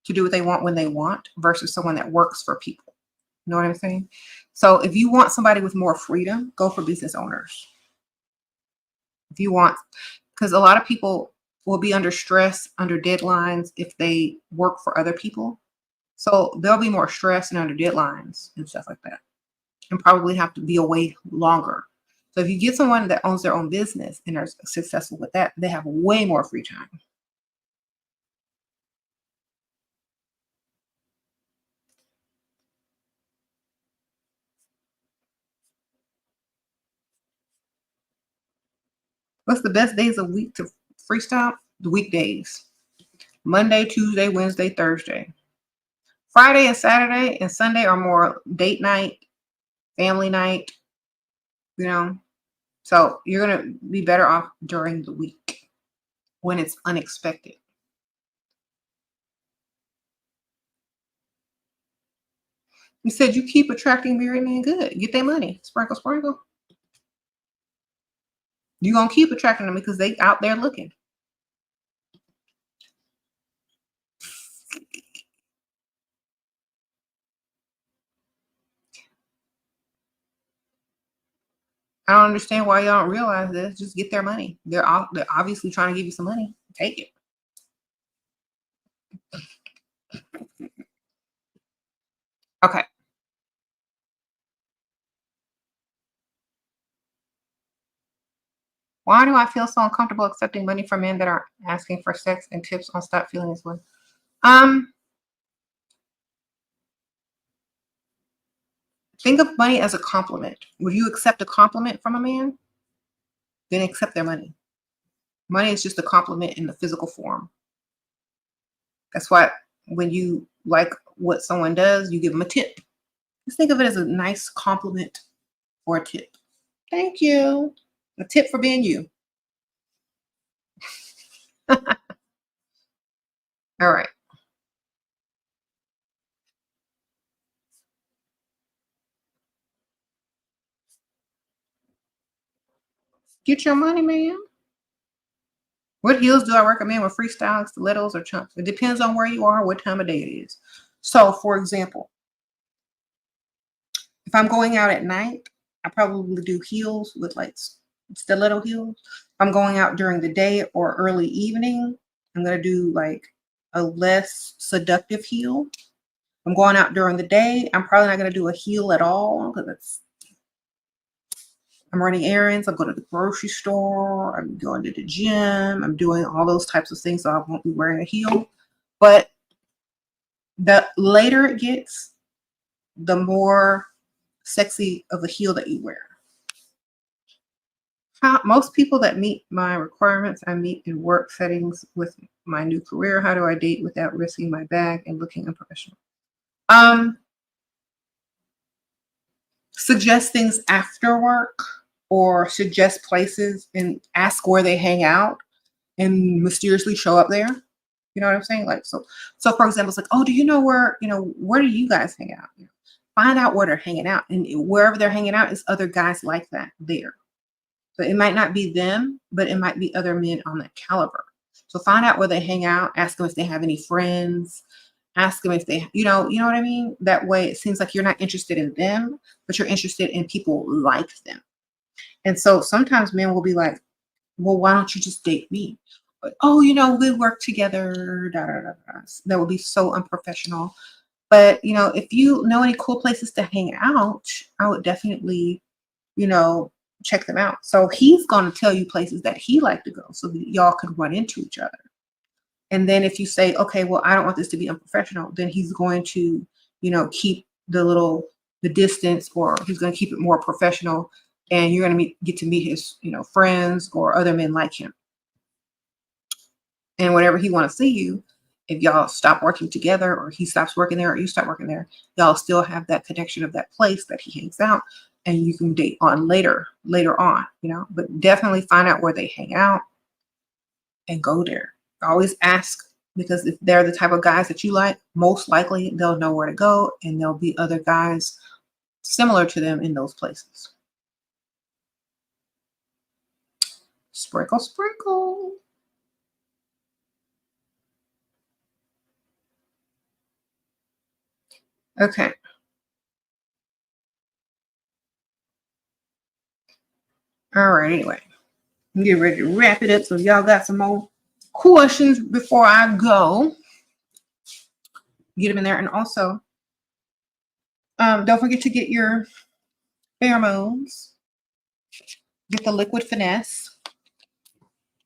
to do what they want when they want versus someone that works for people. You know what I'm saying? So if you want somebody with more freedom, go for business owners. If you want, because a lot of people will be under stress, under deadlines if they work for other people. So they'll be more stressed and under deadlines and stuff like that, and probably have to be away longer. So if you get someone that owns their own business and are successful with that, they have way more free time. What's the best days of week to freestyle? The weekdays. Monday, Tuesday, Wednesday, Thursday. Friday and Saturday and Sunday are more date night, family night, you know. So you're going to be better off during the week when it's unexpected. You said you keep attracting married men. Good. Get their money. Sprinkle, sprinkle. You're going to keep attracting them because they out there looking. I don't understand why y'all don't realize this. Just get their money. They're obviously trying to give you some money. Take it. Okay. Why do I feel so uncomfortable accepting money from men that are asking for sex and tips on stop feeling this way? Think of money as a compliment. Would you accept a compliment from a man? Then accept their money. Money is just a compliment in the physical form. That's why when you like what someone does, you give them a tip. Just think of it as a nice compliment or a tip. Thank you. A tip for being you. All right. Get your money, man. What heels do I recommend with freestyle, stilettos, or chunks? It depends on where you are, what time of day it is. So, for example, if I'm going out at night, I probably do heels with like stiletto heels. If I'm going out during the day or early evening, I'm going to do like a less seductive heel. If I'm going out during the day, I'm probably not going to do a heel at all because I'm running errands. I'm going to the grocery store. I'm going to the gym. I'm doing all those types of things. So I won't be wearing a heel. But the later it gets, the more sexy of a heel that you wear. Most people that meet my requirements, I meet in work settings with my new career. How do I date without risking my bag and looking unprofessional? Suggest things after work or suggest places and ask where they hang out and mysteriously show up there. You know what I'm saying? Like, so for example, it's like, oh, do you know where do you guys hang out? Find out where they're hanging out, and wherever they're hanging out is other guys like that there. So it might not be them, but it might be other men on that caliber. So find out where they hang out, ask them if they have any friends, ask them if they, you know what I mean? That way it seems like you're not interested in them, but you're interested in people like them. And so sometimes men will be like, well, why don't you just date me? But, oh, we work together. Da, da, da, da. That would be so unprofessional. But, if you know any cool places to hang out, I would definitely, check them out. So he's going to tell you places that he like to go so that y'all could run into each other. And then if you say, okay, well, I don't want this to be unprofessional, then he's going to, keep the distance, or he's going to keep it more professional. And you're going to get to meet his, friends or other men like him. And whenever he want to see you, if y'all stop working together, or he stops working there, or you stop working there, y'all still have that connection of that place that he hangs out, and you can date on later on, but definitely find out where they hang out and go there. Always ask, because if they're the type of guys that you like, most likely they'll know where to go, and there'll be other guys similar to them in those places. Sprinkle, sprinkle. Okay. All right. Anyway, I'm getting ready to wrap it up. So if y'all got some more questions before I go, get them in there. And also, don't forget to get your pheromones. Get the liquid finesse.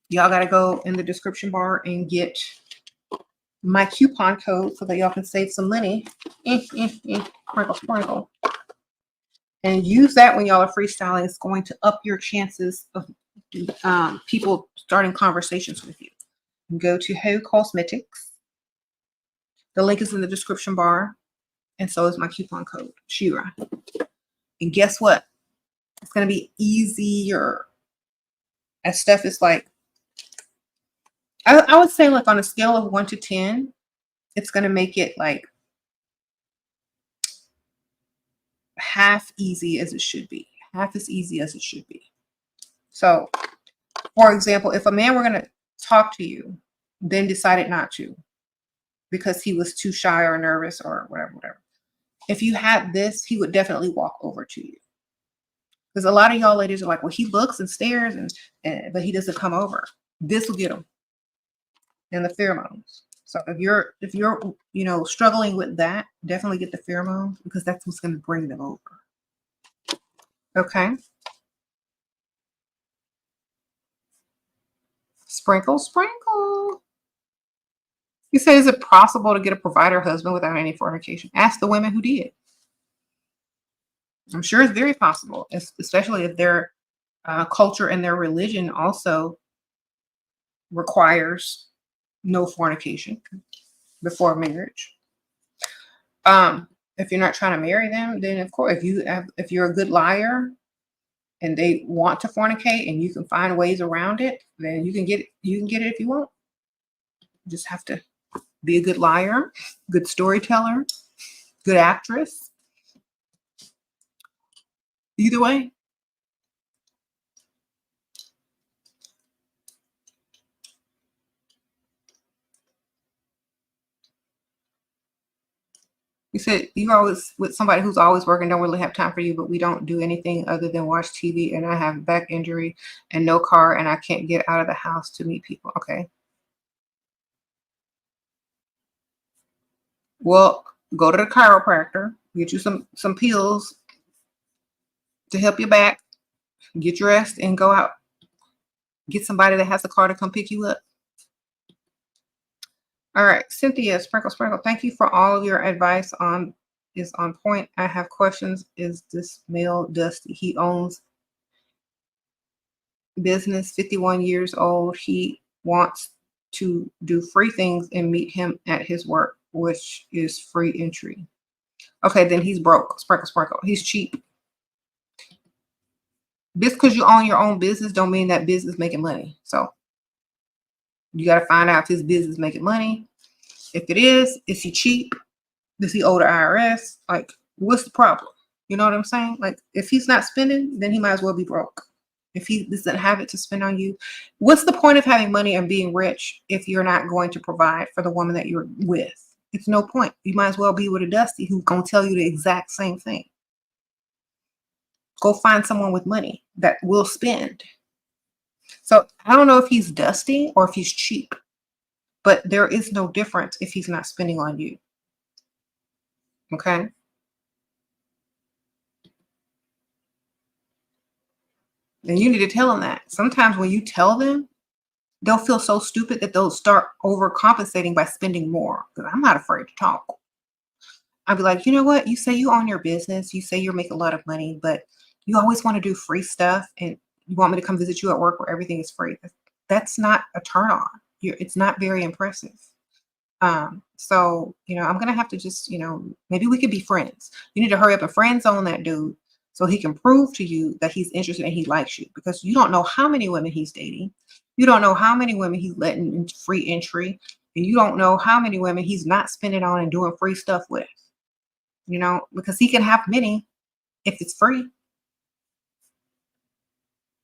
Y'all got to go in the description bar and get my coupon code so that y'all can save some money. Sprinkle, sprinkle. And use that when y'all are freestyling. It's going to up your chances of people starting conversations with you. Go to Heaux Cosmetics. The link is in the description bar. And so is my coupon code, SHERA. And guess what? It's going to be easier. That stuff is like, I would say, like, on a scale of 1 to 10, it's going to make it like half easy as it should be. Half as easy as it should be. So, for example, if a man were going to talk to you, then decided not to because he was too shy or nervous or whatever. If you had this, he would definitely walk over to you. Because a lot of y'all ladies are like, well, he looks and stares, but he doesn't come over. This will get him. And the pheromones. So if you're struggling with that, definitely get the pheromones, because that's what's going to bring them over. Okay. Sprinkle, sprinkle. You say, is it possible to get a provider husband without any fornication? Ask the women who did. I'm sure it's very possible, especially if their culture and their religion also requires no fornication before marriage. If you're not trying to marry them, then of course, if you're a good liar and they want to fornicate and you can find ways around it, then you can get it. You can get it if you want. You just have to be a good liar, good storyteller, good actress. Either way. You said you always with somebody who's always working, don't really have time for you, but we don't do anything other than watch TV, and I have back injury and no car, and I can't get out of the house to meet people. Okay. Well, go to the chiropractor, get you some pills to help your back, get dressed, and go out. Get somebody that has a car to come pick you up. All right, Cynthia, sprinkle, sprinkle. Thank you for all of your advice is on point. I have questions. Is this male dusty? He owns business, 51 years old. He wants to do free things and meet him at his work, which is free entry. Okay, then he's broke. Sprinkle, sprinkle. He's cheap. Just because you own your own business don't mean that business making money. So you got to find out if his business making money. If it is he cheap? Does he owe the IRS? Like, what's the problem? You know what I'm saying? Like, if he's not spending, then he might as well be broke. If he doesn't have it to spend on you, what's the point of having money and being rich if you're not going to provide for the woman that you're with? It's no point. You might as well be with a dusty who's going to tell you the exact same thing. Go find someone with money that will spend. So I don't know if he's dusty or if he's cheap, but there is no difference if he's not spending on you. Okay. And you need to tell them that. Sometimes when you tell them, they'll feel so stupid that they'll start overcompensating by spending more. Because I'm not afraid to talk. I'll be like, you know what? You say you own your business. You say you're making a lot of money, but you always want to do free stuff. And you want me to come visit you at work where everything is free. That's not a turn on. It's not very impressive. So, I'm going to have to just, maybe we could be friends. You need to hurry up and friend zone that dude so he can prove to you that he's interested and he likes you, because you don't know how many women he's dating. You don't know how many women he's letting in free entry, and you don't know how many women he's not spending on and doing free stuff with, because he can have many if it's free.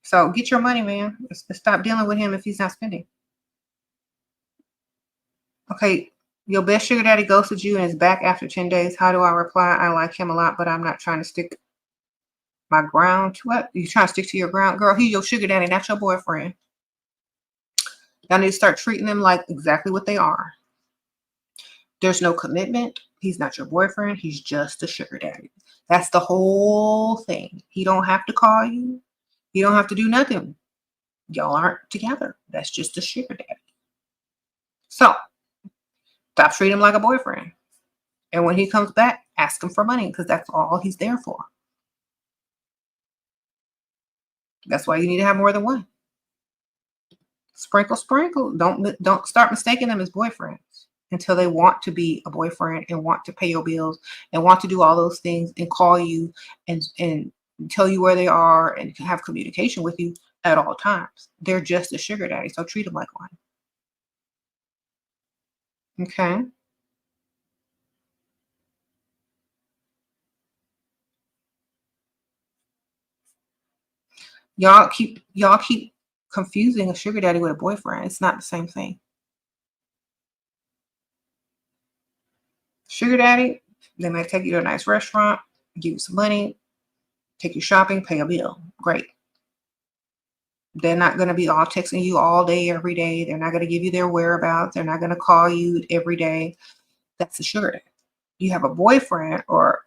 So get your money, man. Let's stop dealing with him if he's not spending. Okay. Your best sugar daddy ghosted you and is back after 10 days. How do I reply? I like him a lot, but I'm not trying to stick my ground. What? You trying to stick to your ground? Girl, he's your sugar daddy, not your boyfriend. Y'all need to start treating them like exactly what they are. There's no commitment. He's not your boyfriend. He's just a sugar daddy. That's the whole thing. He don't have to call you. He don't have to do nothing. Y'all aren't together. That's just a sugar daddy. So stop treating him like a boyfriend. And when he comes back, ask him for money, because that's all he's there for. That's why you need to have more than one. Sprinkle, sprinkle. Don't start mistaking them as boyfriends until they want to be a boyfriend and want to pay your bills and want to do all those things and call you and tell you where they are and have communication with you at all times. They're just a sugar daddy, so treat them like one. Okay. Y'all keep confusing a sugar daddy with a boyfriend. It's not the same thing. Sugar daddy, they might take you to a nice restaurant, give you some money, take you shopping, pay a bill. Great. They're not going to be all texting you all day, every day. They're not going to give you their whereabouts. They're not going to call you every day. That's a sugar daddy. You have a boyfriend or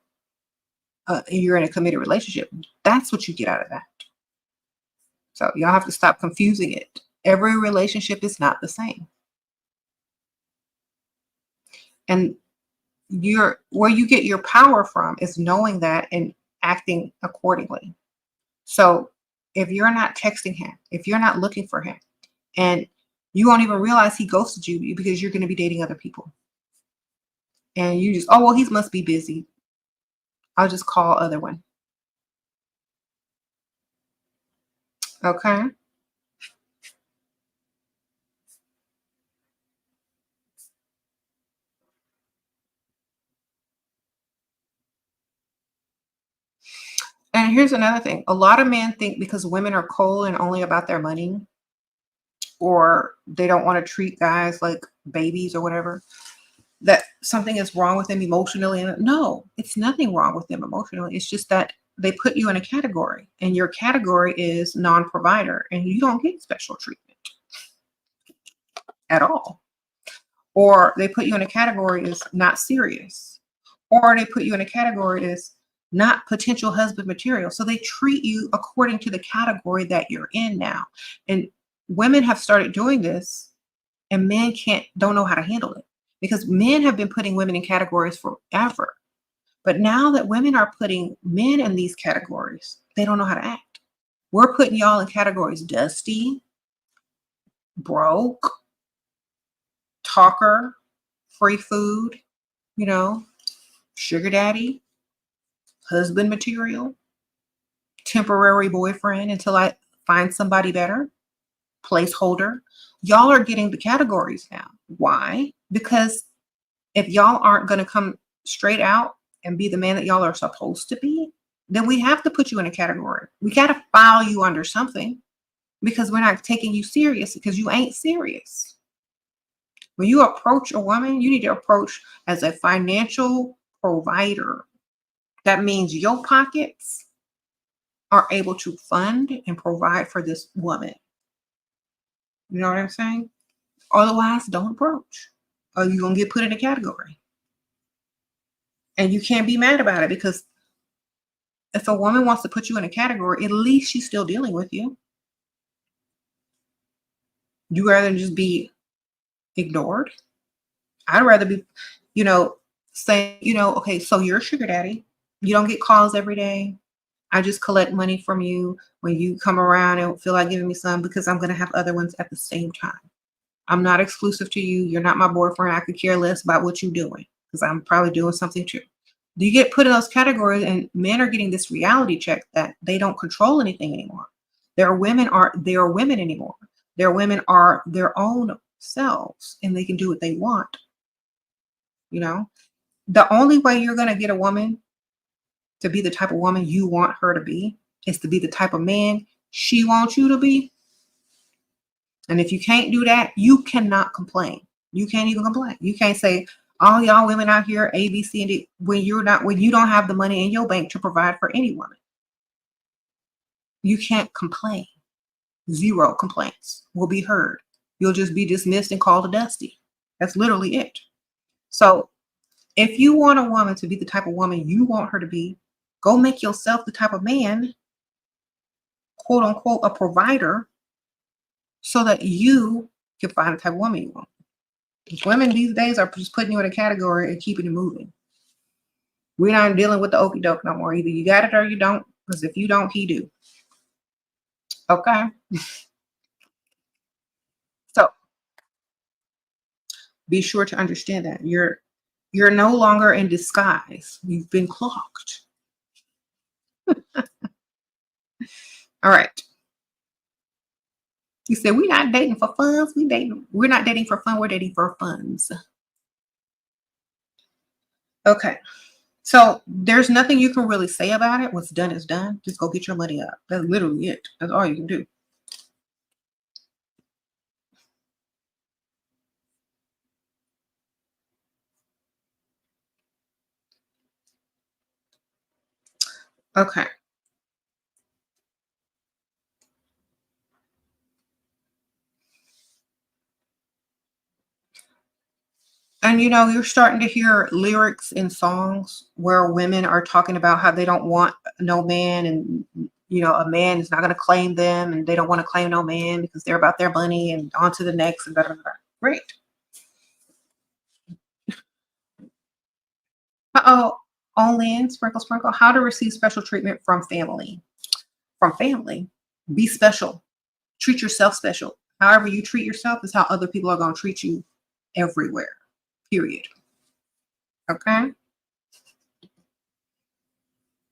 you're in a committed relationship. That's what you get out of that. So y'all have to stop confusing it. Every relationship is not the same. And where you get your power from is knowing that and acting accordingly. So if you're not texting him, if you're not looking for him, and you won't even realize he ghosted you because you're going to be dating other people. And you just, oh, well, he must be busy. I'll just call other one. Okay. And here's another thing. A lot of men think because women are cold and only about their money, or they don't want to treat guys like babies or whatever, that something is wrong with them emotionally. And no, it's nothing wrong with them emotionally. It's just that they put you in a category, and your category is non-provider, and you don't get special treatment at all. Or they put you in a category as not serious, or they put you in a category as not potential husband material. So they treat you according to the category that you're in now. And women have started doing this, and men don't know how to handle it, because men have been putting women in categories forever. But now that women are putting men in these categories, they don't know how to act. We're putting y'all in categories: dusty, broke, talker, free food, sugar daddy, husband material, temporary boyfriend until I find somebody better, placeholder. Y'all are getting the categories now. Why? Because if y'all aren't going to come straight out and be the man that y'all are supposed to be, then we have to put you in a category. We got to file you under something, because we're not taking you serious, because you ain't serious. When you approach a woman, you need to approach as a financial provider. That means your pockets are able to fund and provide for this woman. You know what I'm saying? Otherwise, don't approach, or you're going to get put in a category. And you can't be mad about it, because if a woman wants to put you in a category, at least she's still dealing with you. You rather than just be ignored. I'd rather be, say, okay, so you're a sugar daddy. You don't get calls every day. I just collect money from you when you come around and feel like giving me some, because I'm going to have other ones at the same time. I'm not exclusive to you. You're not my boyfriend. I could care less about what you're doing, because I'm probably doing something too. You get put in those categories, and men are getting this reality check that they don't control anything anymore. Their women aren't their women anymore. Their women are their own selves, and they can do what they want. The only way you're going to get a woman to be the type of woman you want her to be is to be the type of man she wants you to be. And if you can't do that, you cannot complain. You can't even complain. You can't say, all y'all women out here, A, B, C, and D, when you don't have the money in your bank to provide for any woman. You can't complain. Zero complaints will be heard. You'll just be dismissed and called a dusty. That's literally it. So if you want a woman to be the type of woman you want her to be, go make yourself the type of man, quote unquote, a provider, so that you can find the type of woman you want. Because women these days are just putting you in a category and keeping it moving. We're not dealing with the okie doke no more. Either you got it or you don't, because if you don't, he do. Okay. So be sure to understand that you're no longer in disguise. You've been clocked. All right. You said we're not dating for funds. We're not dating for fun. We're dating for funds. Okay. So there's nothing you can really say about it. What's done is done. Just go get your money up. That's literally it. That's all you can do. Okay. And you know, you're starting to hear lyrics in songs where women are talking about how they don't want no man, and you know, a man is not going to claim them, and they don't want to claim no man because they're about their money and on to the next and blah, blah, blah. Great. Uh-oh. Only sprinkle, sprinkle. How to receive special treatment from family. From family. Be special. Treat yourself special. However you treat yourself is how other people are going to treat you everywhere. Period. Okay?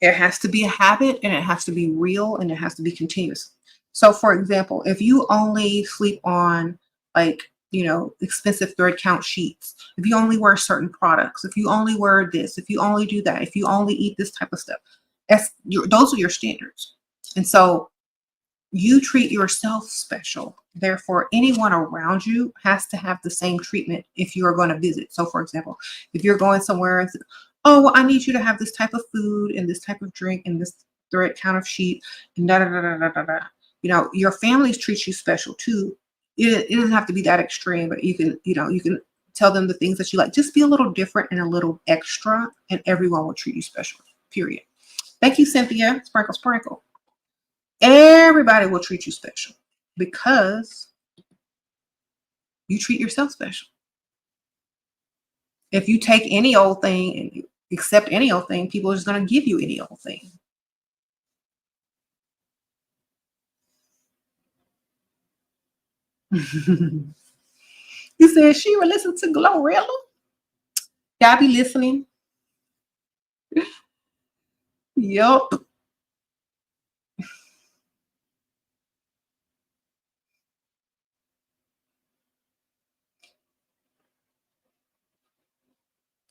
It has to be a habit, and it has to be real, and it has to be continuous. So for example, if you only sleep on, like, you know, expensive thread count sheets, if you only wear certain products, if you only wear this, if you only do that, if you only eat this type of stuff, those are your standards. And so you treat yourself special. Therefore, anyone around you has to have the same treatment if you are going to visit. So, for example, if you're going somewhere and, oh, well, I need you to have this type of food and this type of drink and this thread count of sheet and da da da da da da da. You know, your families treat you special too. It doesn't have to be that extreme, but you can, you know, you can tell them the things that you like. Just be a little different and a little extra, and everyone will treat you special. Period. Thank you, Cynthia. Sprinkle, sprinkle. Everybody will treat you special because you treat yourself special. If you take any old thing and you accept any old thing, people are just going to give you any old thing. You said, Shera, listen to Glorilla. Y'all be listening. Yup.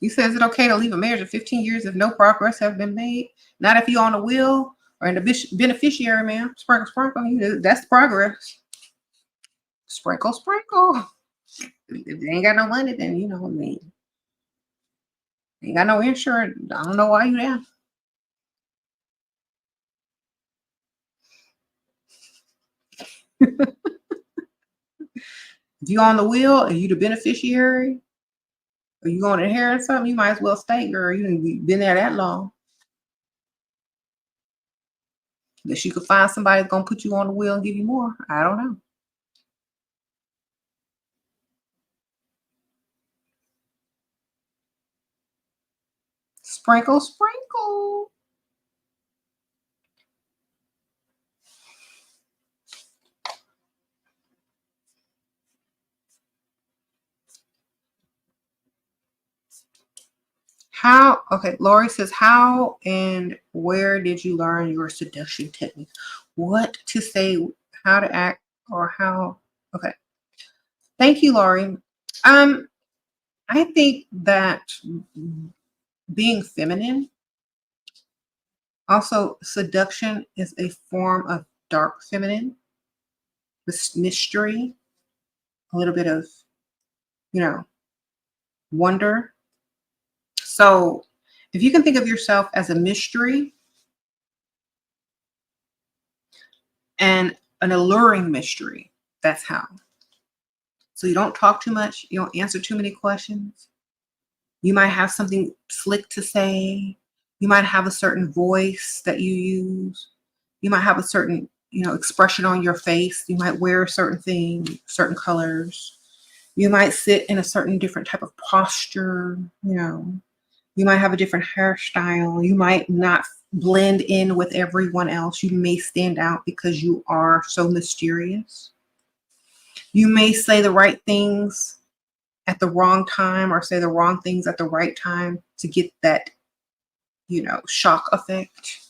You said, is it okay to leave a marriage of 15 years if no progress has been made? Not if you're on the will or in the beneficiary, man. Sprinkle, sprinkle. That's progress. Sprinkle, sprinkle. If they ain't got no money, then you know what I mean. Ain't got no insurance. I don't know why you there. If you on the will and you the beneficiary, or you going to inherit something, you might as well stay, girl. You ain't been there that long. Unless you could find somebody that's gonna put you on the will and give you more. I don't know. Sprinkle, sprinkle. How, okay, Lori says, how and where did you learn your seduction technique? What to say, how to act, or how, okay. Thank you, Lori. I think that being feminine, also seduction is a form of dark feminine, this mystery, a little bit of, you know, wonder. So if you can think of yourself as a mystery and an alluring mystery, that's how. So you don't talk too much, you don't answer too many questions. You might have something slick to say. You might have a certain voice that you use. You might have a certain, you know, expression on your face. You might wear a certain thing, certain colors. You might sit in a certain different type of posture, you know. You might have a different hairstyle. You might not blend in with everyone else. You may stand out because you are so mysterious. You may say the right things at the wrong time or say the wrong things at the right time to get that, you know, shock effect.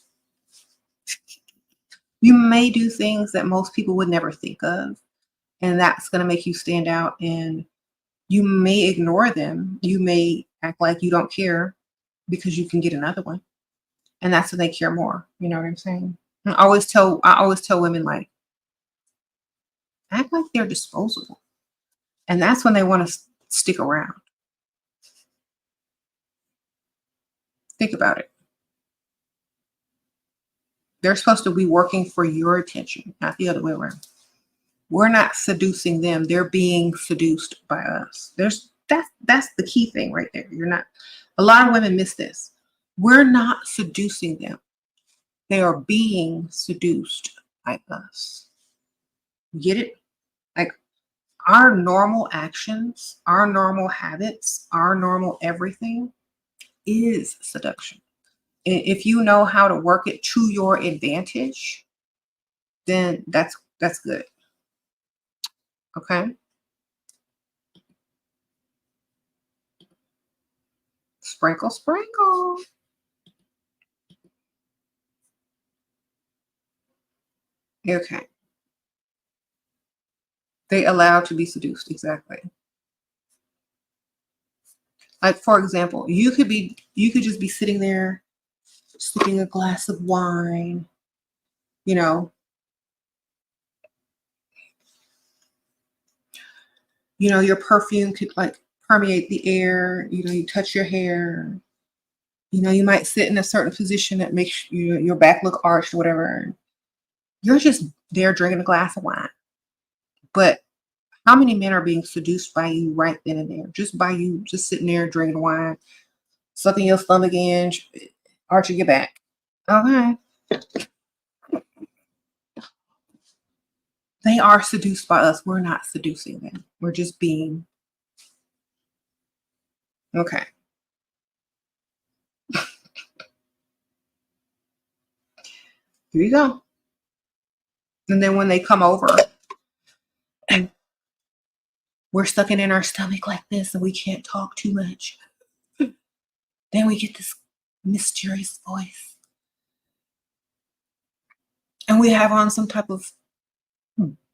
You may do things that most people would never think of, and that's going to make you stand out, and you may ignore them. You may act like you don't care because you can get another one. And that's when they care more. You know what I'm saying? I always tell women, like, act like they're disposable. And that's when they want to stick around. Think about it. They're supposed to be working for your attention, not the other way around. We're not seducing them. They're being seduced by us. That's that's the key thing right there. You're not. A lot of women miss this. We're not seducing them. They are being seduced by us. Get it? Like our normal actions, our normal habits, our normal everything is seduction. And if you know how to work it to your advantage, then that's good. Okay? Sprinkle, sprinkle. Okay. They allow to be seduced, exactly. Like for example, you could just be sitting there sipping a glass of wine, you know, your perfume could like permeate the air, you touch your hair, you might sit in a certain position that makes your back look arched or whatever. You're just there drinking a glass of wine. But how many men are being seduced by you right then and there? Just by you just sitting there drinking wine, sucking your stomach in, arching your back. Okay. They are seduced by us. We're not seducing them. We're just being. Okay. Here you go. And then when they come over and we're sucking in our stomach like this and we can't talk too much, then we get this mysterious voice. And we have on some type of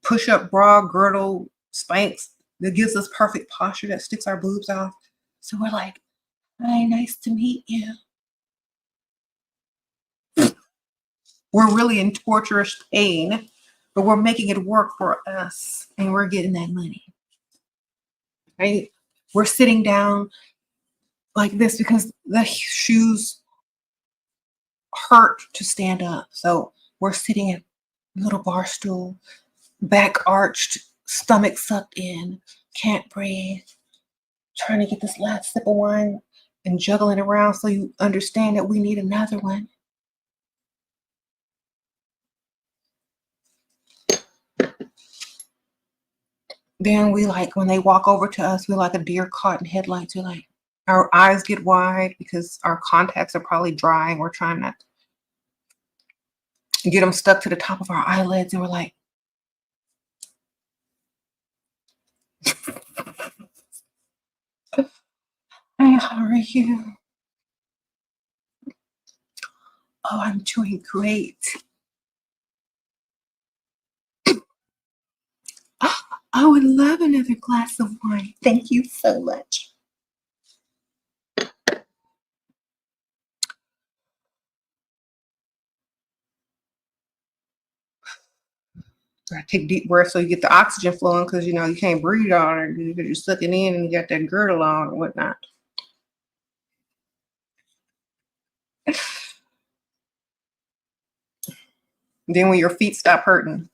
push-up bra, girdle, Spanx that gives us perfect posture that sticks our boobs off. So we're like, hi, nice to meet you. We're really in torturous pain, but we're making it work for us and we're getting that money. Right? We're sitting down like this because the shoes hurt to stand up. So we're sitting at a little bar stool, back arched, stomach sucked in, can't breathe, trying to get this last sip of wine and juggling around so you understand that we need another one. Then we like, when they walk over to us, we're like a deer caught in headlights. We're like, our eyes get wide because our contacts are probably dry and we're trying not to get them stuck to the top of our eyelids. And we're like, hey, how are you? Oh, I'm doing great. Oh, I would love another glass of wine. Thank you so much. I take deep breaths so you get the oxygen flowing because you can't breathe on it because you're sucking in and you got that girdle on and whatnot. Then when your feet stop hurting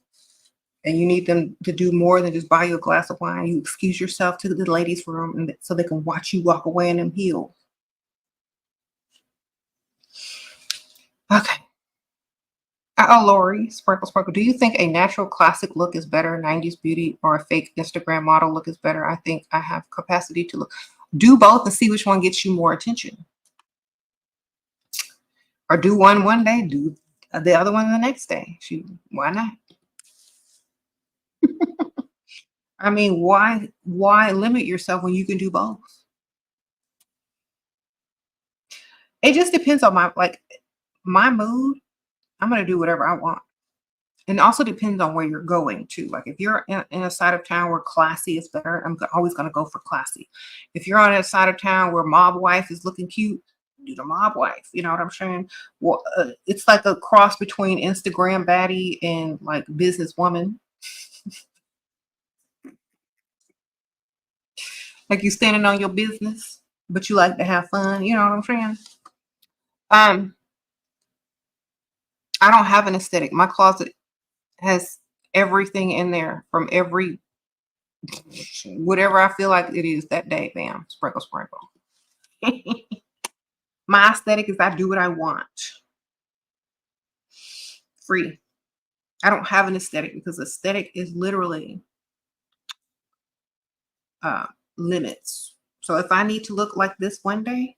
and you need them to do more than just buy you a glass of wine, you excuse yourself to the ladies' room and so they can watch you walk away in them heels. Okay. Oh, Lori, Sprinkle Sprinkle. Do you think a natural classic look is better, 90s beauty, or a fake Instagram model look is better? I think I have capacity to look. Do both and see which one gets you more attention. Or do one day, do the other one the next day. Shoot, why not? I mean, why limit yourself when you can do both? It just depends on my mood. I'm gonna do whatever I want. And it also depends on where you're going to. Like if you're in a side of town where classy is better, I'm always gonna go for classy. If you're on a side of town where mob wife is looking cute, do the mob wife. You know what I'm saying? Well, it's like a cross between Instagram baddie and like businesswoman. Like you standing on your business, but you like to have fun. You know what I'm saying? Um, I don't have an aesthetic. My closet has everything in there from every Whatever I feel like it is that day, bam, sprinkle, sprinkle. My aesthetic is I do what I want. Free. I don't have an aesthetic because aesthetic is literally limits. So if I need to look like this one day,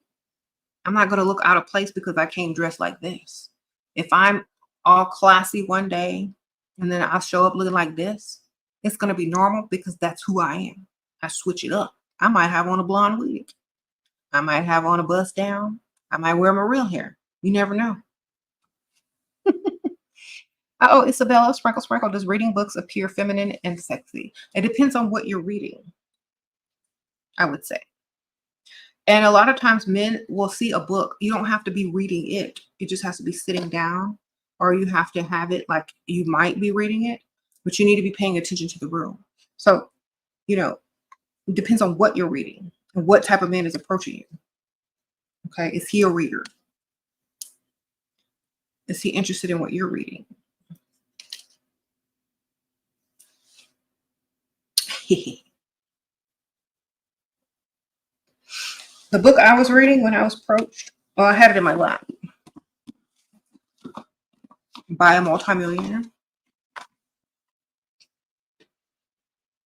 I'm not going to look out of place because I can't dress like this. If I'm all classy one day and then I'll show up looking like this, it's going to be normal because that's who I am. I switch it up. I might have on a blonde wig. I might have on a bust down. I might wear my real hair. You never know. Oh, Isabella, sprinkle, sprinkle. Does reading books appear feminine and sexy? It depends on what you're reading, I would say. And a lot of times men will see a book. You don't have to be reading it. It just has to be sitting down, or you have to have it like you might be reading it, but you need to be paying attention to the room. So, it depends on what you're reading and what type of man is approaching you. Okay. Is he a reader? Is he interested in what you're reading? The book I was reading when I was approached, well, I had it in my lap by a multimillionaire.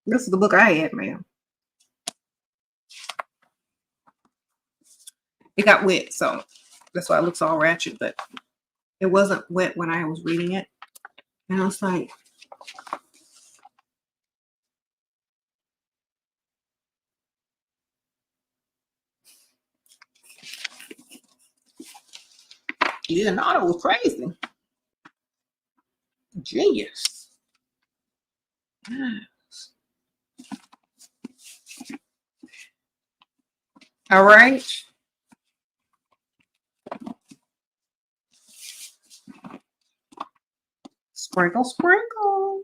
This is the book I had, ma'am. It got wet, so that's why it looks all ratchet, but it wasn't wet when I was reading it. And I was like, Leonardo was crazy. Genius. Yes. All right. Sprinkle, sprinkle.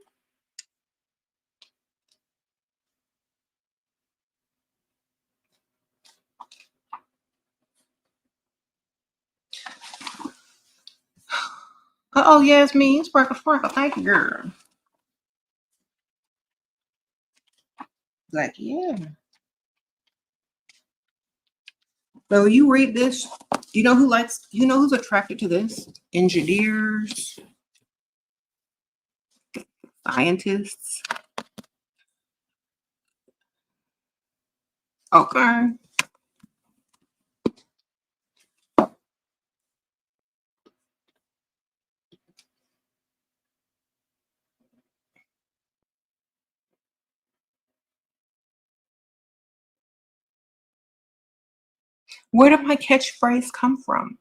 Oh, Yasmin, sprinkle, sprinkle. Thank you, girl. Like, yeah. So you read this, who's attracted to this? Engineers, scientists. Okay. Where did my catchphrase come from?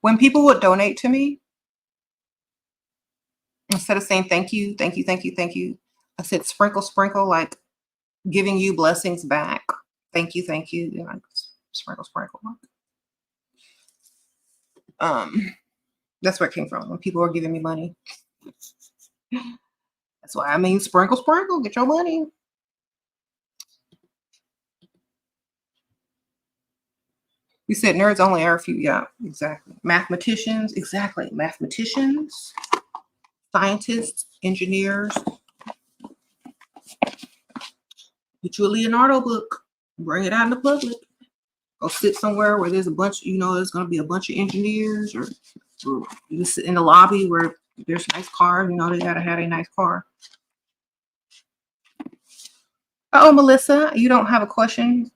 When people would donate to me, instead of saying thank you, thank you, thank you, thank you, I said sprinkle, sprinkle, like giving you blessings back. Thank you, thank you. Sprinkle, sprinkle. That's where it came from. When people were giving me money. That's why I mean sprinkle, sprinkle, get your money. You said nerds only are a few. Yeah, exactly. Mathematicians, exactly. Mathematicians, scientists, engineers. Get you a Leonardo book. Bring it out in the public. Go sit somewhere where there's a bunch, there's going to be a bunch of engineers, or you sit in the lobby where there's nice cars. They got to have a nice car. Oh, Melissa, you don't have a question?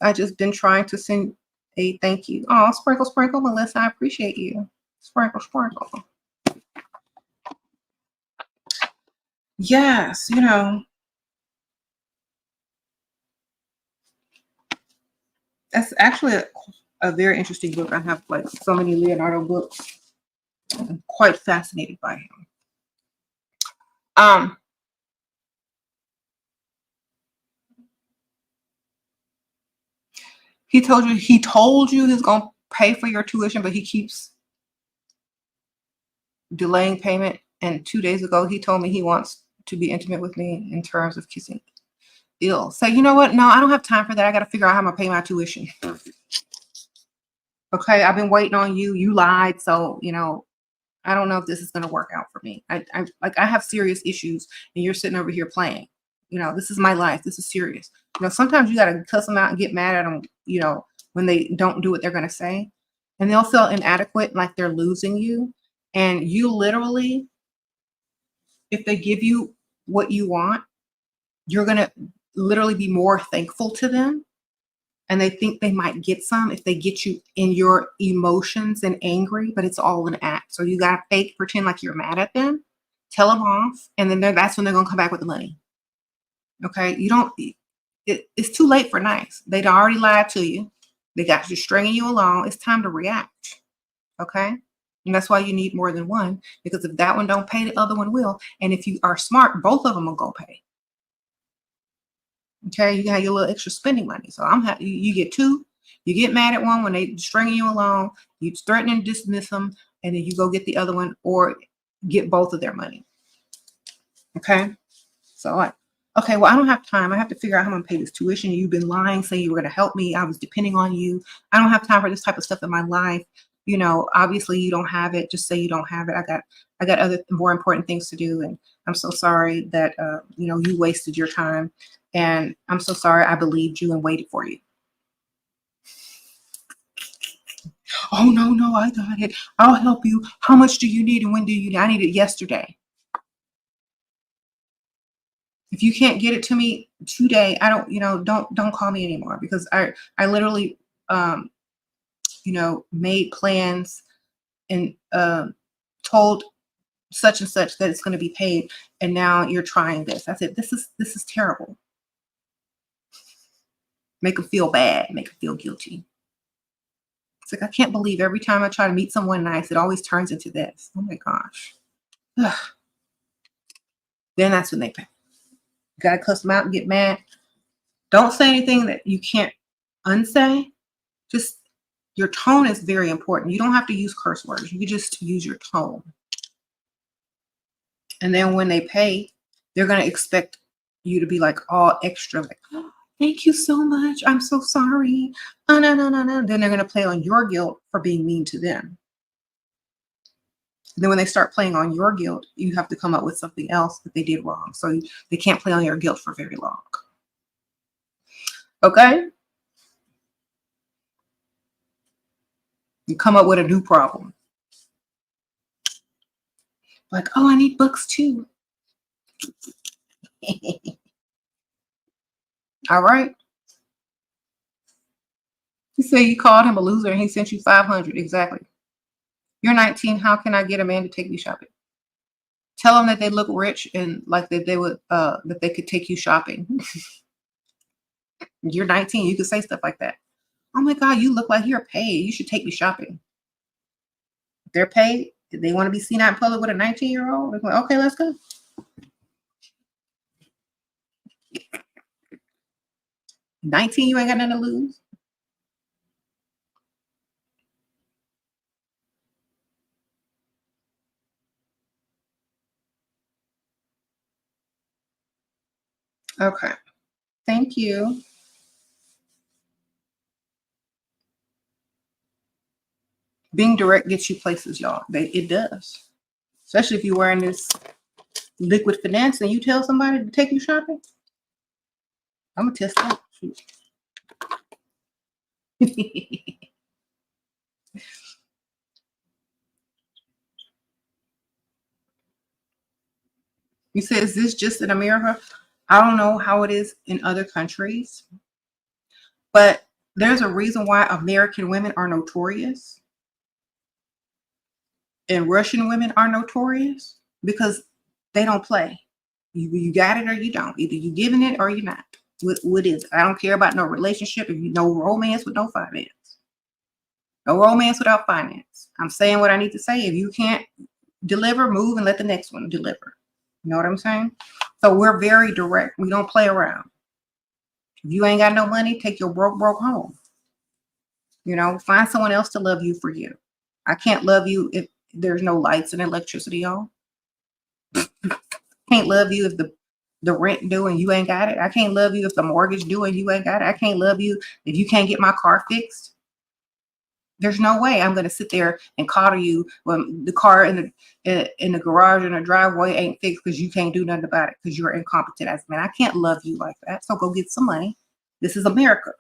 I just been trying to send a thank you. Oh, sprinkle, sprinkle, Melissa, I appreciate you. Sprinkle, sprinkle. Yes, that's actually a very interesting book. I have like so many Leonardo books. I'm quite fascinated by him. He told you he's gonna pay for your tuition, but he keeps delaying payment. And 2 days ago, he told me he wants to be intimate with me in terms of kissing. Ill. So you know what? No, I don't have time for that. I got to figure out how I'm gonna pay my tuition. Okay, I've been waiting on you. You lied, so I don't know if this is gonna work out for me. I have serious issues, and you're sitting over here playing. You know, this is my life. This is serious. You know, sometimes you got to cuss them out and get mad at them, you know, when they don't do what they're going to say. And they'll feel inadequate, like they're losing you. And you literally, if they give you what you want, you're going to literally be more thankful to them. And they think they might get some if they get you in your emotions and angry, but it's all an act. So you got to fake, pretend like you're mad at them, tell them off, and then that's when they're going to come back with the money. Okay? You don't, it's too late for nice. They'd already lied to you. They got you stringing you along. It's time to react. Okay? And that's why you need more than one, because if that one don't pay, the other one will. And if you are smart, both of them will go pay. Okay, you got your little extra spending money. So you get two. You get mad at one when they stringing you along. You threaten to dismiss them, and then you go get the other one or get both of their money. Okay, so okay, well, I don't have time. I have to figure out how I'm gonna pay this tuition. You've been lying, saying you were gonna help me. I was depending on you. I don't have time for this type of stuff in my life. You know, obviously you don't have it. Just say you don't have it. I got other more important things to do, and I'm so sorry that you know, you wasted your time. And I'm so sorry I believed you and waited for you. Oh, no, I got it. I'll help you. How much do you need and when do you need? I need it yesterday. If you can't get it to me today, I don't, you know, don't call me anymore, because I literally, you know, made plans and told such and such that it's going to be paid. And now you're trying this. I said, this is terrible. Make them feel bad, make them feel guilty. It's like, I can't believe every time I try to meet someone nice, it always turns into this. Oh my gosh. Ugh. Then that's when they pay. You gotta cuss them out and get mad. Don't say anything that you can't unsay. Just, your tone is very important. You don't have to use curse words. You can just use your tone. And then when they pay, they're gonna expect you to be like all extra, like, oh, thank you so much. I'm so sorry. Oh, no. Then they're going to play on your guilt for being mean to them. And then when they start playing on your guilt, you have to come up with something else that they did wrong. So they can't play on your guilt for very long. Okay? You come up with a new problem. Like, oh, I need books too. All right. You say you called him a loser and he sent you 500. Exactly. You're 19. How can I get a man to take me shopping? Tell them that they look rich and like that they would that they could take you shopping. You're 19. You could say stuff like that. Oh my God, you look like you're paid. You should take me shopping. If they're paid, if they want to be seen out in public with a 19-year-old, they're like, okay, let's go. $19, you ain't got nothing to lose. Okay. Thank you. Being direct gets you places, y'all. It does. Especially if you're wearing this liquid finance and you tell somebody to take you shopping. I'm going to test that. You said, is this just in America? I don't know how it is in other countries, but there's a reason why American women are notorious and Russian women are notorious, because they don't play. You got it or you don't. Either you giving it or you're not. What is it? I don't care about no relationship. If you know romance with no finance. No romance without finance. I'm saying what I need to say. If you can't deliver, move and let the next one deliver. You know what I'm saying? So we're very direct. We don't play around. If you ain't got no money, take your broke home. You know, find someone else to love you for you. I can't love you if there's no lights and electricity on. Can't love you if the rent due and you ain't got it. I can't love you if the mortgage due and you ain't got it. I can't love you if you can't get my car fixed. There's no way I'm going to sit there and coddle you when the car in the garage and the driveway ain't fixed because you can't do nothing about it because you're incompetent as a man. I can't love you like that. So go get some money. This is America,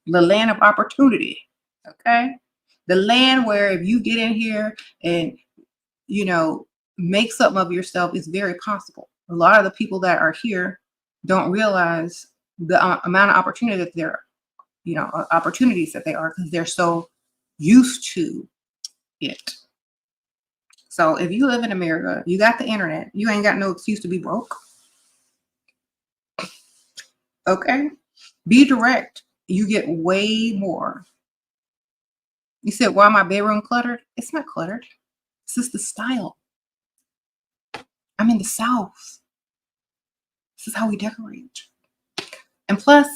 the land of opportunity. Okay, the land where if you get in here and make something of yourself, is very possible. A lot of the people that are here don't realize the amount of opportunity that they're opportunities that they are, because they're so used to it. So if you live in America, you got the internet, you ain't got no excuse to be broke. Okay, be direct. You get way more. You said, why my bedroom cluttered? It's not cluttered. It's just the style. I'm in the South. This is how we decorate. And plus,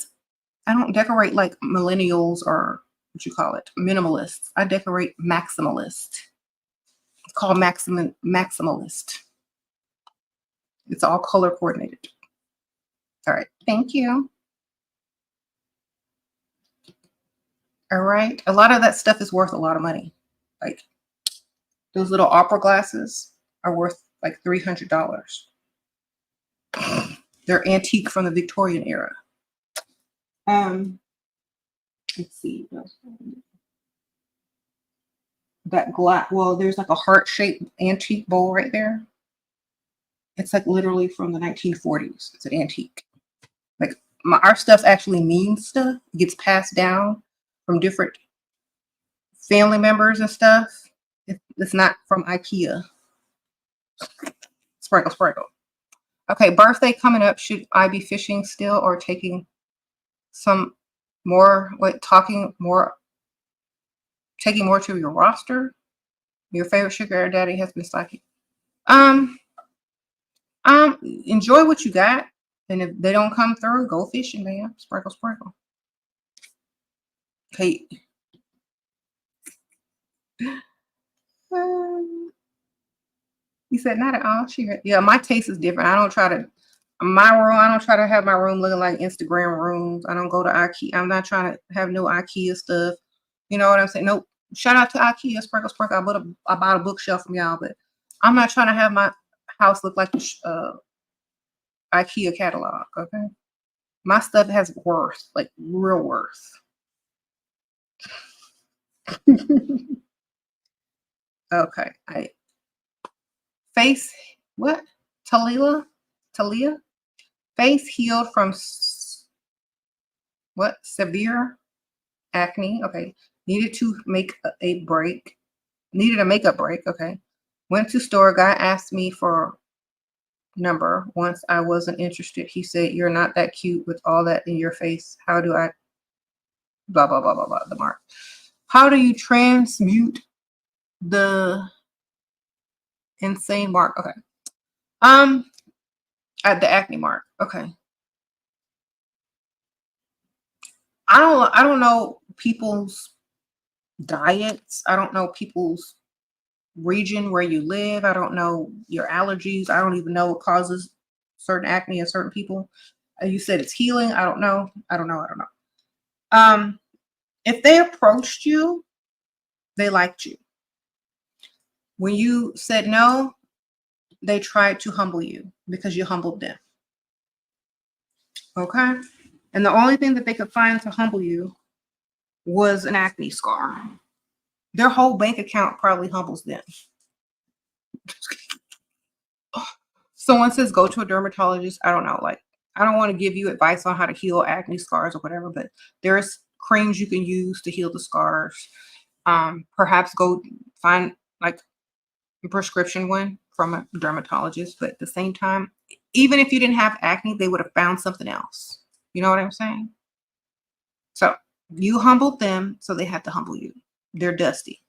I don't decorate like millennials or what you call it, minimalists. I decorate maximalist. It's called maximalist. It's all color coordinated. All right, thank you. All right, a lot of that stuff is worth a lot of money. Like those little opera glasses are worth like $300. They're antique from the Victorian era. Let's see. That glass, well, there's like a heart-shaped antique bowl right there. It's like literally from the 1940s. It's an antique. Like our stuff actually means stuff. It gets passed down from different family members and stuff. It's not from IKEA. Sprinkle, sprinkle. Okay, birthday coming up. Should I be fishing still or taking some more, taking more to your roster? Your favorite sugar daddy has been slacking. Enjoy what you got. And if they don't come through, go fishing, man. Sprinkle, sprinkle. Okay. You said not at all. Yeah, my taste is different. I don't try to have my room looking like Instagram rooms. I don't go to IKEA. I'm not trying to have no IKEA stuff. You know what I'm saying? Nope. Shout out to IKEA, sprinkle, sprinkle. I bought a bookshelf from y'all, but I'm not trying to have my house look like the IKEA catalog. Okay, my stuff has worth, like real worth. Okay, face what? Talia, face healed from what? Severe acne. Okay, needed a makeup break. Okay, went to store. Guy asked me for number. Once I wasn't interested. He said, "You're not that cute with all that in your face. How do I?" Blah blah blah blah blah. The mark. How do you transmute the insane mark? Okay. At the acne mark. Okay. I don't know people's diets. I don't know people's region where you live. I don't know your allergies. I don't even know what causes certain acne in certain people. You said it's healing. I don't know. If they approached you, they liked you. When you said no, they tried to humble you because you humbled them. Okay? And the only thing that they could find to humble you was an acne scar. Their whole bank account probably humbles them. Someone says go to a dermatologist. I don't know. Like, I don't want to give you advice on how to heal acne scars or whatever, but there's creams you can use to heal the scars. Perhaps go find like a prescription one from a dermatologist. But at the same time, even if you didn't have acne, they would have found something else. You know what I'm saying? So you humbled them, so they have to humble you. They're dusty.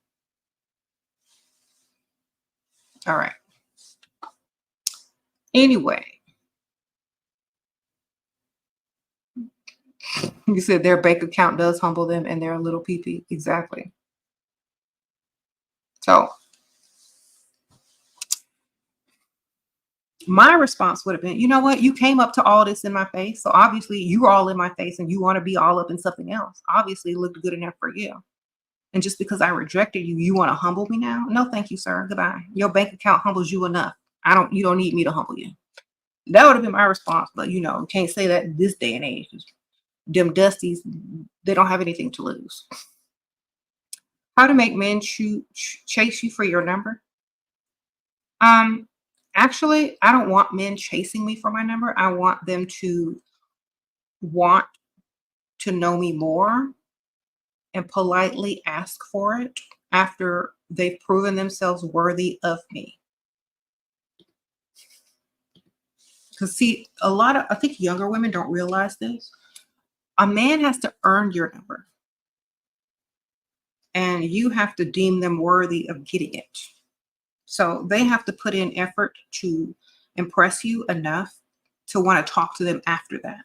All right. Anyway, you said their bank account does humble them and they're a little pee-pee. Exactly. So my response would have been, you know what? You came up to all this in my face. So obviously you're all in my face and you want to be all up in something else. Obviously it looked good enough for you. And just because I rejected you, you want to humble me now? No, thank you, sir. Goodbye. Your bank account humbles you enough. You don't need me to humble you. That would have been my response. But can't say that in this day and age. Them dusties, they don't have anything to lose. How to make men chase you for your number? Um, Actually, I don't want men chasing me for my number. I want them to want to know me more and politely ask for it after they've proven themselves worthy of me. Because see, I think younger women don't realize this. A man has to earn your number, and you have to deem them worthy of getting it. So they have to put in effort to impress you enough to want to talk to them after that.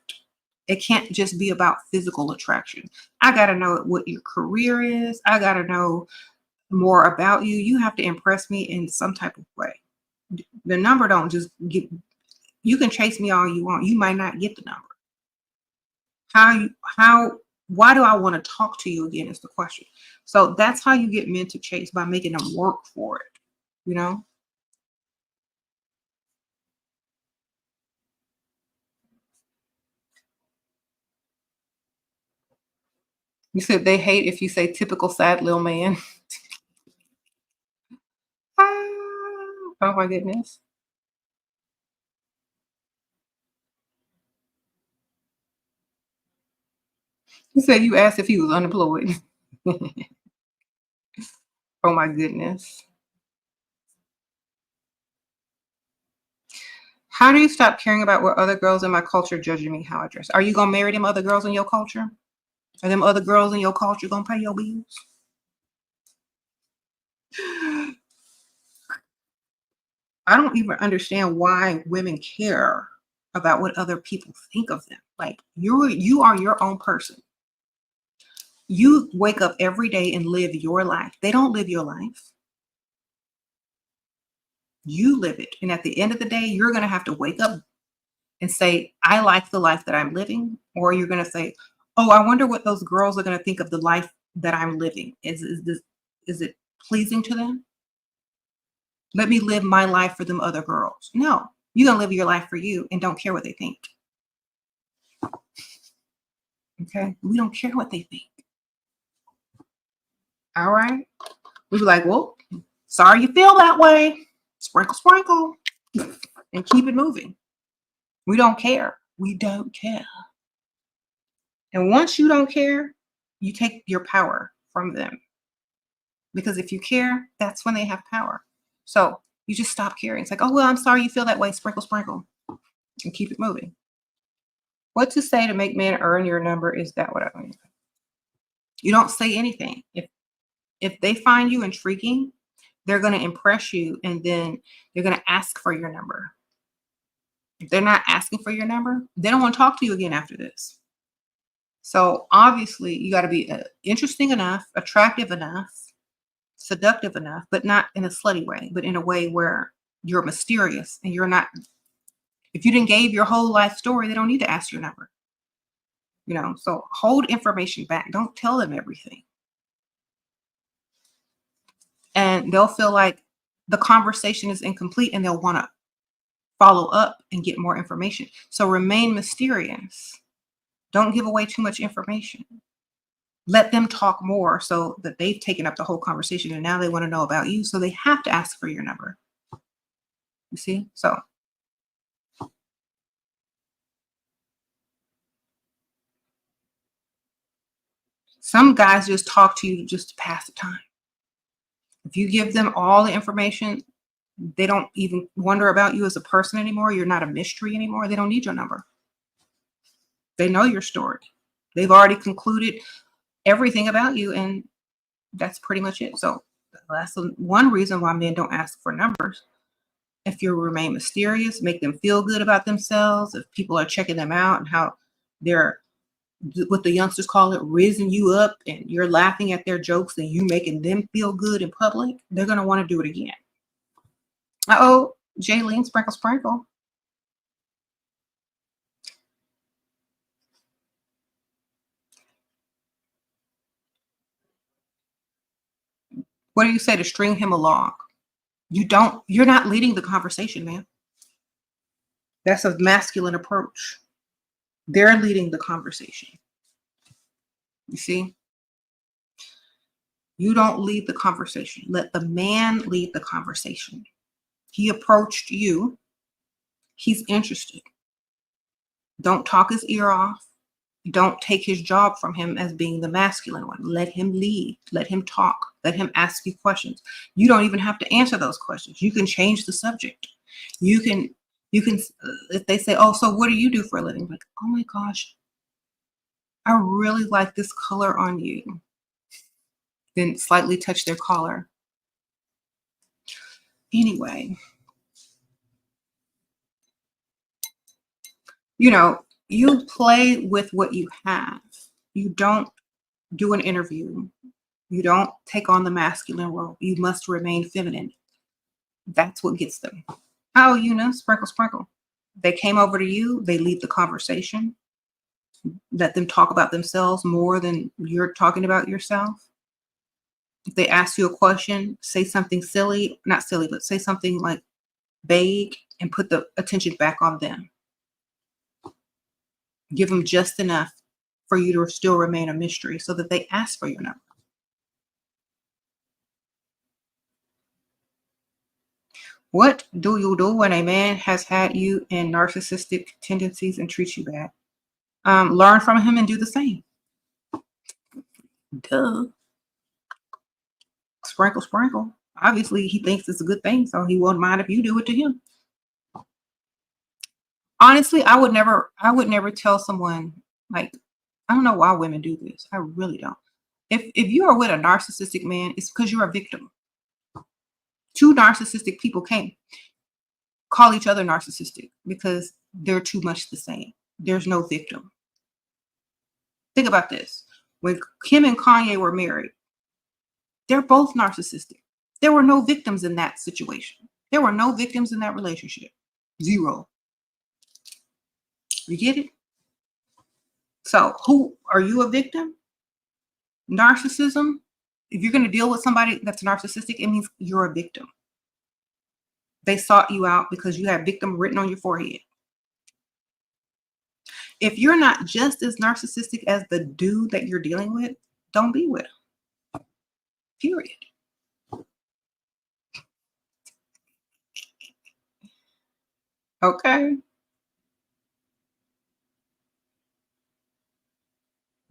It can't just be about physical attraction. I got to know what your career is. I got to know more about you. You have to impress me in some type of way. The number don't just get, you can chase me all you want. You might not get the number. Why do I want to talk to you again is the question. So that's how you get men to chase, by making them work for it, you know? You said they hate if you say typical sad little man. Oh my goodness. You said you asked if he was unemployed. Oh my goodness. How do you stop caring about what other girls in my culture judging me how I dress? Are you gonna marry them other girls in your culture? Are them other girls in your culture gonna pay your bills? I don't even understand why women care about what other people think of them. Like you are your own person. You wake up every day and live your life. They don't live your life. You live it. And at the end of the day, you're going to have to wake up and say, I like the life that I'm living. Or you're going to say, oh, I wonder what those girls are going to think of the life that I'm living. Is it pleasing to them? Let me live my life for them other girls. No, you're going to live your life for you and don't care what they think. Okay. We don't care what they think. All right. We'd be like, well, sorry you feel that way. Sprinkle, sprinkle, and keep it moving. We don't care. We don't care. And once you don't care, you take your power from them. Because if you care, that's when they have power. So you just stop caring. It's like, oh, well, I'm sorry you feel that way. Sprinkle, sprinkle, and keep it moving. What to say to make men earn your number? Is that what I mean? You don't say anything. If they find you intriguing, they're going to impress you, and then they're going to ask for your number. If they're not asking for your number, they don't want to talk to you again after this. So obviously, you got to be interesting enough, attractive enough, seductive enough, but not in a slutty way, but in a way where you're mysterious and you're not. If you didn't give your whole life story, they don't need to ask your number. So hold information back. Don't tell them everything. And they'll feel like the conversation is incomplete and they'll want to follow up and get more information. So remain mysterious. Don't give away too much information. Let them talk more so that they've taken up the whole conversation and now they want to know about you. So they have to ask for your number. You see? So some guys just talk to you just to pass the time. If you give them all the information, they don't even wonder about you as a person anymore. You're not a mystery anymore. They don't need your number. They know your story. They've already concluded everything about you, and that's pretty much it. So that's one reason why men don't ask for numbers. If you remain mysterious, make them feel good about themselves, if people are checking them out and how they're, what the youngsters call it, rizzing you up, and you're laughing at their jokes and you making them feel good in public, they're going to want to do it again. Uh-oh, Jaylene, sprinkle, sprinkle. What do you say to string him along? You're not leading the conversation, man. That's a masculine approach. They're leading the conversation. You see? You don't lead the conversation. Let the man lead the conversation. He approached you. He's interested. Don't talk his ear off. Don't take his job from him as being the masculine one. Let him lead. Let him talk. Let him ask you questions. You don't even have to answer those questions. You can change the subject. You can, if they say, oh, so what do you do for a living? Like, oh my gosh, I really like this color on you. Then slightly touch their collar. Anyway, you play with what you have. You don't do an interview. You don't take on the masculine role. You must remain feminine. That's what gets them. Oh, sprinkle, sprinkle. They came over to you. They lead the conversation. Let them talk about themselves more than you're talking about yourself. If they ask you a question, say something silly, not silly, but say something like vague and put the attention back on them. Give them just enough for you to still remain a mystery so that they ask for your number. What do you do when a man has had you in narcissistic tendencies and treats you bad? Learn from him and do the same. Duh. Sprinkle, sprinkle. Obviously, he thinks it's a good thing, so he won't mind if you do it to him. Honestly, I would never tell someone, like, I don't know why women do this. I really don't. If you are with a narcissistic man, it's because you're a victim. Two narcissistic people can't call each other narcissistic because they're too much the same. There's no victim. Think about this. When Kim and Kanye were married, they're both narcissistic. There were no victims in that situation. There were no victims in that relationship. Zero. You get it? So who are you a victim? Narcissism. If you're going to deal with somebody that's narcissistic, it means you're a victim. They sought you out because you have victim written on your forehead. If you're not just as narcissistic as the dude that you're dealing with, don't be with him. Period. Okay.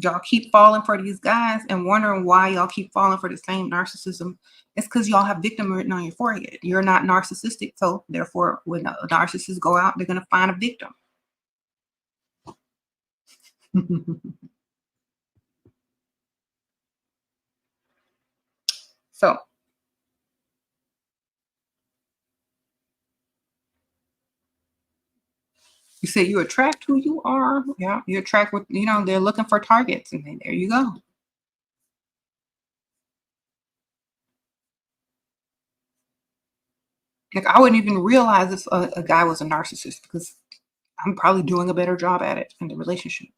Y'all keep falling for these guys and wondering why y'all keep falling for the same narcissism. It's because y'all have victim written on your forehead. You're not narcissistic, so therefore, when a narcissist go out, they're going to find a victim. So you say you attract who you are. Yeah, you attract what they're looking for targets, and then there you go. Like, I wouldn't even realize if a guy was a narcissist because I'm probably doing a better job at it in the relationship.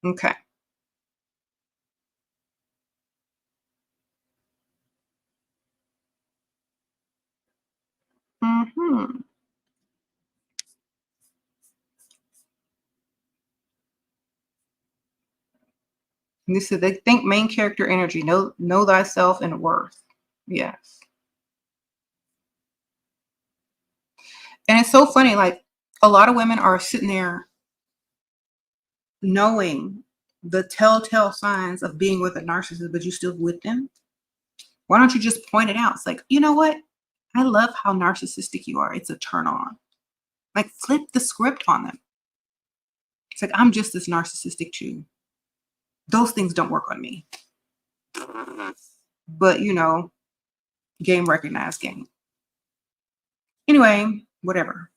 Okay. Mm-hmm. And this is, they think main character energy. Know thyself and worth. Yes. And it's so funny. Like, a lot of women are sitting there knowing the telltale signs of being with a narcissist, but you still with them. Why don't you just point it out? It's like, you know what? I love how narcissistic you are. It's a turn on. Like, flip the script on them. It's like, I'm just as narcissistic too. Those things don't work on me. But, game recognized game. Anyway, whatever.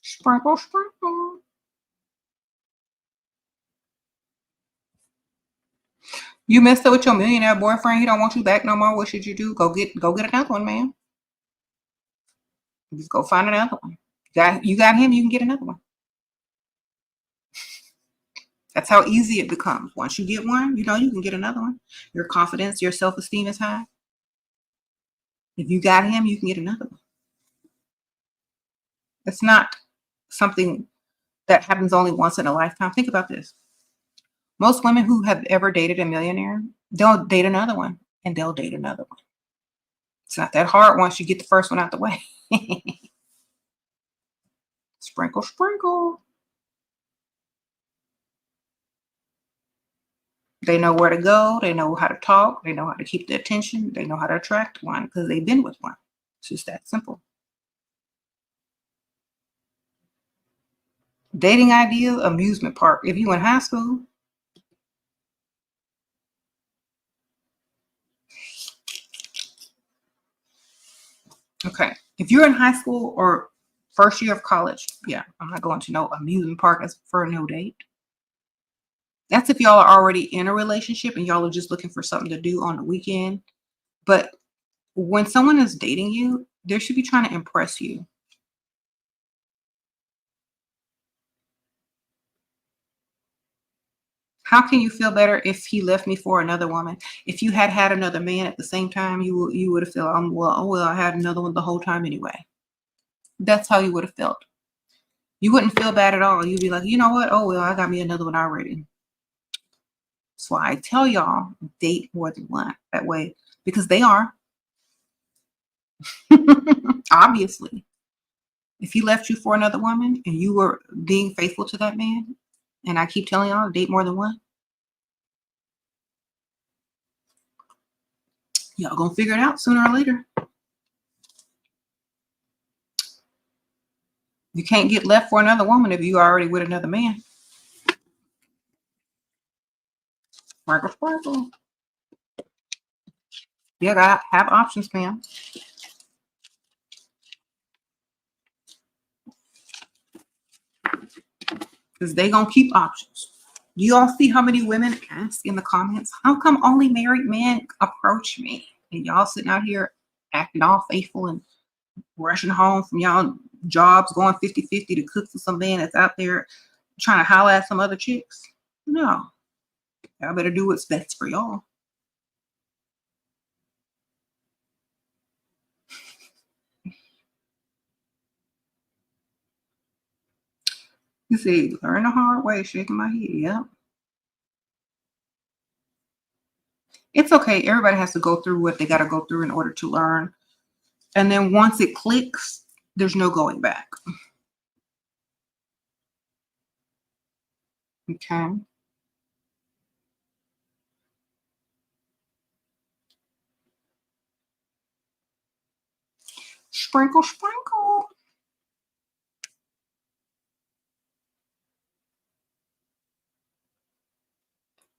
Sprinkle, sprinkle. You messed up with your millionaire boyfriend. He don't want you back no more. What should you do? Go get another one, man. Just go find another one. You got him, you can get another one. That's how easy it becomes. Once you get one, you know you can get another one. Your confidence, your self-esteem is high. If you got him, you can get another one. It's not something that happens only once in a lifetime. Think about this. Most women who have ever dated a millionaire, they'll date another one and they'll date another one. It's not that hard once you get the first one out the way. Sprinkle, sprinkle. They know where to go. They know how to talk. They know how to keep the attention. They know how to attract one because they've been with one. It's just that simple. Dating idea, amusement park. If you in high school, okay. If you're in high school or first year of college, yeah, I'm not going to no amusement park as for a no date. That's if y'all are already in a relationship and y'all are just looking for something to do on the weekend. But when someone is dating you, they should be trying to impress you. How can you feel better if he left me for another woman? If you had had another man at the same time, you would have felt, well, I had another one the whole time anyway. That's how you would have felt. You wouldn't feel bad at all. You'd be like, you know what? Oh, well, I got me another one already. That's why I tell y'all, date more than one that way, because they are. Obviously. If he left you for another woman and you were being faithful to that man, and I keep telling y'all, date more than one, y'all gonna figure it out sooner or later. You can't get left for another woman if you are already with another man. Sparkle, sparkle. You gotta have options, man. Because they gonna keep options. Do you all see how many women ask in the comments, how come only married men approach me? And y'all sitting out here acting all faithful and rushing home from y'all jobs, going 50-50 to cook for some man that's out there trying to holler at some other chicks? No. Y'all better do what's best for y'all. You see, learn the hard way, shaking my head. Yep. It's okay. Everybody has to go through what they got to go through in order to learn. And then once it clicks, there's no going back. Okay. Sprinkle, sprinkle.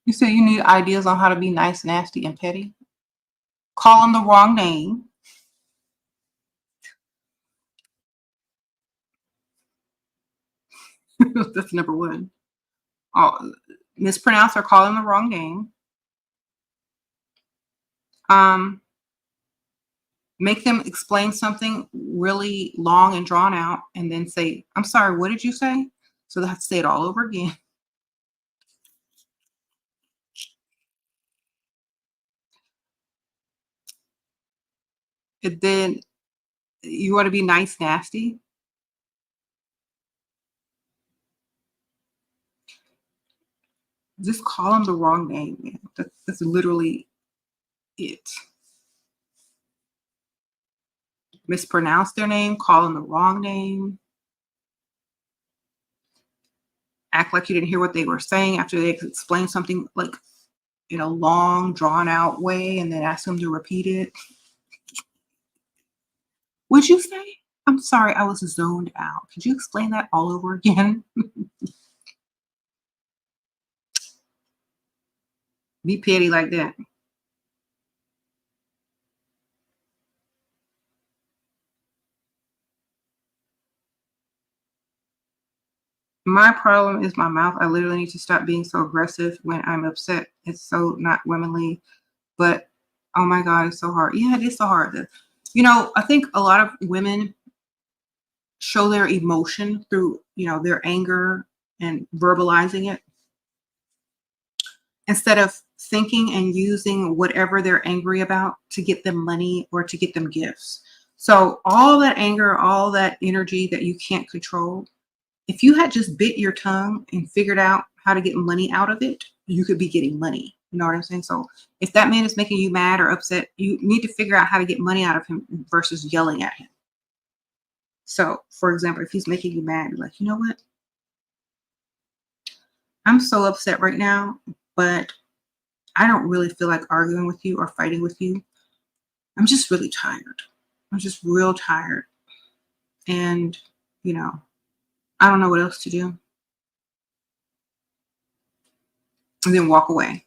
You say you need ideas on how to be nice, nasty, and petty? Call them the wrong name. That's number one. Oh, mispronounce or call them the wrong name. Make them explain something really long and drawn out and then say, I'm sorry, what did you say? So they have to say it all over again. And then you want to be nice, nasty. Just call them the wrong name, man. That's literally it. Mispronounce their name, call them the wrong name. Act like you didn't hear what they were saying after they explained something like in a long, drawn out way, and then ask them to repeat it. What'd you say? I'm sorry, I was zoned out. Could you explain that all over again? Be petty like that. My problem is my mouth. I literally need to stop being so aggressive when I'm upset. It's so not womanly, but oh my God, it's so hard. Yeah, it is so hard. I think a lot of women show their emotion through, their anger and verbalizing it instead of thinking and using whatever they're angry about to get them money or to get them gifts. So all that anger, all that energy that you can't control, if you had just bit your tongue and figured out how to get money out of it, you could be getting money. You know what I'm saying? So if that man is making you mad or upset, you need to figure out how to get money out of him versus yelling at him. So, for example, if he's making you mad, you're like, you know what? I'm so upset right now, but I don't really feel like arguing with you or fighting with you. I'm just really tired. I'm just real tired. And, I don't know what else to do. And then walk away.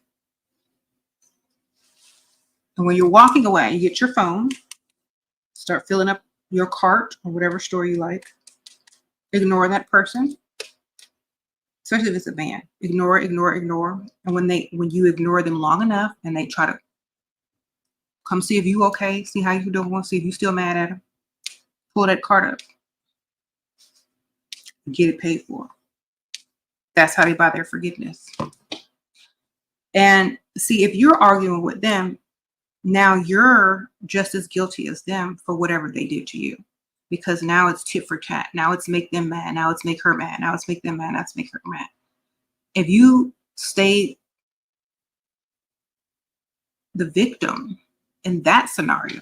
And when you're walking away, you get your phone, start filling up your cart or whatever store you like. Ignore that person, especially if it's a man. Ignore, ignore, ignore. And when you ignore them long enough and they try to come see if you okay, see how you doing, see if you still mad at them, pull that cart up and get it paid for. That's how they buy their forgiveness. And see, if you're arguing with them, now you're just as guilty as them for whatever they did to you. Because now it's tit for tat. Now it's make them mad. Now it's make her mad. Now it's make them mad. Now it's make her mad. If you stay the victim in that scenario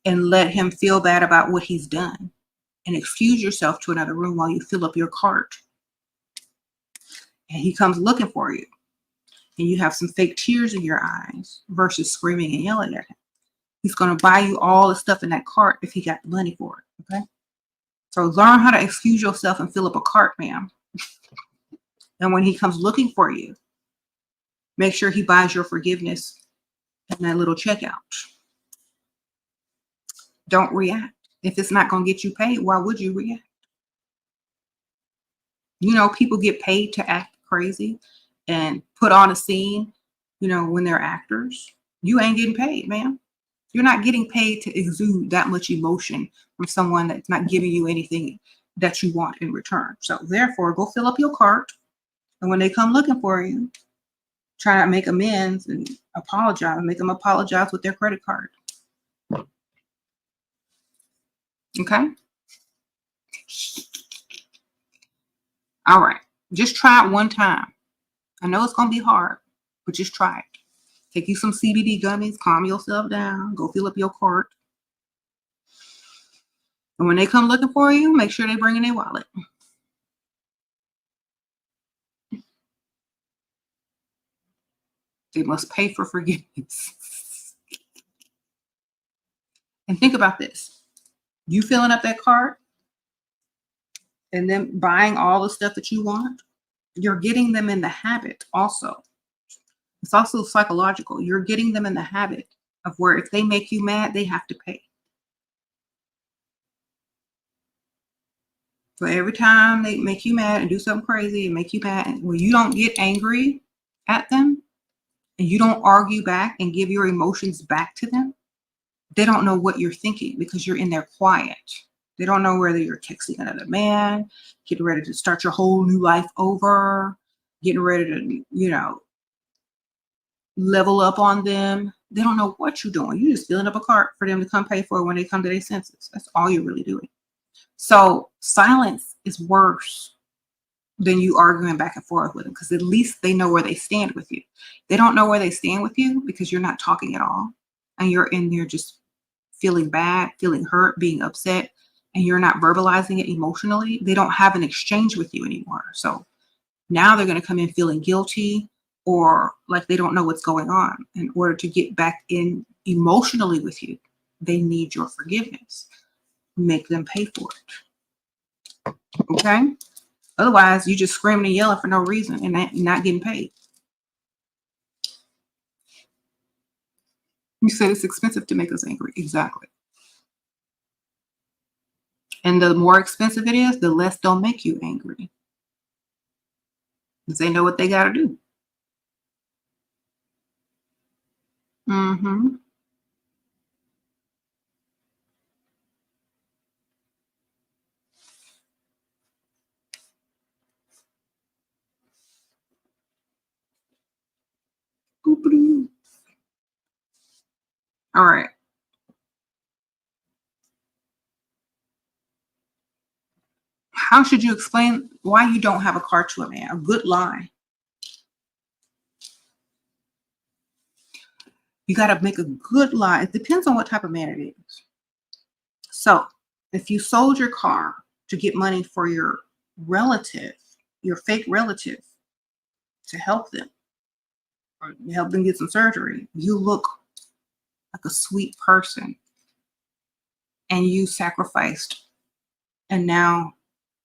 and let him feel bad about what he's done and excuse yourself to another room while you fill up your cart, and he comes looking for you, and you have some fake tears in your eyes versus screaming and yelling at him, he's going to buy you all the stuff in that cart if he got the money for it. Okay. So learn how to excuse yourself and fill up a cart, ma'am. And when he comes looking for you, make sure he buys your forgiveness in that little checkout. Don't react. If it's not going to get you paid, why would you react? People get paid to act crazy and put on a scene, when they're actors. You ain't getting paid, ma'am. You're not getting paid to exude that much emotion from someone that's not giving you anything that you want in return. So therefore, go fill up your cart. And when they come looking for you, try to make amends and apologize. Make them apologize with their credit card. Okay? All right. Just try it one time. I know it's going to be hard, but just try it. Take you some CBD gummies, calm yourself down, go fill up your cart. And when they come looking for you, make sure they bring in their wallet. They must pay for forgiveness. And think about this. You filling up that cart and then buying all the stuff that you want, you're getting them in the habit also. It's also psychological. You're getting them in the habit of where if they make you mad, they have to pay. So every time they make you mad and do something crazy and make you mad, and when you don't get angry at them and you don't argue back and give your emotions back to them, they don't know what you're thinking because you're in there quiet. They don't know whether you're texting another man, getting ready to start your whole new life over, getting ready to, level up on them. They don't know what you're doing. You're just filling up a cart for them to come pay for when they come to their senses. That's all you're really doing. So silence is worse than you arguing back and forth with them because at least they know where they stand with you. They don't know where they stand with you because you're not talking at all. And you're in there just feeling bad, feeling hurt, being upset, and you're not verbalizing it emotionally. They don't have an exchange with you anymore. So now they're going to come in feeling guilty or like they don't know what's going on. In order to get back in emotionally with you, they need your forgiveness. Make them pay for it. Okay? Otherwise, you just screaming and yelling for no reason and not getting paid. You said it's expensive to make us angry. Exactly. And the more expensive it is, the less they'll make you angry. because they know what they got to do. Mm-hmm. All right. How should you explain why you don't have a car to a man? A good lie. You got to make a good lie. It depends on what type of man it is. So, if you sold your car to get money for your relative, your fake relative, to help them or help them get some surgery, you look like a sweet person and you sacrificed. And now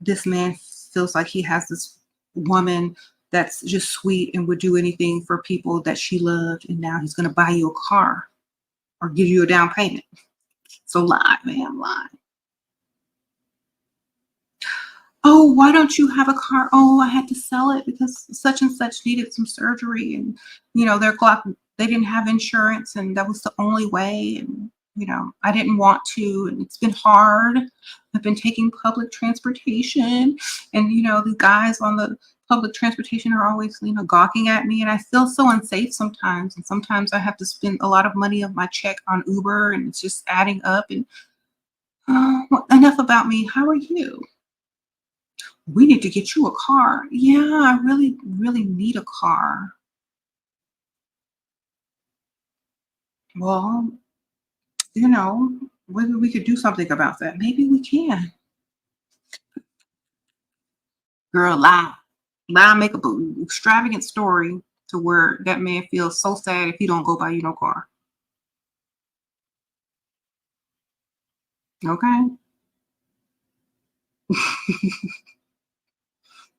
this man feels like he has this woman that's just sweet and would do anything for people that she loved. And now he's going to buy you a car or give you a down payment. So lie, man, lie. Oh, why don't you have a car? Oh, I had to sell it because such and such needed some surgery, and they didn't have insurance, and that was the only way. And I didn't want to, and it's been hard. I've been taking public transportation, and the guys on the public transportation are always gawking at me, and I feel so unsafe sometimes. And sometimes I have to spend a lot of money of my check on Uber, and it's just adding up. And enough about me. How are you? We need to get you a car. Yeah, I really, really need a car. Well, maybe we could do something about that. Maybe we can. Girl, lie. Lie, make up an extravagant story to where that man feels so sad if he don't go buy you no car. Okay?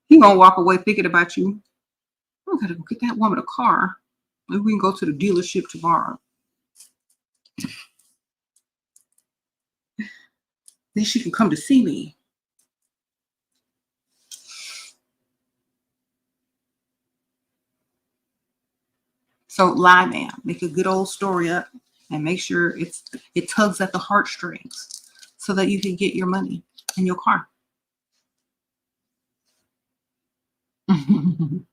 He gonna walk away thinking about you. I gotta go get that woman a car. Maybe we can go to the dealership tomorrow. Then she can come to see me. So lie, man. Make a good old story up and make sure it tugs at the heartstrings so that you can get your money in your car. You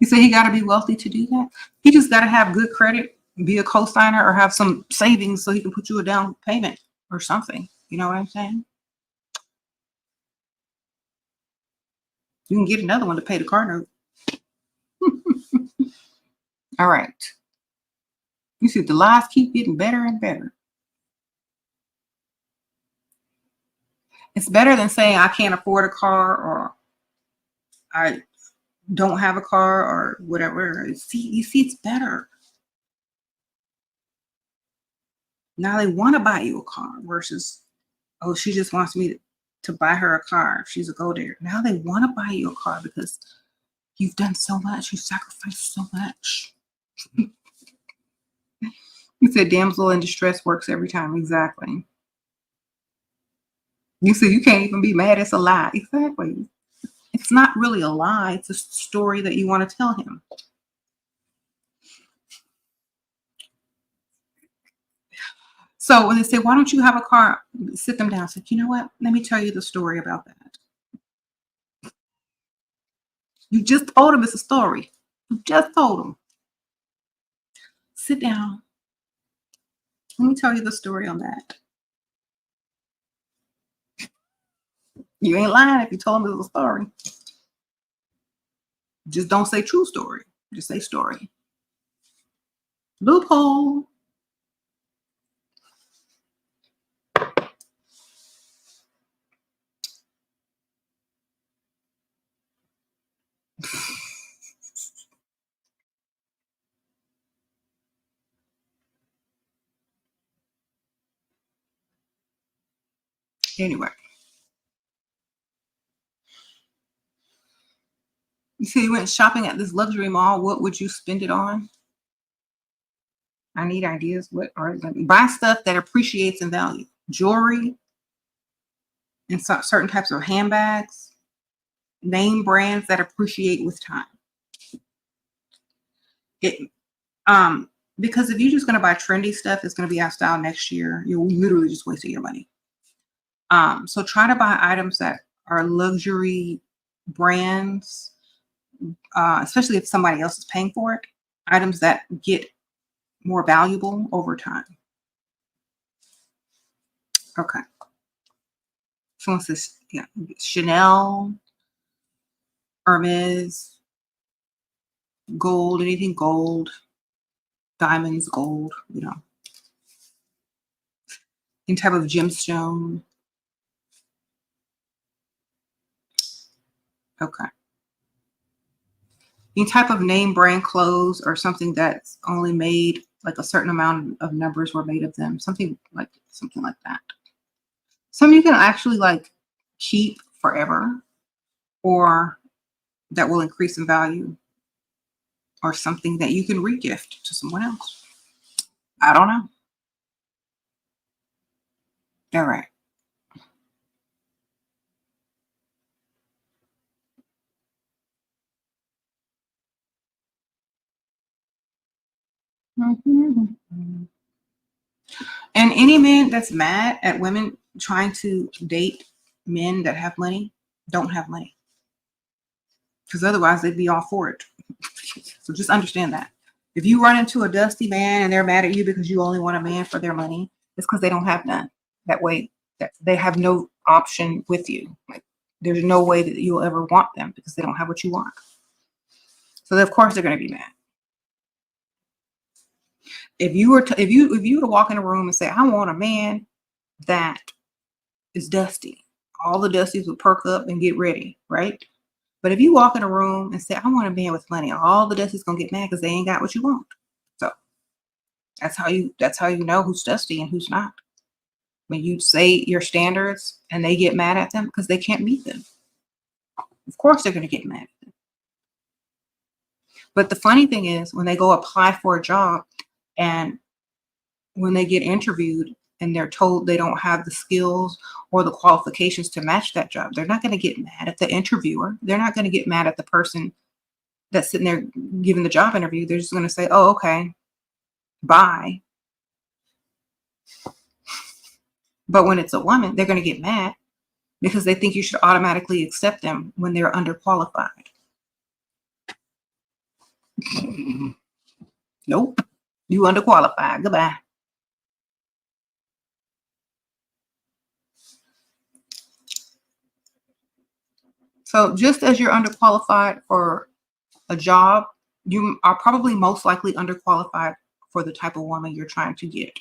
say he got to be wealthy to do that? He just got to have good credit, be a co-signer, or have some savings so he can put you a down payment or something. You know what I'm saying? You can get another one to pay the car note. All right. You see, the lies keep getting better and better. It's better than saying I can't afford a car or I don't have a car or whatever. You see, it's better. Now they want to buy you a car versus, oh, she just wants me to buy her a car. She's a go there. Now they want to buy you a car because you've done so much. You sacrificed so much. You said damsel in distress works every time. Exactly. You said you can't even be mad. It's a lie. Exactly. It's not really a lie. It's a story that you want to tell him. So when they say, why don't you have a car? Sit them down. Say, you know what? Let me tell you the story about that. You just told him it's a story. You just told him. Sit down. Let me tell you the story on that. You ain't lying if you told him it was a story. Just don't say true story. Just say story. Loophole. Anyway. You say you went shopping at this luxury mall. What would you spend it on? I need ideas. What are buy stuff that appreciates in value? Jewelry and certain types of handbags. name brands that appreciate with time. It because if you're just gonna buy trendy stuff, it's gonna be out of style next year. You're literally just wasting your money. So try to buy items that are luxury brands, especially if somebody else is paying for it. Items that get more valuable over time. Okay. Someone says, yeah, Chanel, Hermes, gold, anything gold, diamonds, gold, any type of gemstone. Okay. Any type of name brand clothes or something that's only made like a certain amount of numbers were made of them. Something like that. Some you can actually like keep forever or that will increase in value or something that you can regift to someone else. I don't know. All right. And any man that's mad at women trying to date men that have money don't have money. Because otherwise they'd be all for it. So just understand that. If you run into a dusty man and they're mad at you because you only want a man for their money, it's because they don't have none. That way, that they have no option with you. Like there's no way that you'll ever want them because they don't have what you want. So of course they're going to be mad. If you were to walk in a room and say, "I want a man that is dusty," all the dusties would perk up and get ready, right? But if you walk in a room and say, "I want a man with money," all the dusties gonna get mad because they ain't got what you want. So that's how you know who's dusty and who's not. When you say your standards and they get mad at them because they can't meet them. Of course they're gonna get mad at them. But the funny thing is when they go apply for a job and when they get interviewed and they're told they don't have the skills or the qualifications to match that job, they're not going to get mad at the interviewer. They're not going to get mad at the person that's sitting there giving the job interview. They're just going to say, "Oh, okay, bye." But when it's a woman, they're going to get mad because they think you should automatically accept them when they're underqualified. Nope. You underqualified. Goodbye. So just as you're underqualified for a job, you are probably most likely underqualified for the type of woman you're trying to get.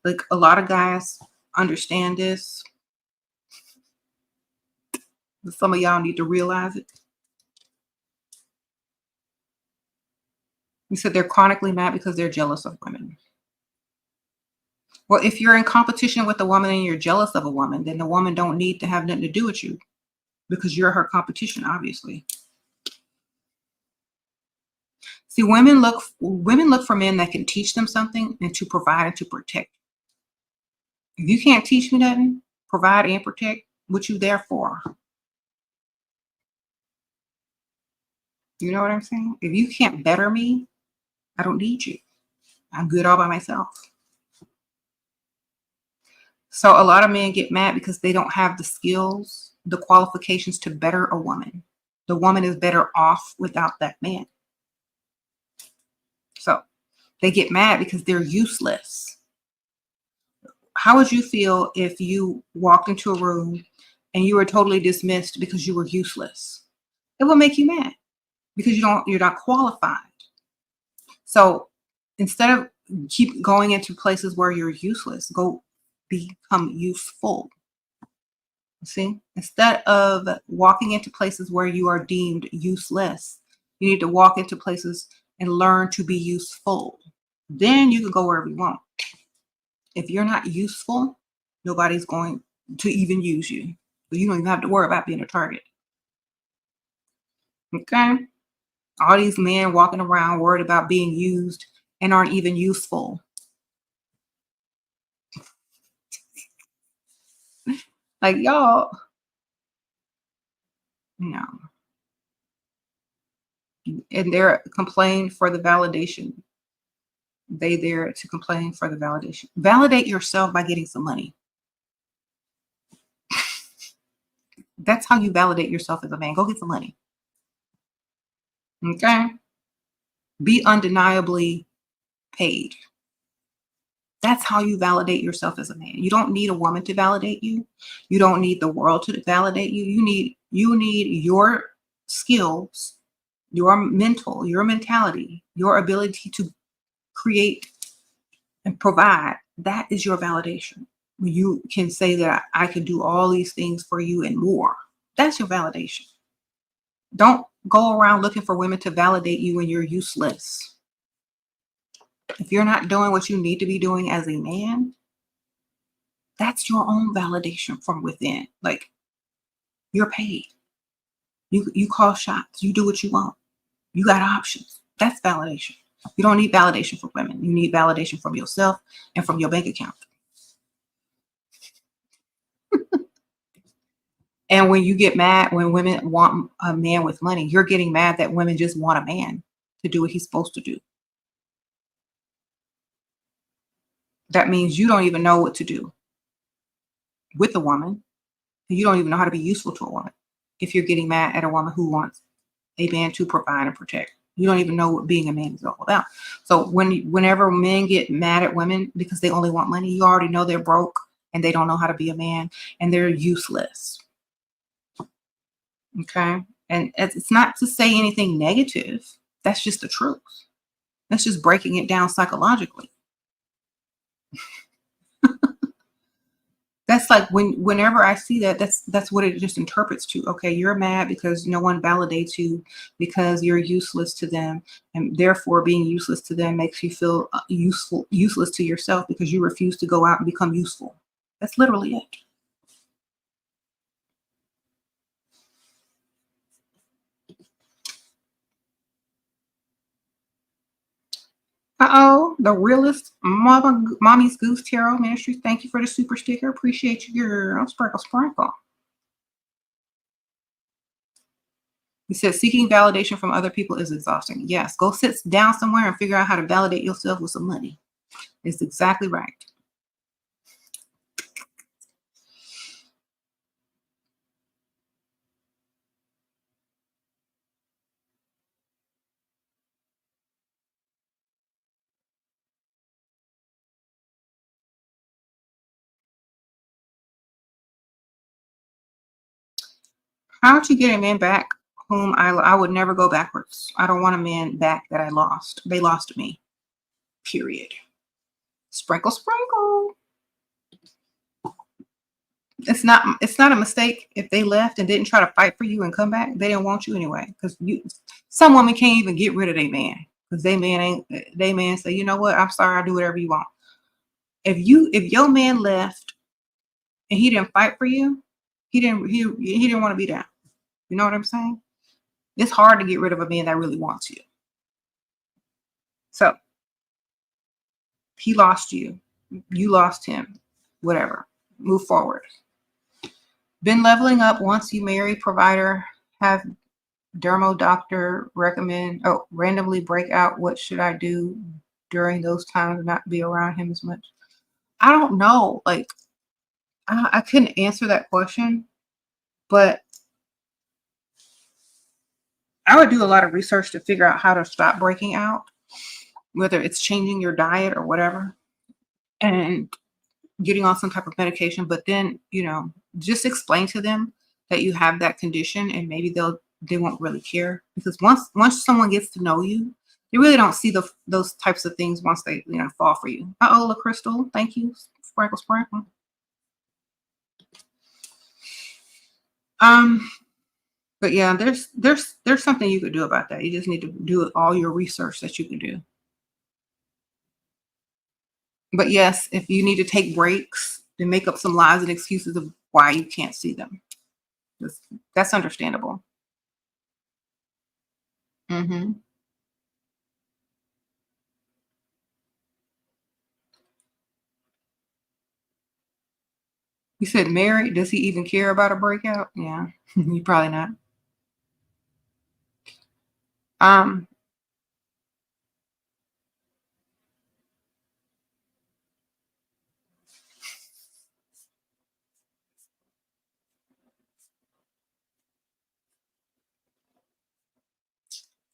Like a lot of guys understand this. But some of y'all need to realize it. You said they're chronically mad because they're jealous of women. Well, if you're in competition with a woman and you're jealous of a woman, then the woman don't need to have nothing to do with you because you're her competition, obviously. See, women look for men that can teach them something and to provide and to protect. If you can't teach me nothing, provide and protect, what you there for? You know what I'm saying? If you can't better me, I don't need you. I'm good all by myself. So a lot of men get mad because they don't have the skills, the qualifications to better a woman. The woman is better off without that man. So they get mad because they're useless. How would you feel if you walked into a room and you were totally dismissed because you were useless? It will make you mad because you're not qualified. So instead of keep going into places where you're useless, go become useful. See, instead of walking into places where you are deemed useless, you need to walk into places and learn to be useful. Then you can go wherever you want. If you're not useful, nobody's going to even use you. So you don't even have to worry about being a target. Okay? All these men walking around worried about being used and aren't even useful. Like y'all, No. And they're complain for the validation. They there to complain for the validation. Validate yourself by getting some money. That's how you validate yourself as a man. Go get some money. Okay? Be undeniably paid. That's how you validate yourself as a man. You don't need a woman to validate you. You don't need the world to validate you. You need your skills, your mentality, your ability to create and provide. That is your validation. You can say that I can do all these things for you and more. That's your validation. Don't go around looking for women to validate you when you're useless. If you're not doing what you need to be doing as a man, that's your own validation from within. Like, you're paid. You call shots. You do what you want. You got options. That's validation. You don't need validation from women. You need validation from yourself and from your bank account. And when you get mad when women want a man with money, you're getting mad that women just want a man to do what he's supposed to do. That means you don't even know what to do with a woman. You don't even know how to be useful to a woman if you're getting mad at a woman who wants a man to provide and protect. You don't even know what being a man is all about. So whenever men get mad at women because they only want money, you already know they're broke and they don't know how to be a man and they're useless. Okay? And it's not to say anything negative. That's just the truth. That's just breaking it down psychologically. That's like whenever I see that, that's what it just interprets to. Okay, you're mad because no one validates you because you're useless to them, and therefore being useless to them makes you feel useless to yourself because you refuse to go out and become useful. That's literally it. Uh-oh, the realest mommy's goose tarot ministries. Thank you for the super sticker. Appreciate you, girl. Sprinkle, sprinkle. He says seeking validation from other people is exhausting. Yes, go sit down somewhere and figure out how to validate yourself with some money. It's exactly right. How to get a man back whom I would never go backwards. I don't want a man back that I lost. They lost me. Period. Sprinkle, sprinkle. It's not a mistake if they left and didn't try to fight for you and come back. They didn't want you anyway. Because some women can't even get rid of their man. Because they man say, you know what, I'm sorry, I'll do whatever you want. If your man left and he didn't fight for you, he didn't want to be there. You know what I'm saying? It's hard to get rid of a man that really wants you. So he lost you. You lost him. Whatever. Move forward. Been leveling up once you marry provider. Have dermo doctor recommend. Oh, randomly break out. What should I do during those times? Not be around him as much. I don't know. Like, I couldn't answer that question, but I would do a lot of research to figure out how to stop breaking out, whether it's changing your diet or whatever, and getting on some type of medication. But then, just explain to them that you have that condition, and maybe they won't really care, because once someone gets to know you, they really don't see those types of things once they fall for you. Uh-oh, La Crystal, thank you. Sprinkle, sprinkle. But yeah, there's something you could do about that. You just need to do all your research that you can do. But yes, if you need to take breaks, then make up some lies and excuses of why you can't see them. That's understandable. Mm-hmm. You said married. Does he even care about a breakout? Yeah, you probably not. Um,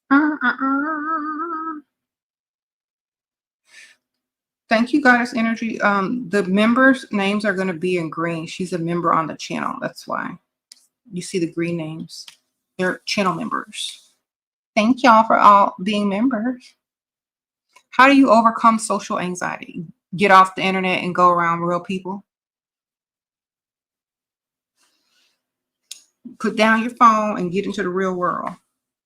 uh, uh, uh. Thank you, Goddess Energy. The members' names are going to be in green. She's a member on the channel. That's why you see the green names. They're channel members. Thank y'all for all being members. How do you overcome social anxiety? Get off the internet and go around real people? Put down your phone and get into the real world.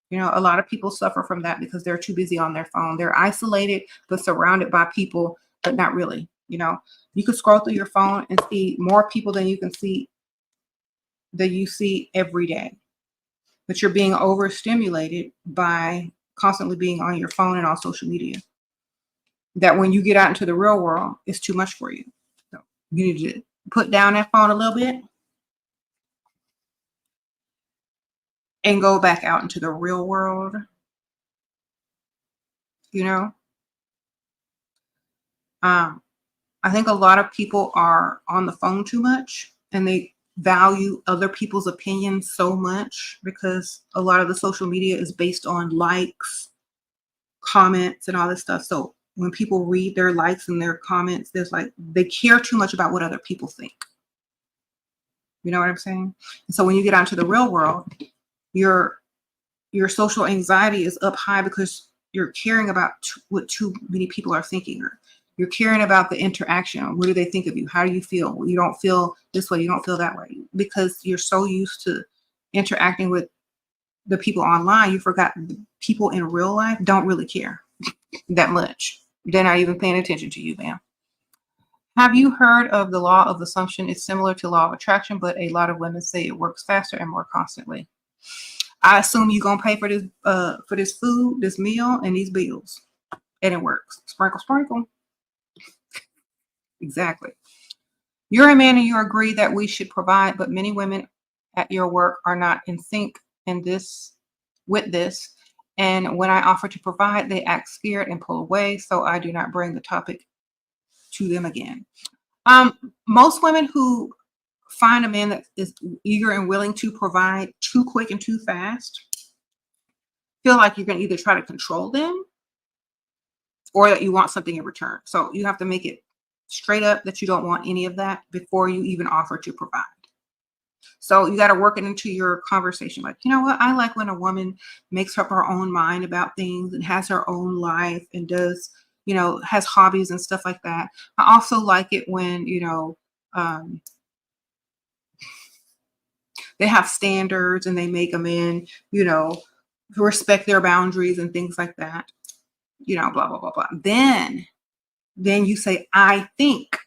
You know, a lot of people suffer from that because they're too busy on their phone. They're isolated, but surrounded by people, but not really. You know, you could scroll through your phone and see more people than you see every day. But you're being overstimulated by constantly being on your phone and on social media. That when you get out into the real world, it's too much for you. So you need to put down that phone a little bit and go back out into the real world. You know, I think a lot of people are on the phone too much, and they value other people's opinions so much because a lot of the social media is based on likes, comments, and all this stuff. So when people read their likes and their comments, there's like, they care too much about what other people think. You know what I'm saying? And so when you get out into the real world, your social anxiety is up high because you're caring about what too many people are thinking, or you're caring about the interaction. What do they think of you? How do you feel? You don't feel this way. You don't feel that way because you're so used to interacting with the people online. You forgot the people in real life don't really care that much. They're not even paying attention to you, man. Have you heard of the law of assumption? It's similar to law of attraction, but a lot of women say it works faster and more constantly. I assume you're gonna pay for this food, this meal, and these bills, and it works. Sprinkle, sprinkle. Exactly. You're a man and you agree that we should provide, but many women at your work are not in sync with this. And when I offer to provide, they act scared and pull away. So I do not bring the topic to them again. Most women who find a man that is eager and willing to provide too quick and too fast feel like you're going to either try to control them or that you want something in return. So you have to make it straight up that you don't want any of that before you even offer to provide. So you got to work it into your conversation. Like, you know what? I like when a woman makes up her own mind about things and has her own life and does, you know, has hobbies and stuff like that. I also like it when, you know, they have standards and they make them in, you know, respect their boundaries and things like that, you know, blah, blah, blah, blah. Then you say, I think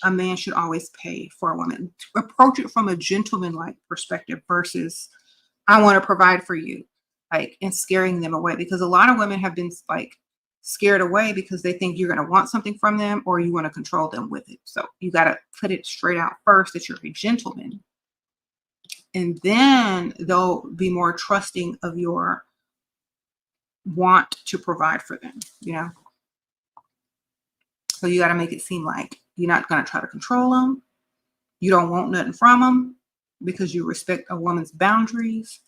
a man should always pay for a woman. Approach it from a gentleman-like perspective versus I want to provide for you, like, and scaring them away, because a lot of women have been like scared away because they think you're going to want something from them or you want to control them with it. So you got to put it straight out first that you're a gentleman, and then they'll be more trusting of your want to provide for them, you know? So you got to make it seem like you're not going to try to control them. You don't want nothing from them because you respect a woman's boundaries.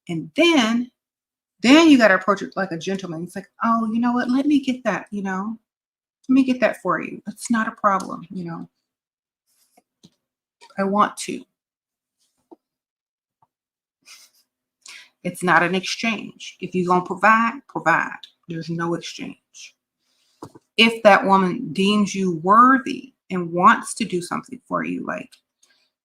And then you got to approach it like a gentleman. It's like, oh, you know what? Let me get that, you know, let me get that for you. It's not a problem. You know, I want to. It's not an exchange. If you're going to provide. There's no exchange. If that woman deems you worthy and wants to do something for you, like,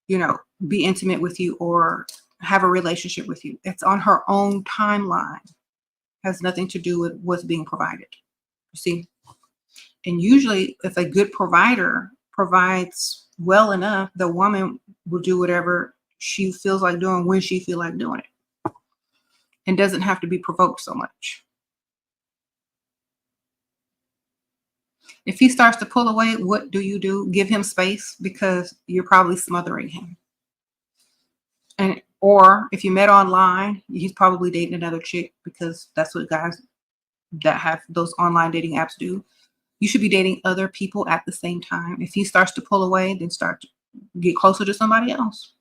you know, be intimate with you or have a relationship with you, it's on her own timeline. Has nothing to do with what's being provided. You see? And usually if a good provider provides well enough, the woman will do whatever she feels like doing when she feels like doing it, and doesn't have to be provoked so much. If he starts to pull away, what do? Give him space, because you're probably smothering him. And Or if you met online, he's probably dating another chick, because that's what guys that have those online dating apps do. You should be dating other people at the same time. If he starts to pull away, then start to get closer to somebody else,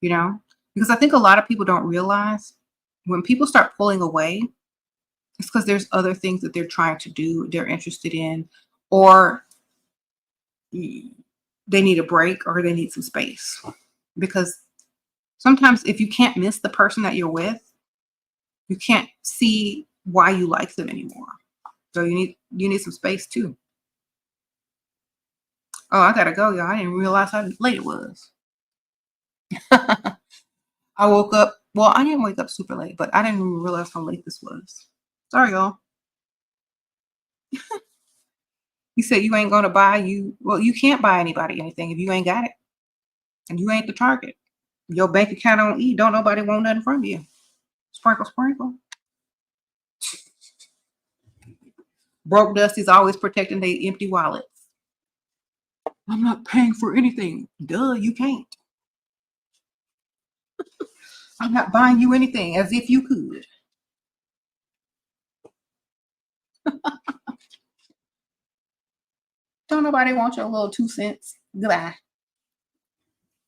you know? Because I think a lot of people don't realize when people start pulling away, it's because there's other things that they're trying to do, they're interested in, or they need a break, or they need some space. Because sometimes if you can't miss the person that you're with, you can't see why you like them anymore. So you need some space too. Oh, I gotta go, y'all. I didn't realize how late it was. I woke up. Well, I didn't wake up super late, but I didn't even realize how late this was. Sorry, y'all. You said you ain't gonna buy you. Well, you can't buy anybody anything if you ain't got it, and you ain't the target. Your bank account on E. Don't nobody want nothing from you. Sprinkle, sprinkle. Broke Dusty's always protecting their empty wallets. I'm not paying for anything. Duh, you can't. I'm not buying you anything, as if you could. Don't nobody want your little 2 cents. Goodbye.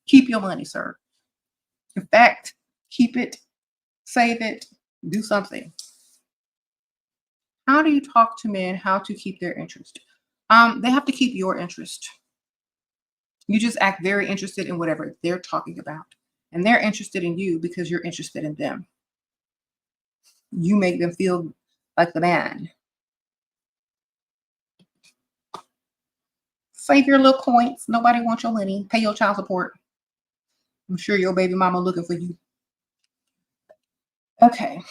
Keep your money, sir. In fact, keep it, save it, do something. How do you talk to men how to keep their interest? They have to keep your interest. You just act very interested in whatever they're talking about. And they're interested in you because you're interested in them. You make them feel like the man. Save your little coins. Nobody wants your money. Pay your child support. I'm sure your baby mama looking for you. Okay.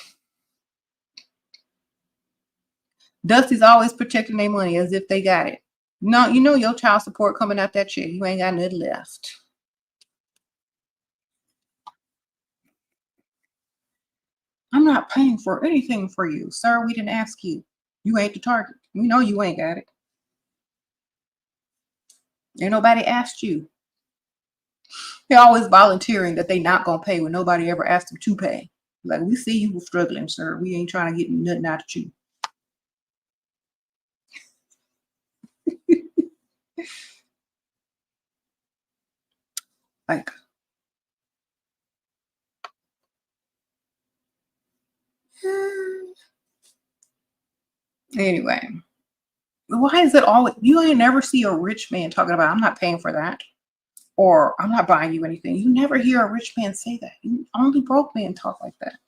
Dusty's always protecting their money as if they got it. No, you know your child support coming out that check. You ain't got nothing left. I'm not paying for anything for you, sir. We didn't ask you. You ain't the target. We know you ain't got it. Ain't nobody asked you. They're always volunteering that they not gonna pay when nobody ever asked them to pay. Like, we see you were struggling, sir. We ain't trying to get nothing out of you. Like, anyway, why is it always you ain't never see a rich man talking about I'm not paying for that, or I'm not buying you anything? You never hear a rich man say that. Only broke men talk like that.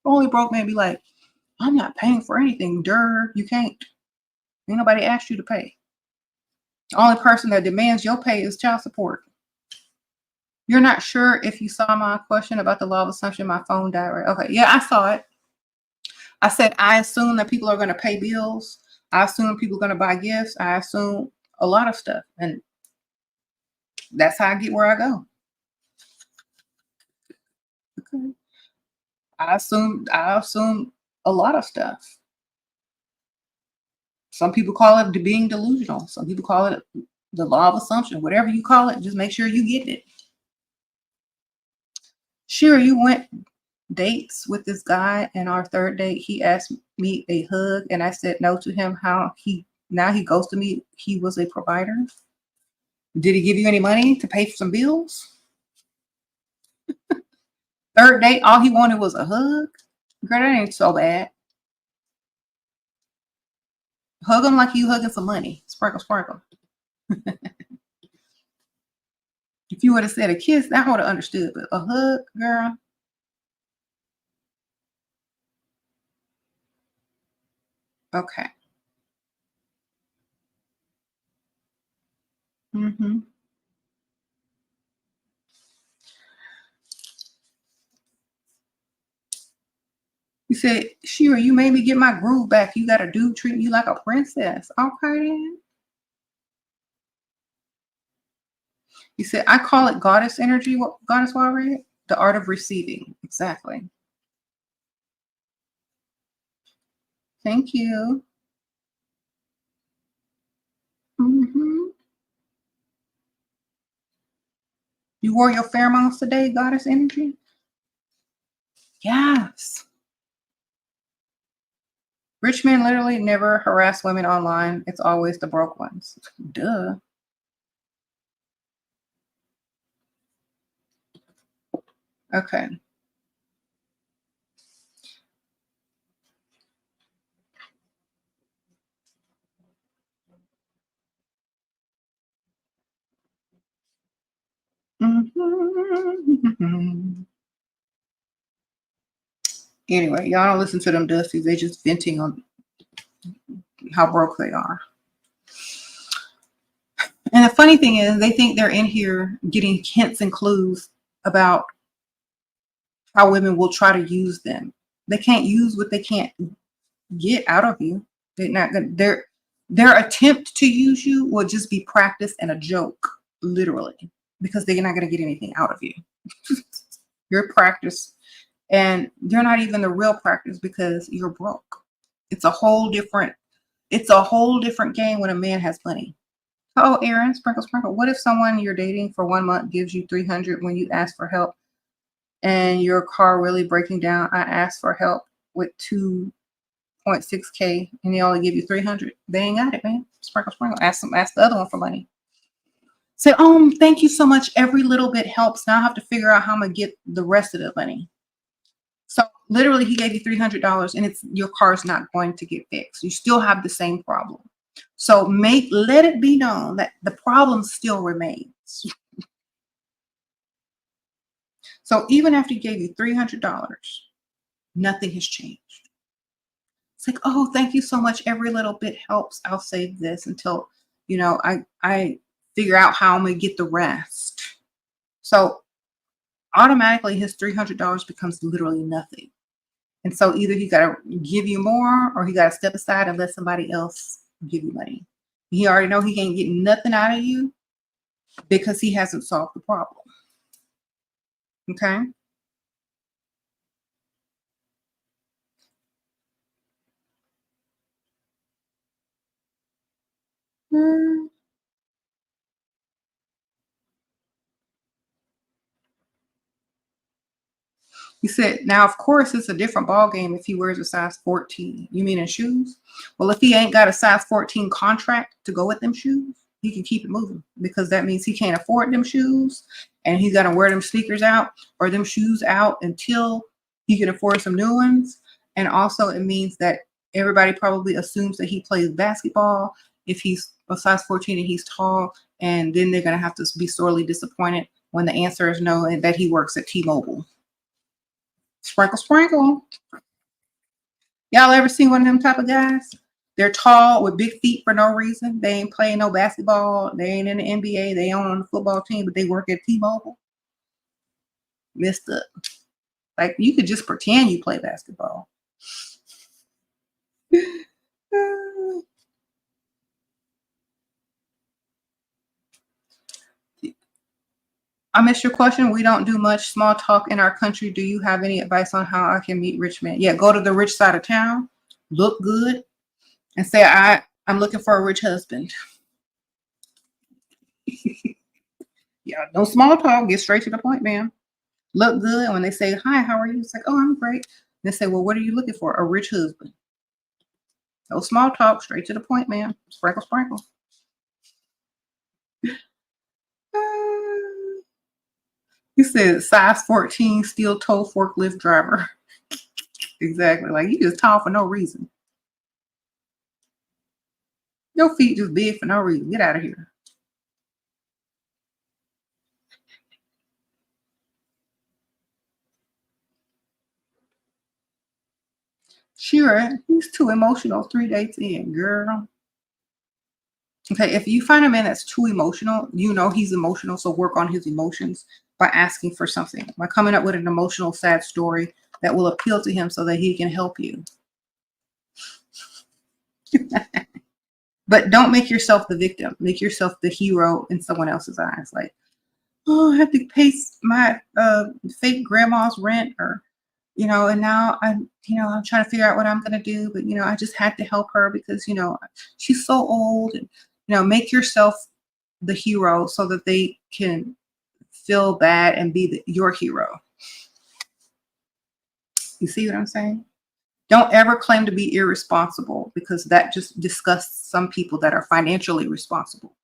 Only broke man be like, I'm not paying for anything. Durr, you can't. Ain't nobody asked you to pay. The only person that demands your pay is child support. You're not sure if you saw my question about the law of assumption. My phone died, right? Okay, yeah, I saw it. I said, I assume that people are going to pay bills. I assume people are going to buy gifts. I assume a lot of stuff. And that's how I get where I go. Okay. I assume a lot of stuff. Some people call it being delusional. Some people call it the law of assumption. Whatever you call it, just make sure you get it. Sure, you went dates with this guy, and our third date, he asked me a hug, and I said no to him. How he ghosted me. He was a provider. Did he give you any money to pay for some bills? Third date, all he wanted was a hug. Girl, that ain't so bad. Hug him like you hugging some money. Sprinkle, sprinkle. If you would have said a kiss, I would have understood. But a hug, girl. Okay. Mm-hmm. You said, Shira, you made me get my groove back. You got a dude treating you like a princess. Okay, then. You said, I call it goddess energy, goddess warrior, the art of receiving. Exactly. Thank you. Mm-hmm. You wore your pheromones today, goddess energy? Yes. Rich men literally never harass women online. It's always the broke ones. Duh. Okay. Anyway, y'all don't listen to them dusties. They just venting on how broke they are. And the funny thing is, they think they're in here getting hints and clues about how women will try to use them. They can't use what they can't get out of you. They're not gonna, their attempt to use you will just be practice and a joke, literally, because they're not going to get anything out of you. Your practice, and you're not even the real practice because you're broke. It's a whole different game when a man has money. Oh, Aaron, sprinkle, sprinkle. What if someone you're dating for 1 month gives you 300 when you ask for help and your car really breaking down? I asked for help with 2.6K and they only give you 300. They ain't got it, man. Sprinkle, sprinkle. Ask the other one for money. Say, thank you so much. Every little bit helps. Now I have to figure out how I'm gonna get the rest of the money. So literally he gave you $300 and your car's not going to get fixed. You still have the same problem. So let it be known that the problem still remains. So even after he gave you $300, nothing has changed. It's like, oh, thank you so much. Every little bit helps. I'll save this until, I figure out how I'm going to get the rest. So automatically his $300 becomes literally nothing. And so either he got to give you more or he got to step aside and let somebody else give you money. He already know he can't get nothing out of you because he hasn't solved the problem. Okay? He said, now, of course, it's a different ball game if he wears a size 14. You mean in shoes? Well, if he ain't got a size 14 contract to go with them shoes, he can keep it moving because that means he can't afford them shoes and he's got to wear them sneakers out or them shoes out until he can afford some new ones. And also it means that everybody probably assumes that he plays basketball if he's a size 14 and he's tall. And then they're going to have to be sorely disappointed when the answer is no and that he works at T-Mobile. Sprinkle, sprinkle. Y'all ever seen one of them type of guys? They're tall with big feet for no reason. They ain't playing no basketball. They ain't in the NBA. They ain't on the football team, but they work at T-Mobile. Messed up. Like, you could just pretend you play basketball. I missed your question. We don't do much small talk in our country. Do you have any advice on how I can meet rich men? Yeah, go to the rich side of town, look good, and say, I'm looking for a rich husband. Yeah, no small talk. Get straight to the point, man. Look good. When they say, hi, how are you? It's like, oh, I'm great. They say, well, what are you looking for? A rich husband. No small talk. Straight to the point, man. Sprinkle, sprinkle. You said size 14 steel toe forklift driver. Exactly. Like, you just tall for no reason. Your feet just big for no reason. Get out of here. SHERA, he's too emotional 3 dates in, girl. Okay, if you find a man that's too emotional, you know he's emotional, so work on his emotions by asking for something, by coming up with an emotional, sad story that will appeal to him so that he can help you. But don't make yourself the victim. Make yourself the hero in someone else's eyes. Like, oh, I have to pay my fake grandma's rent, or and now I'm trying to figure out what I'm gonna do, but I just had to help her because she's so old, and make yourself the hero so that they can feel bad and be your hero. You see what I'm saying? Don't ever claim to be irresponsible, because that just disgusts some people that are financially responsible.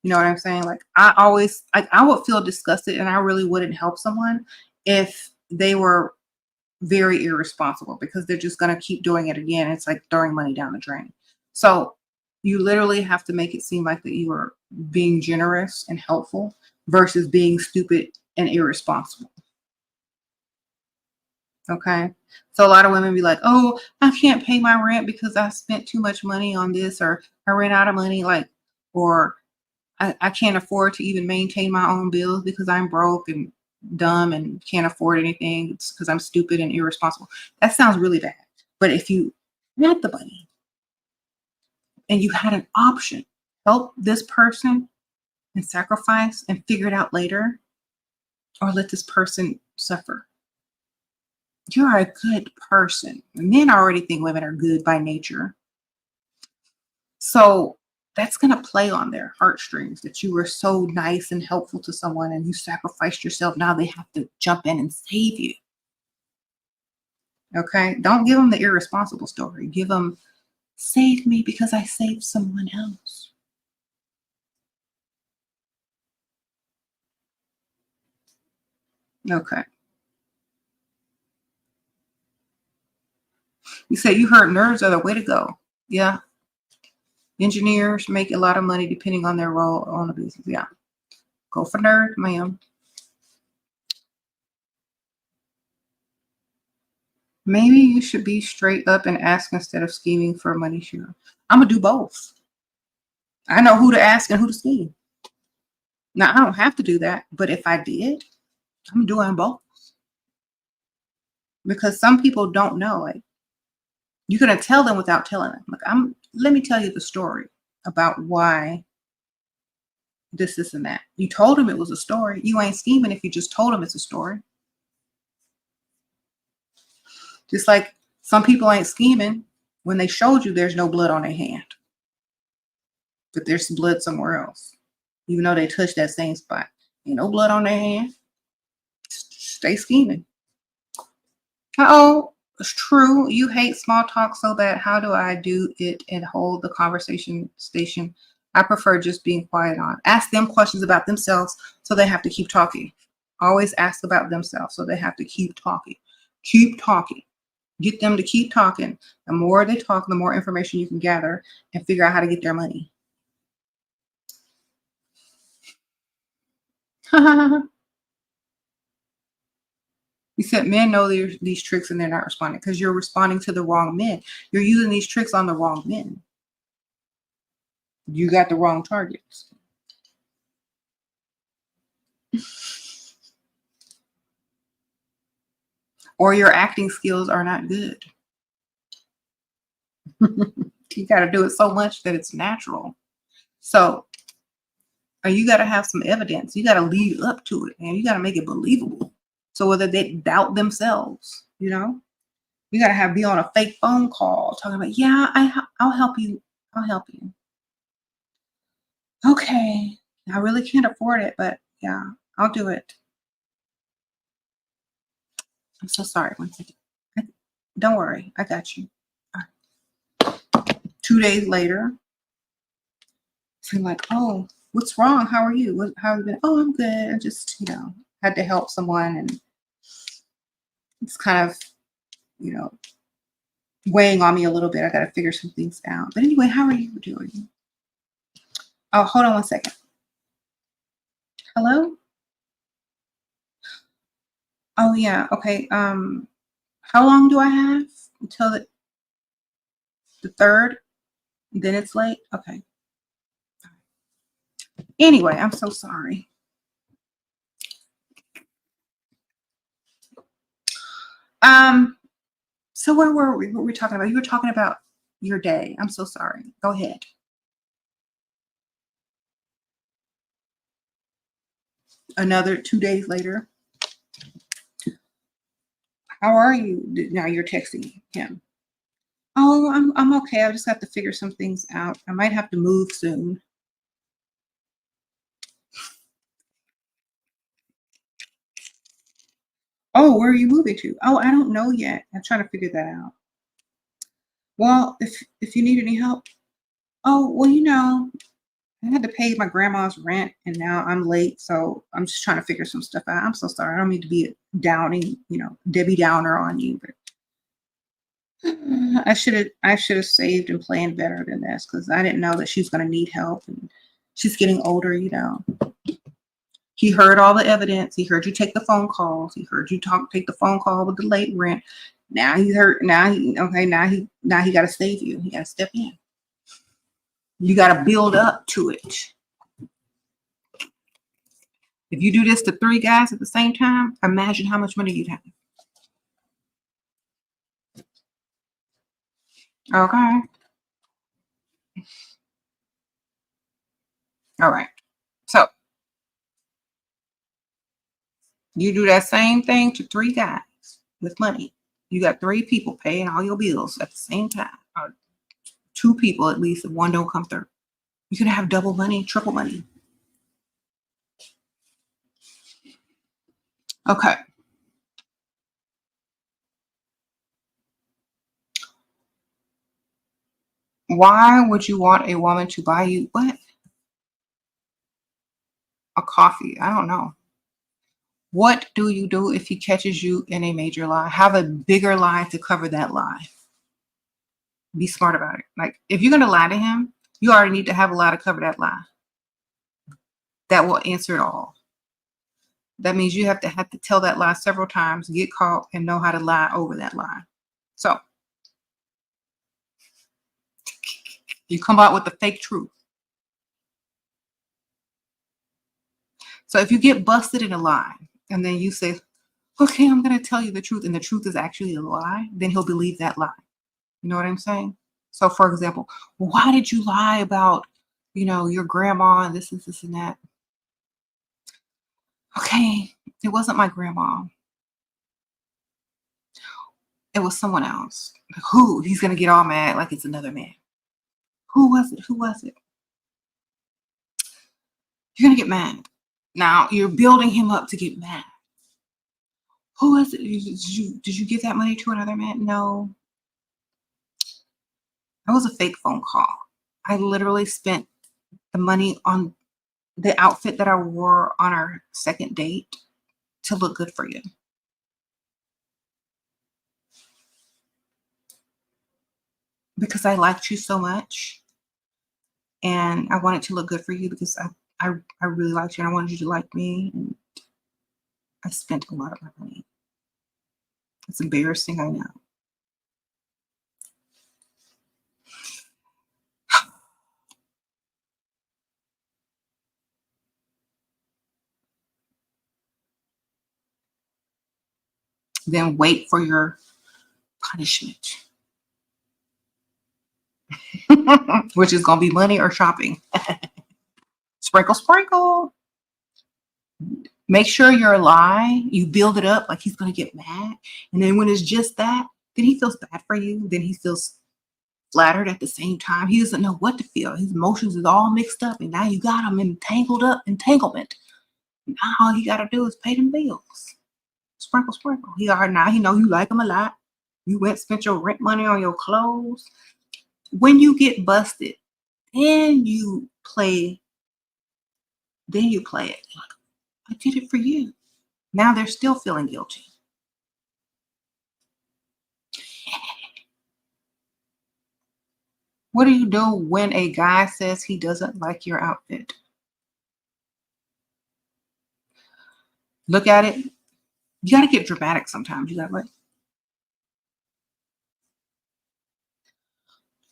You know what I'm saying? Like I would feel disgusted, and I really wouldn't help someone if they were very irresponsible, because they're just going to keep doing it again. It's like throwing money down the drain. So you literally have to make it seem like that you are being generous and helpful versus being stupid and irresponsible. Okay. So a lot of women be like, oh, I can't pay my rent because I spent too much money on this, or I ran out of money, like, or I can't afford to even maintain my own bills because I'm broke and dumb and can't afford anything. It's because I'm stupid and irresponsible. That sounds really bad. But if you had the money and you had an option, help this person and sacrifice and figure it out later, or let this person suffer, you're a good person. Men already think women are good by nature. So that's going to play on their heartstrings, that you were so nice and helpful to someone and you sacrificed yourself. Now they have to jump in and save you. Okay. Don't give them the irresponsible story. Give them, save me because I saved someone else. Okay. You said you heard nerds are the way to go. Yeah. Engineers make a lot of money depending on their role on the business. Yeah. Go for nerd, ma'am. Maybe you should be straight up and ask instead of scheming for money, SHERA. I'm going to do both. I know who to ask and who to scheme. Now, I don't have to do that, but if I did, I'm doing both. Because some people don't know. Like, you're going to tell them without telling them. Like, let me tell you the story about why this, and that. You told them it was a story. You ain't scheming if you just told them it's a story. Just like some people ain't scheming when they showed you there's no blood on their hand, but there's some blood somewhere else, even though they touched that same spot. Ain't no blood on their hand. Stay scheming. Oh, it's true. You hate small talk so bad. How do I do it and hold the conversation station? I prefer just being quiet on. Ask them questions about themselves so they have to keep talking. Always ask about themselves so they have to keep talking. Keep talking. Get them to keep talking. The more they talk, the more information you can gather and figure out how to get their money. You said men know these tricks and they're not responding because you're responding to the wrong men. You're using these tricks on the wrong men. You got the wrong targets. Or your acting skills are not good. You got to do it so much that it's natural. So, or you got to have some evidence. You got to lead up to it, and you got to make it believable. So whether they doubt themselves, you know, you got to be on a fake phone call talking about, yeah, I'll help you. I'll help you. Okay. I really can't afford it, but yeah, I'll do it. I'm so sorry. 1 second. Don't worry. I got you. All right. 2 days later, so I'm like, oh, what's wrong? How are you? How have you been? Oh, I'm good. I just, had to help someone, and it's kind of, weighing on me a little bit. I got to figure some things out. But anyway, how are you doing? Oh, hold on 1 second. Hello? Oh, yeah. Okay. How long do I have until the 3rd? Then it's late? Okay. Anyway, I'm so sorry. So where were we? What were we talking about? You were talking about your day. I'm so sorry. Go ahead. Another 2 days later. How are you? Now you're texting him. Oh, I'm okay. I just have to figure some things out. I might have to move soon. Oh, where are you moving to? Oh, I don't know yet. I'm trying to figure that out. Well, if you need any help, oh, well, I had to pay my grandma's rent and now I'm late, so I'm just trying to figure some stuff out. I'm so sorry. I don't mean to be downing, Debbie Downer on you, but I should have saved and planned better than this because I didn't know that she's going to need help and she's getting older. He heard all the evidence. He heard you take the phone calls. He heard you take the phone call with the late rent. Now he's hurt. Now he got to save you. He got to step in. You got to build up to it. If you do this to 3 guys at the same time, imagine how much money you'd have. Okay. All right. So you do that same thing to 3 guys with money. You got 3 people paying all your bills at the same time. Or 2 people at least, if one don't come through. You can have double money, triple money. Okay. Why would you want a woman to buy you what? A coffee? I don't know. What do you do if he catches you in a major lie? Have a bigger lie to cover that lie. Be smart about it. Like, if you're going to lie to him, you already need to have a lie to cover that lie. That will answer it all. That means you have to tell that lie several times, get caught, and know how to lie over that lie. So you come out with the fake truth. So if you get busted in a lie and then you say, okay, I'm going to tell you the truth, and the truth is actually a lie, then he'll believe that lie. You know what I'm saying? So for example, why did you lie about, your grandma and this and this and that? Okay, it wasn't my grandma. It was someone else. Who? He's going to get all mad like it's another man. Who was it? Who was it? You're going to get mad. Now you're building him up to get mad. Who was it? Did you give that money to another man? No. That was a fake phone call. I literally spent the money on the outfit that I wore on our second date to look good for you. Because I liked you so much. And I wanted to look good for you because I really liked you and I wanted you to like me. And I spent a lot of my money. It's embarrassing, I know. Then wait for your punishment, which is going to be money or shopping. Sprinkle, sprinkle. Make sure your lie, you build it up like he's going to get mad. And then when it's just that, then he feels bad for you. Then he feels flattered at the same time. He doesn't know what to feel. His emotions is all mixed up. And now you got him entanglement. Now all he got to do is pay them bills. Sprinkle, sprinkle. He know you like him a lot. You spent your rent money on your clothes. When you get busted, then you play it. I did it for you. Now they're still feeling guilty. What do you do when a guy says he doesn't like your outfit? Look at it. You got to get dramatic sometimes. You got to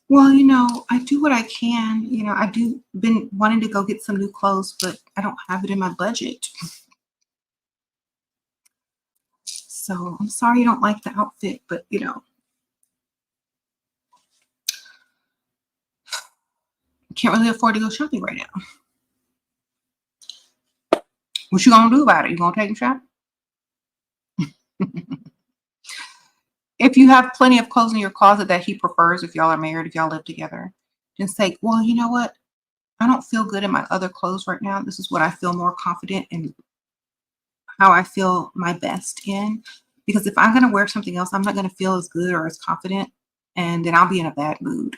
well, I do what I can. I do been wanting to go get some new clothes, but I don't have it in my budget. So I'm sorry you don't like the outfit, but can't really afford to go shopping right now. What you gonna do about it? You gonna take him shopping? If you have plenty of clothes in your closet that he prefers, if y'all are married, if y'all live together, just say, well, you know what? I don't feel good in my other clothes right now. This is what I feel more confident in how I feel my best in. Because if I'm going to wear something else, I'm not going to feel as good or as confident. And then I'll be in a bad mood.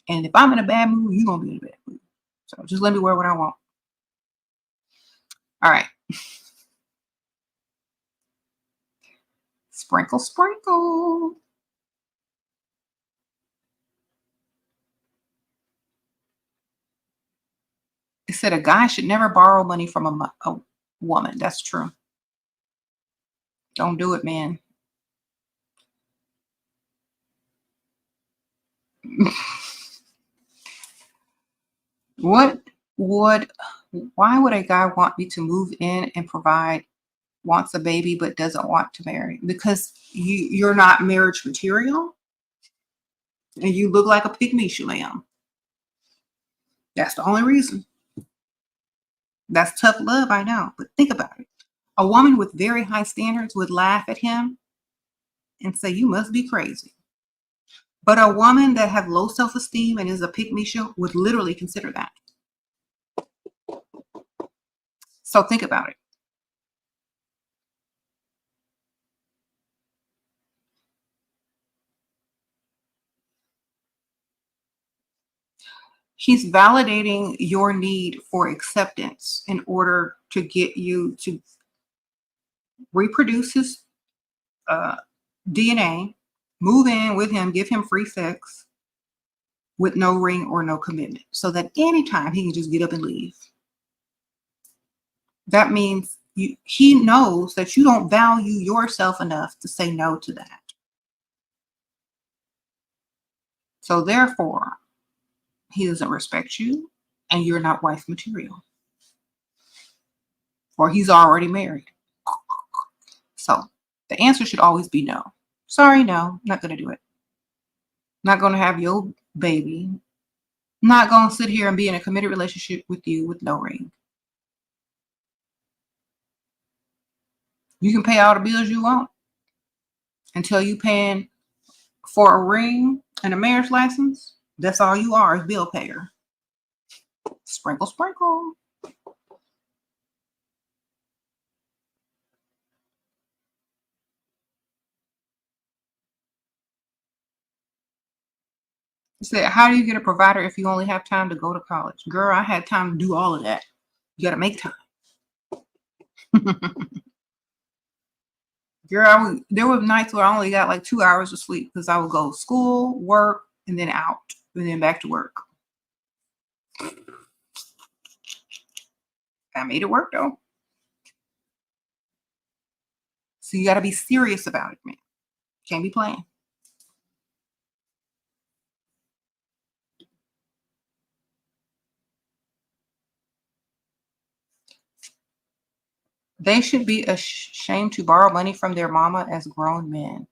And if I'm in a bad mood, you're going to be in a bad mood. So just let me wear what I want. All right. Sprinkle, sprinkle. It said a guy should never borrow money from a woman. That's true. Don't do it, man. Why would a guy want me to move in and provide, wants a baby, but doesn't want to marry? Because you're not marriage material and you look like a pygmy lamb. That's the only reason. That's tough love, I know, but think about it. A woman with very high standards would laugh at him and say, you must be crazy. But a woman that has low self-esteem and is a pygmy would literally consider that. So think about it. He's validating your need for acceptance in order to get you to reproduce his DNA, move in with him, give him free sex with no ring or no commitment, so that anytime he can just get up and leave. That means he knows that you don't value yourself enough to say no to that. So therefore, he doesn't respect you and you're not wife material. Or he's already married. So the answer should always be no. Sorry, no, not going to do it. Not going to have your baby. Not going to sit here and be in a committed relationship with you with no ring. You can pay all the bills you want until you paying for a ring and a marriage license. That's all you are, is bill payer. Sprinkle, sprinkle. He said, how do you get a provider if you only have time to go to college? Girl, I had time to do all of that. You got to make time. Girl, there were nights where I only got like 2 hours of sleep because I would go to school, work, and then out, and then back to work. I made it work though. So you got to be serious about it, man. Can't be playing. They should be ashamed to borrow money from their mama as grown men.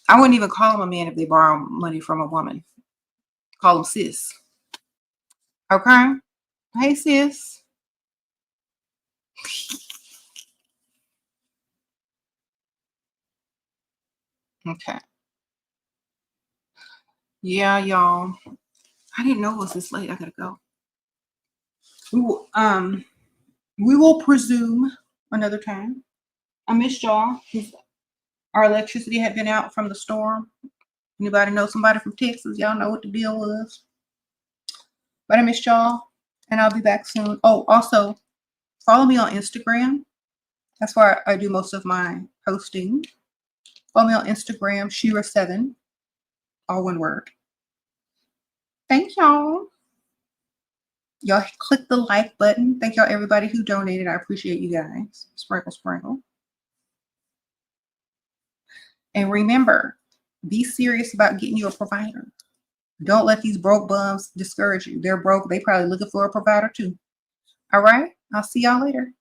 I wouldn't even call them a man if they borrow money from a woman. Call them sis. Okay? Hey, sis. Okay. Yeah, y'all. I didn't know it was this late. I gotta go. We will presume another time. I missed y'all. Our electricity had been out from the storm. Anybody know somebody from Texas? Y'all know what the deal was. But I missed y'all, and I'll be back soon. Oh, also, follow me on Instagram. That's where I do most of my posting. Follow me on Instagram, SheRaSeven, all one word. Thank y'all. Y'all click the like button. Thank y'all, everybody who donated. I appreciate you guys. Sprinkle, sprinkle. And remember, be serious about getting you a provider. Don't let these broke bums discourage you. They're broke. They probably looking for a provider too. All right. I'll see y'all later.